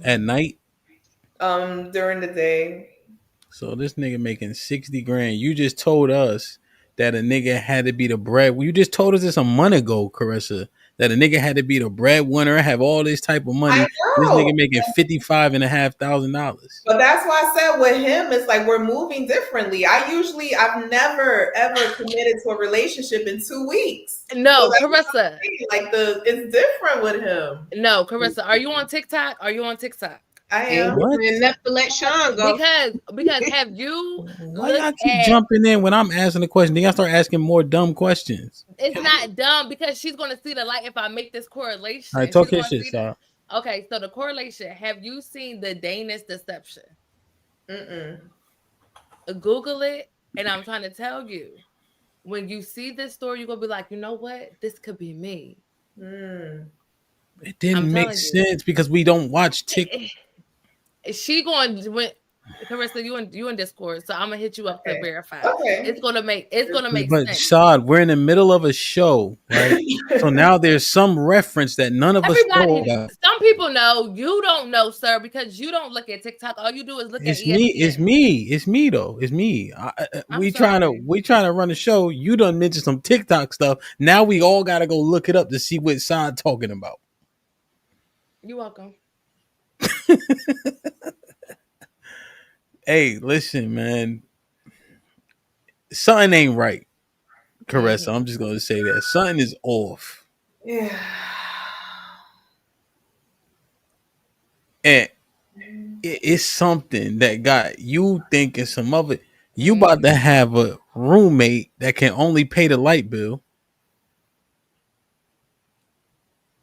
At night? During the day. So this nigga making 60 grand. You just told us that a nigga had to be the bread. You just told us this a month ago, Carissa, that a nigga had to be the breadwinner, have all this type of money. I This know. nigga making $55,500. But that's why I said with him, it's like we're moving differently. I've never ever committed to a relationship in 2 weeks. No, So Carissa. Like it's different with him. No, Carissa, are you on TikTok? Are you on TikTok? I am. Enough to let Sean go. Because have you Why y'all keep jumping in when I'm asking the question? Then y'all start asking more dumb questions. It's not dumb because she's gonna see the light if I make this correlation. All right, talk She's your gonna shit, see Sarah. Okay, so the correlation. Have you seen the Danish deception? Google it, and I'm trying to tell you, when you see this story, you're gonna be like, you know what? This could be me. It didn't make sense because we don't watch TikTok. She going when Carissa, you in Discord, so I'm gonna hit you up to verify. Okay. It's gonna make But sense. Saad, we're in the middle of a show, right? So now there's some reference that none of us know about. Some people know, you don't know, sir, because you don't look at TikTok. All you do is look at ESPN. It's me though. It's me. We trying to run a show. You done mentioned some TikTok stuff. Now we all gotta go look it up to see what Saad talking about. You're welcome. Hey, listen, man. Something ain't right, Caressa. I'm just gonna say that. Something is off. Yeah. And it's something that got you thinking some of it. You about to have a roommate that can only pay the light bill.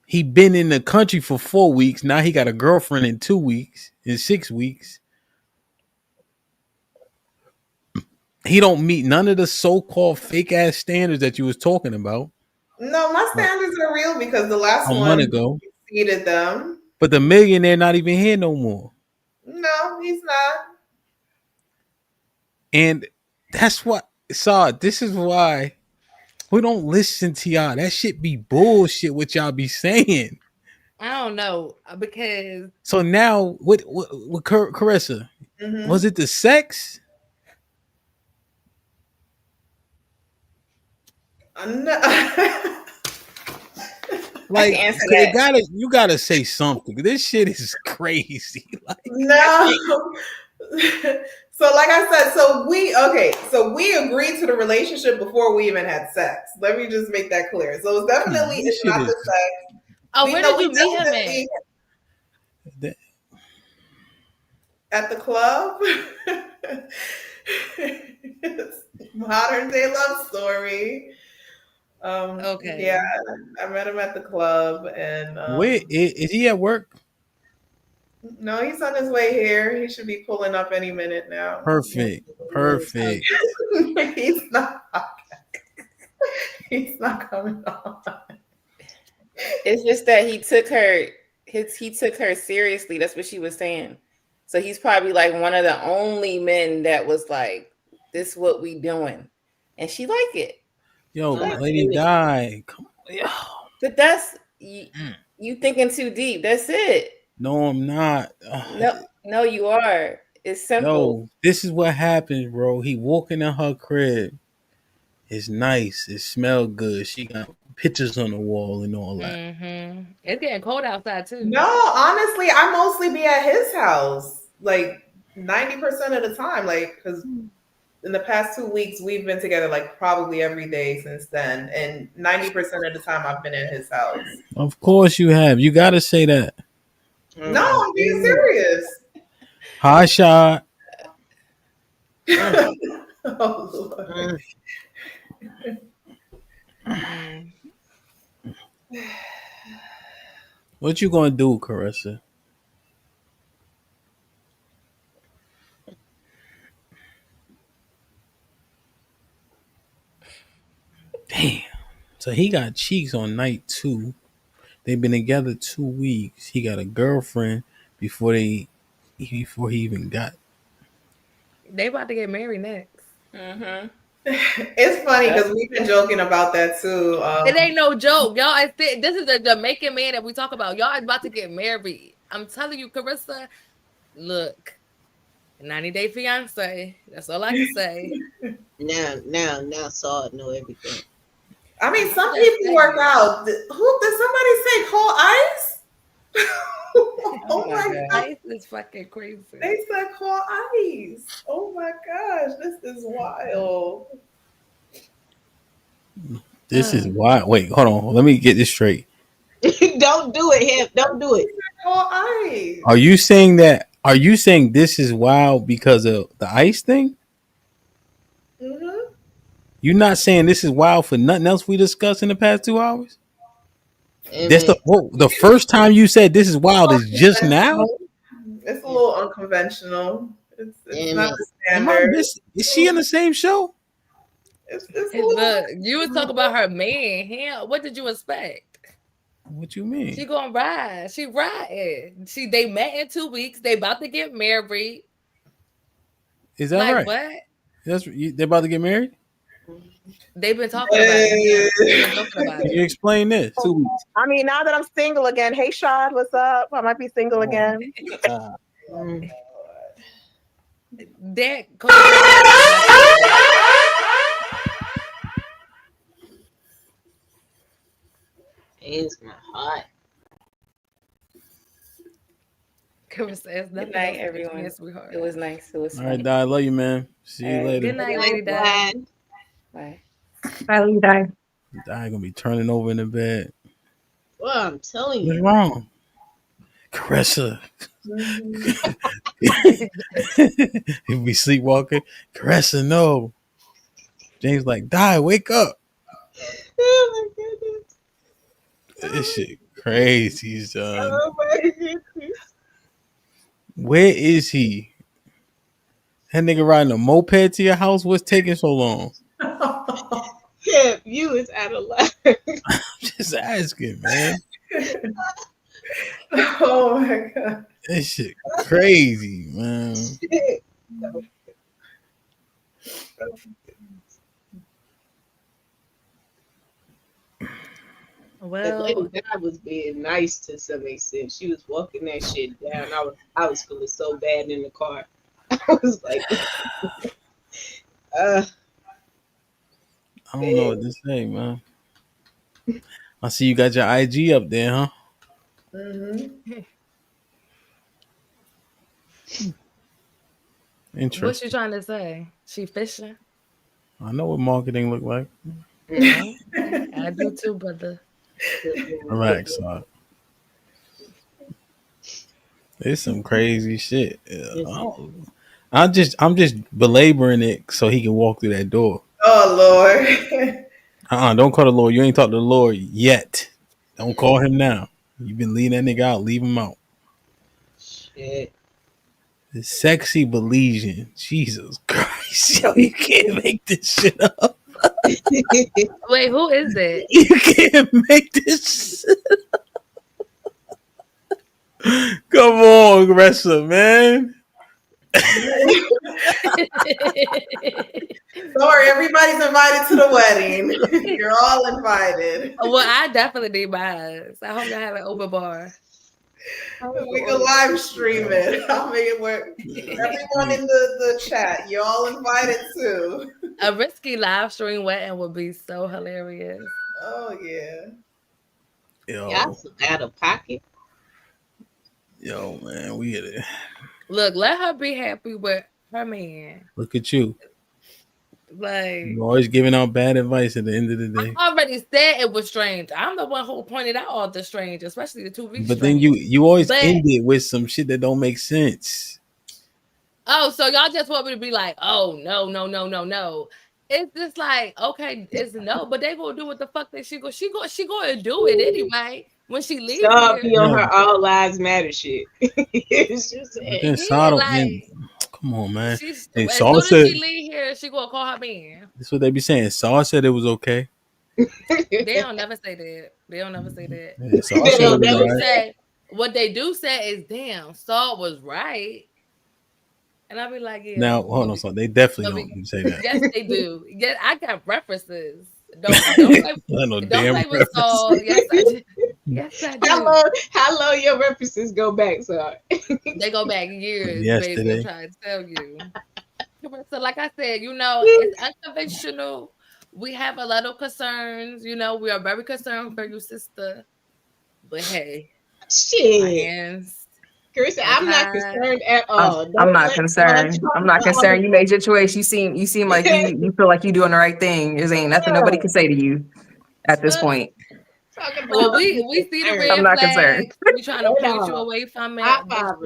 He been in the country for 4 weeks. Now he got a girlfriend in 2 weeks, in 6 weeks. He don't meet none of the so-called fake ass standards that you was talking about. No, my standards are real because the last A one month ago. exceeded them. But the millionaire not even here no more. No, he's not. And that's what this is why we don't listen to y'all. That shit be bullshit what y'all be saying. I don't know because So now with Caressa, was it the sex? No. Like answer that. you gotta say something. This shit is crazy. Like, no. So like I said, so we agreed to the relationship before we even had sex. Let me just make that clear. So it's definitely it's not the sex. Oh, where did you meet him at? At the club. Modern day love story. Okay. Yeah, I met him at the club, and wait, is he at work? no, he's on his way here. He should be pulling up any minute now. Perfect. He's not. He's not coming on. It's just that he took her seriously. That's what she was saying. So he's probably like one of the only men that was like, "This is what we doing," and she like it. Yo, Lady Di. Come on, yo. But that's you thinking too deep. That's it. No, I'm not. No, you are. It's simple. Yo, this is what happens, bro. He walking in her crib. It's nice. It smelled good. She got pictures on the wall and all that. It's getting cold outside too. No, honestly, I mostly be at his house like 90% of the time, like because in the past 2 weeks we've been together like probably every day since then, and 90% of the time I've been at his house. Of course you have. You got to say that. No, I'm being serious. Hi, shot. Oh, Lord. What you gonna do, Caressa? Damn. So he got cheeks on night 2. They've been together 2 weeks. He got a girlfriend before he even got. They about to get married next. Mm-hmm. It's funny because we've been joking about that too. It ain't no joke, y'all. This is the Jamaican man that we talk about. Y'all is about to get married. I'm telling you, Carissa. Look, 90-Day Fiance. That's all I can say. Now, Saul know everything. I mean, some people work out. Did somebody say call ice? Oh my god, Ice is fucking crazy. they said call ice. Oh my gosh, this is wild. This is wild. Wait, hold on. Let me get this straight. Don't do it, Hemp. Don't do it. Call ice. Are you saying that? Are you saying this is wild because of the ice thing? Mm-hmm. You're not saying this is wild for nothing else we discussed in the past 2 hours? That's the first time you said this is wild is just now? It's a little unconventional. It's not the Am I standard. is she in the same show? It's Look, you was talking about her man. Him. What did you expect? What you mean? She gonna ride. She riding. They met in 2 weeks. They about to get married. Is that like right? What? They're about to get married? They've been talking about it. They've been talking about Can you explain this? I mean, now that I'm single again, hey Shad, what's up? I might be single again. That It's my heart. Good night, everyone. It was nice. It was All right, Di, I love you, man. See you later. Good night, Lady Di. Bye. Bye, Lady Di. Di gonna be turning over in the bed. Well, I'm telling What's you. wrong? Caressa. He'll be sleepwalking. Caressa, no. James like, Di, wake up. Oh my goodness. This shit crazy, son. Oh my goodness. Where is he? That nigga riding a moped to your house? What's taking so long? Yeah, you is out of line. Just asking, man. Oh my god. This shit crazy, man. Well, Lady Di was being nice to some extent. She was walking that shit down. I was feeling so bad in the car. I was like, I don't know what to say, man. I see you got your IG up there, huh? Mm-hmm. Interesting. What's she trying to say? She fishing? I know what marketing look like. I do too, brother. Relax, son. It's some crazy shit. I'm just belaboring it so he can walk through that door. Oh Lord. Don't call the Lord. You ain't talked to the Lord yet. Don't call him now. You've been leaving that nigga out. Leave him out. shit. The sexy Belizean. Jesus Christ. Yo, you can't make this shit up. Wait, who is that? You can't make this shit up. Come on, wrestler, man. Sorry, everybody's invited to the wedding. You're all invited. Well, I definitely need mine. I hope y'all have an open bar. We can live stream it. I'll make it work. Everyone in the chat, you're all invited too. A risky live stream wedding would be so hilarious. Oh yeah. Y'all out of pocket. Yo, man, we get it. Look, let her be happy with her man. Look at you. Like, You're always giving out bad advice at the end of the day. I already said it was strange. I'm the one who pointed out all the strange, especially the 2 weeks. But then you always end it with some shit that don't make sense. Oh, so y'all just want me to be like, oh no. It's just like, okay, it's no, but they gonna do what the fuck that she gonna do it anyway when she leaves. Stop be on her all lives matter shit. It's just come on, man. Hey, as soon as she leave here, she gonna call her man. That's what they be saying. Saul said it was okay. They don't never say that. Yeah, Saul said it was right. What they do say is, damn, Saul was right. And I'll be like, yeah. Now, hold on, so they definitely But don't say that. yes, they do. Yeah, I got references. Don't play, No don't damn play with reference. Saul. Yes, I do. Yes, I do. How long your references go back, sir? They go back years, baby. I'm Yesterday. trying to tell you. So, like I said, it's unconventional. We have a lot of concerns. We are very concerned for you, sister. But hey, my Shit. hands. Carissa, I'm not concerned at all. I'm not concerned. I'm not concerned. You made your choice. You seem like you feel like you're doing the right thing. There ain't nothing nobody can say to you at this point. Well, we see the red I'm not concerned. flags. We trying to point you away from it. But,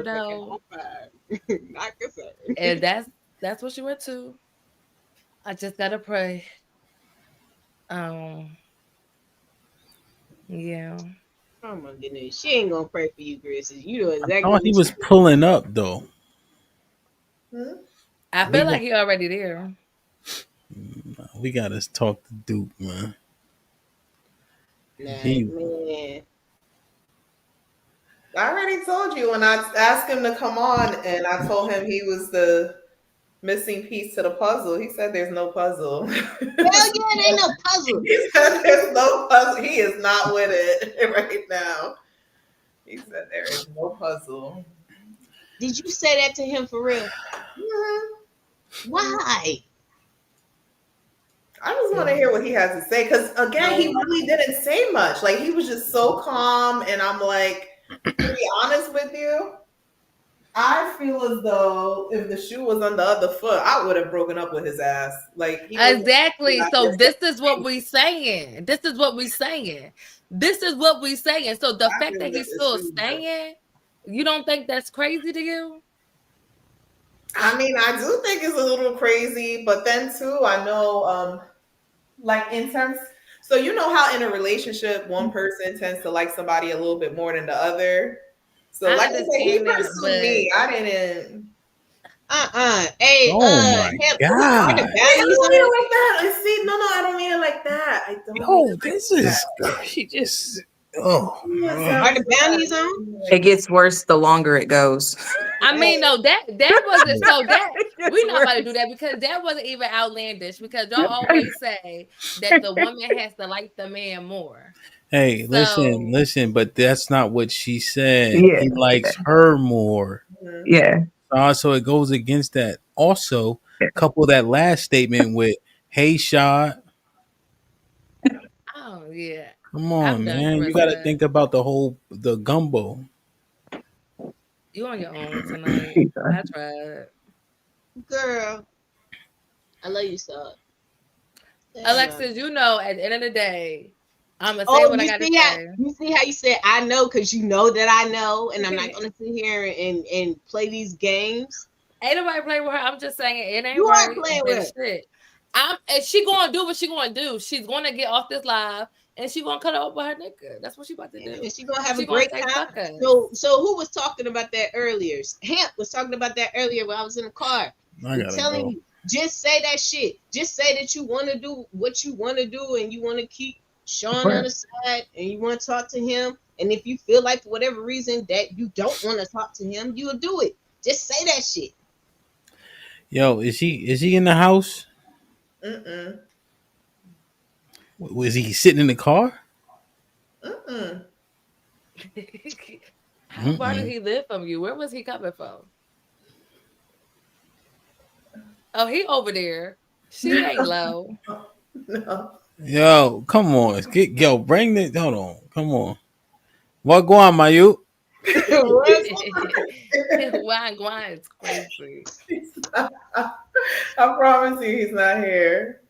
not concerned. And that's what you went to. I just gotta pray. Yeah. Oh my goodness, she ain't gonna pray for you, Chris. You know exactly. I thought he was pulling up though. I feel like he already there. We gotta talk to Duke, man. Man. I already told you when I asked him to come on, and I told him he was the missing piece to the puzzle. He said there's no puzzle. Hell yeah, there ain't no puzzle. He said there's no puzzle. He is not with it right now. He said there is no puzzle. Did you say that to him for real? Why? I just want to hear what he has to say, because again, he really didn't say much. Like, he was just so calm, and I'm like, to be honest with you, I feel as though if the shoe was on the other foot, I would have broken up with his ass. Like, Exactly. So this is what we saying. This is what we saying. This is what we saying. So the fact that he's still staying, you don't think that's crazy to you? I mean, I do think it's a little crazy, but then too, I know, like in terms, so you know how in a relationship, one person tends to like somebody a little bit more than the other. So like I said, he pursued me. I didn't. Hey, oh my God. I don't mean it like that. See, no, I don't mean it like that. I don't. Yo, this is she just. Oh, are the bounties on? It gets worse the longer it goes. I mean, no, that wasn't so that we're not about to do that because that wasn't even outlandish because y'all always say that the woman has to like the man more. Hey, listen, but that's not what she said. Yeah. He likes her more. Yeah. So it goes against that. Also, couple that last statement with "Hey, Shot." Oh yeah. Come on, man. You got to think about the gumbo. You on your own tonight. I tried. Girl, I love you so. Alexis, at the end of the day, I'm going to say what I got to say. You see how you said I know because you know that I know, and I'm not going to sit here and play these games. Ain't nobody playing with her. I'm just saying it ain't you right. You are playing with shit. And she going to do what she going to do. She's going to get off this live. And she gonna cut up with her nigga. That's what she about to do. And she gonna have a great time. So who was talking about that earlier? Hamp was talking about that earlier when I was in the car. I'm telling you, just say that shit. Just say that you want to do what you want to do, and you want to keep Sean on the side, and you want to talk to him. And if you feel like for whatever reason that you don't want to talk to him, you'll do it. Just say that shit. Yo, is he in the house? Was he sitting in the car? How far did he live from you? Where was he coming from? Oh, he over there. She ain't low. No. Yo, come on. Bring the. Hold on. Come on. What go on, my you? Guan is crazy. I promise you, he's not here.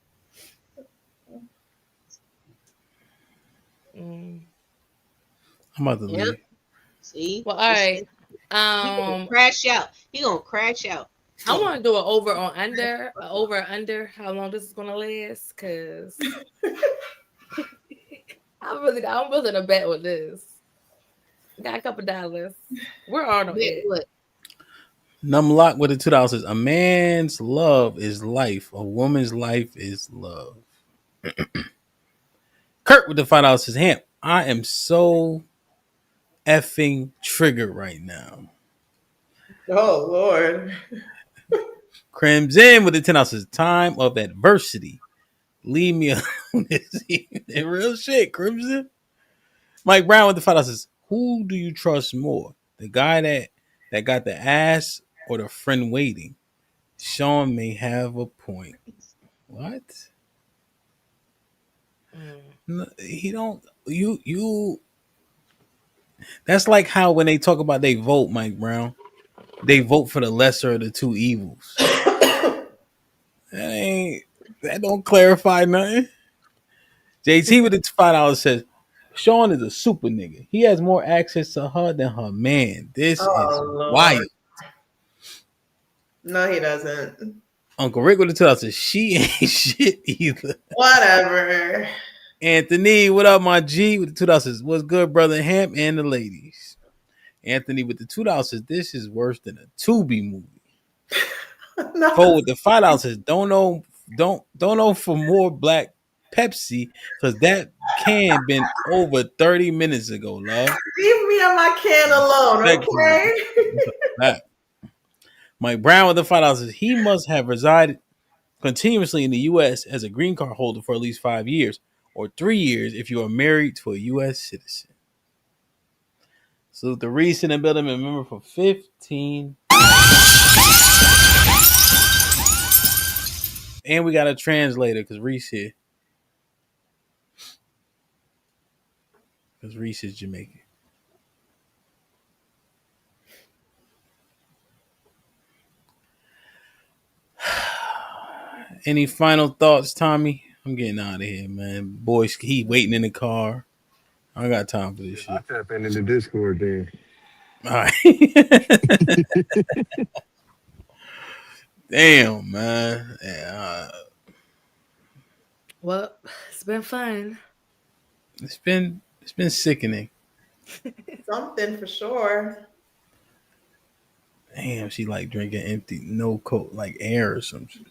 I'm about to leave. See? Well, all right. He gonna crash out. He gonna crash out. I want to do an over under how long this is gonna last because I'm willing to bet with this. Got a couple dollars. We're on it. Numlock with the $2. A man's love is life. A woman's life is love. Kurt with the $5 says, Hamp, I am so effing triggered right now. Oh Lord. Crimson with the 10 ounces. Time of adversity. Leave me alone this evening. Real shit, Crimson. Mike Brown with the 5 ounces. Who do you trust more? The guy that got the ass or the friend waiting? Sean may have a point. What? No, he don't. You. That's like how when they talk about they vote, Mike Brown, they vote for the lesser of the two evils. That don't clarify nothing. JT with the $5 says Sean is a super nigga. He has more access to her than her man. This is Lord. wild. No, he doesn't. Uncle Rick with the $2 says she ain't shit either. Whatever. Anthony, what up, my G? With the $2 says, what's good, brother Hamp and the ladies? Anthony with the $2 says, this is worse than a Tubi movie. Cole with the $5 says, don't know for more black Pepsi because that can been over 30 minutes ago, love. Leave me and my can alone, okay? Mike Brown with the $5 says, he must have resided continuously in the U.S. as a green card holder for at least 5 years or 3 years if you are married to a U.S. citizen. So the recent and building a member for 15. And we got a translator because Reese here. Because Reese is Jamaican. Any final thoughts, Tommy? I'm getting out of here, man. Boys, he waiting in the car. I don't got time for this shit. I tap into the Discord then. All right. Damn, man. Yeah, well, it's been fun. It's been sickening. Something for sure. Damn, she like drinking empty, no coat, like air or something.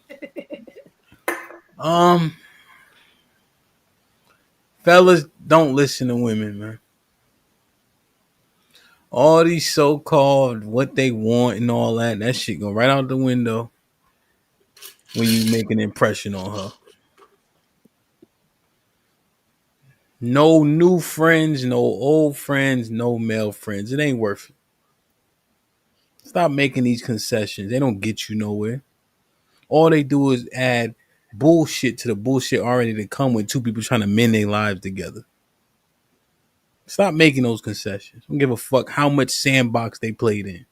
Fellas, don't listen to women, man. All these so-called what they want and all that shit go right out the window when you make an impression on her. No new friends, no old friends, no male friends. It ain't worth it. Stop making these concessions. They don't get you nowhere. All they do is add bullshit to the bullshit already to come with two people trying to mend their lives together. Stop making those concessions. Don't give a fuck how much sandbox they played in.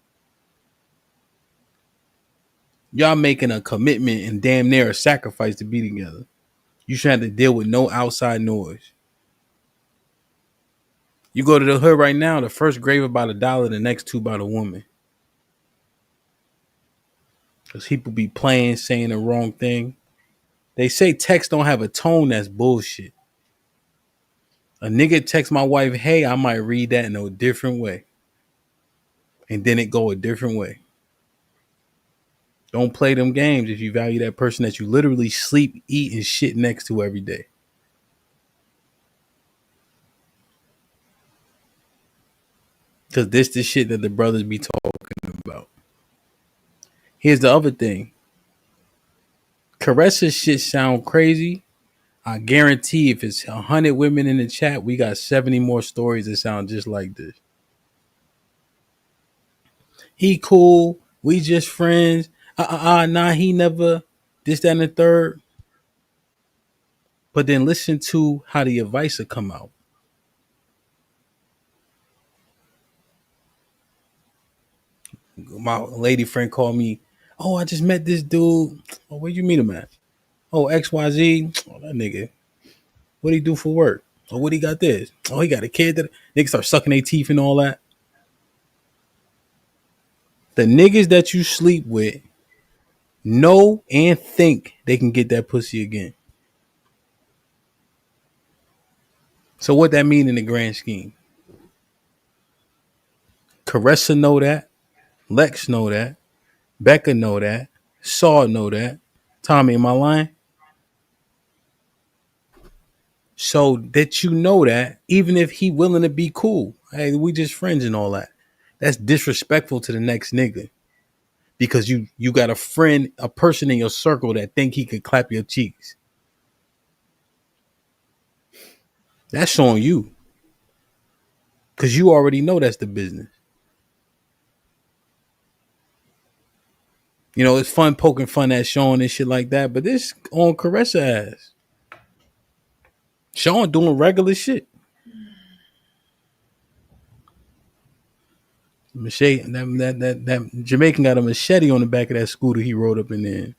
Y'all making a commitment and damn near a sacrifice to be together. You should have to deal with no outside noise. You go to the hood right now, the first grave about $1, the next two about a woman. Because people be playing, saying the wrong thing. They say text don't have a tone. That's bullshit. A nigga text my wife, hey, I might read that in a different way. And then it go a different way. Don't play them games if you value that person that you literally sleep, eat, and shit next to every day. Because this the shit that the brothers be talking about. Here's the other thing. Caressa's shit sound crazy. I guarantee if it's 100 women in the chat, we got 70 more stories that sound just like this. He cool. We just friends. Nah, he never. This, that, and the third. But then listen to how the advice will come out. My lady friend called me. Oh, I just met this dude. Oh, where'd you meet him at? Oh, XYZ. Oh, that nigga. What'd he do for work? Oh, what he got this? Oh, he got a kid that niggas start sucking their teeth and all that. The niggas that you sleep with know and think they can get that pussy again. So what that mean in the grand scheme? Caressa know that. Lex know that. Becca know that. Saw know that. Tommy, am I lying? So that you know that, even if he willing to be cool, hey, we just friends and all that. That's disrespectful to the next nigga. because you got a friend, a person in your circle that think he could clap your cheeks. That's on you. Because you already know that's the business. You know, it's fun poking fun at Sean and shit like that, but this on Caressa ass. Sean doing regular shit. Machete, that Jamaican got a machete on the back of that scooter he rode up in there.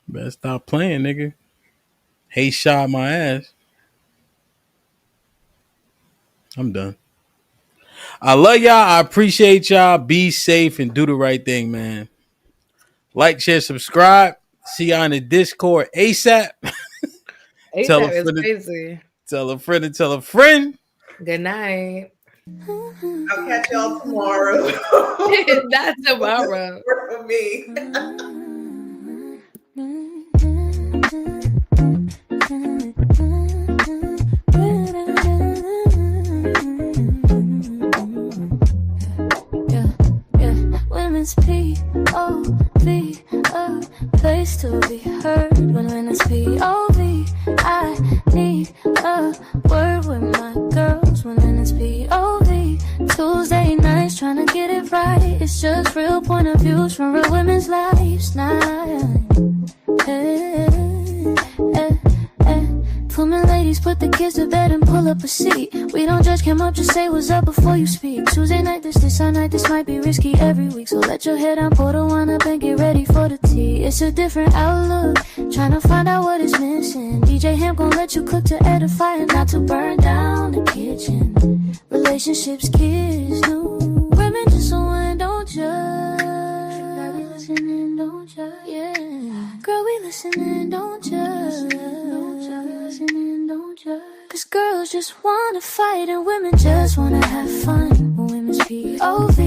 Better stop playing, nigga. Hey, shot my ass. I'm done. I love y'all. I appreciate y'all. Be safe and do the right thing, man. Like, share, subscribe. See y'all in the Discord ASAP. ASAP is crazy. Tell a friend and tell a friend. Good night. I'll catch y'all tomorrow. Not tomorrow. For me. Women's P.O.V. a place to be heard. When it's P.O.V. I need a word with my girls. When it's P.O.V. Tuesday nights trying to get it right. It's just real point of views from real women's lives now. Women, ladies, put the kids to bed and pull up a seat. We don't judge, come up, just say what's up before you speak. Tuesday night, this our night, this might be risky every week. So let your head down, pour the wine up and get ready for the tea. It's a different outlook, trying to find out what is missing. DJ HAMP gon' let you cook to edify and not to burn down the kitchen. Relationships, kids, new women just wine, don't judge. Girl, we listening, don't judge. Yeah, girl, we listening, don't judge. Cause girls just wanna fight and women just wanna have fun. Women's POV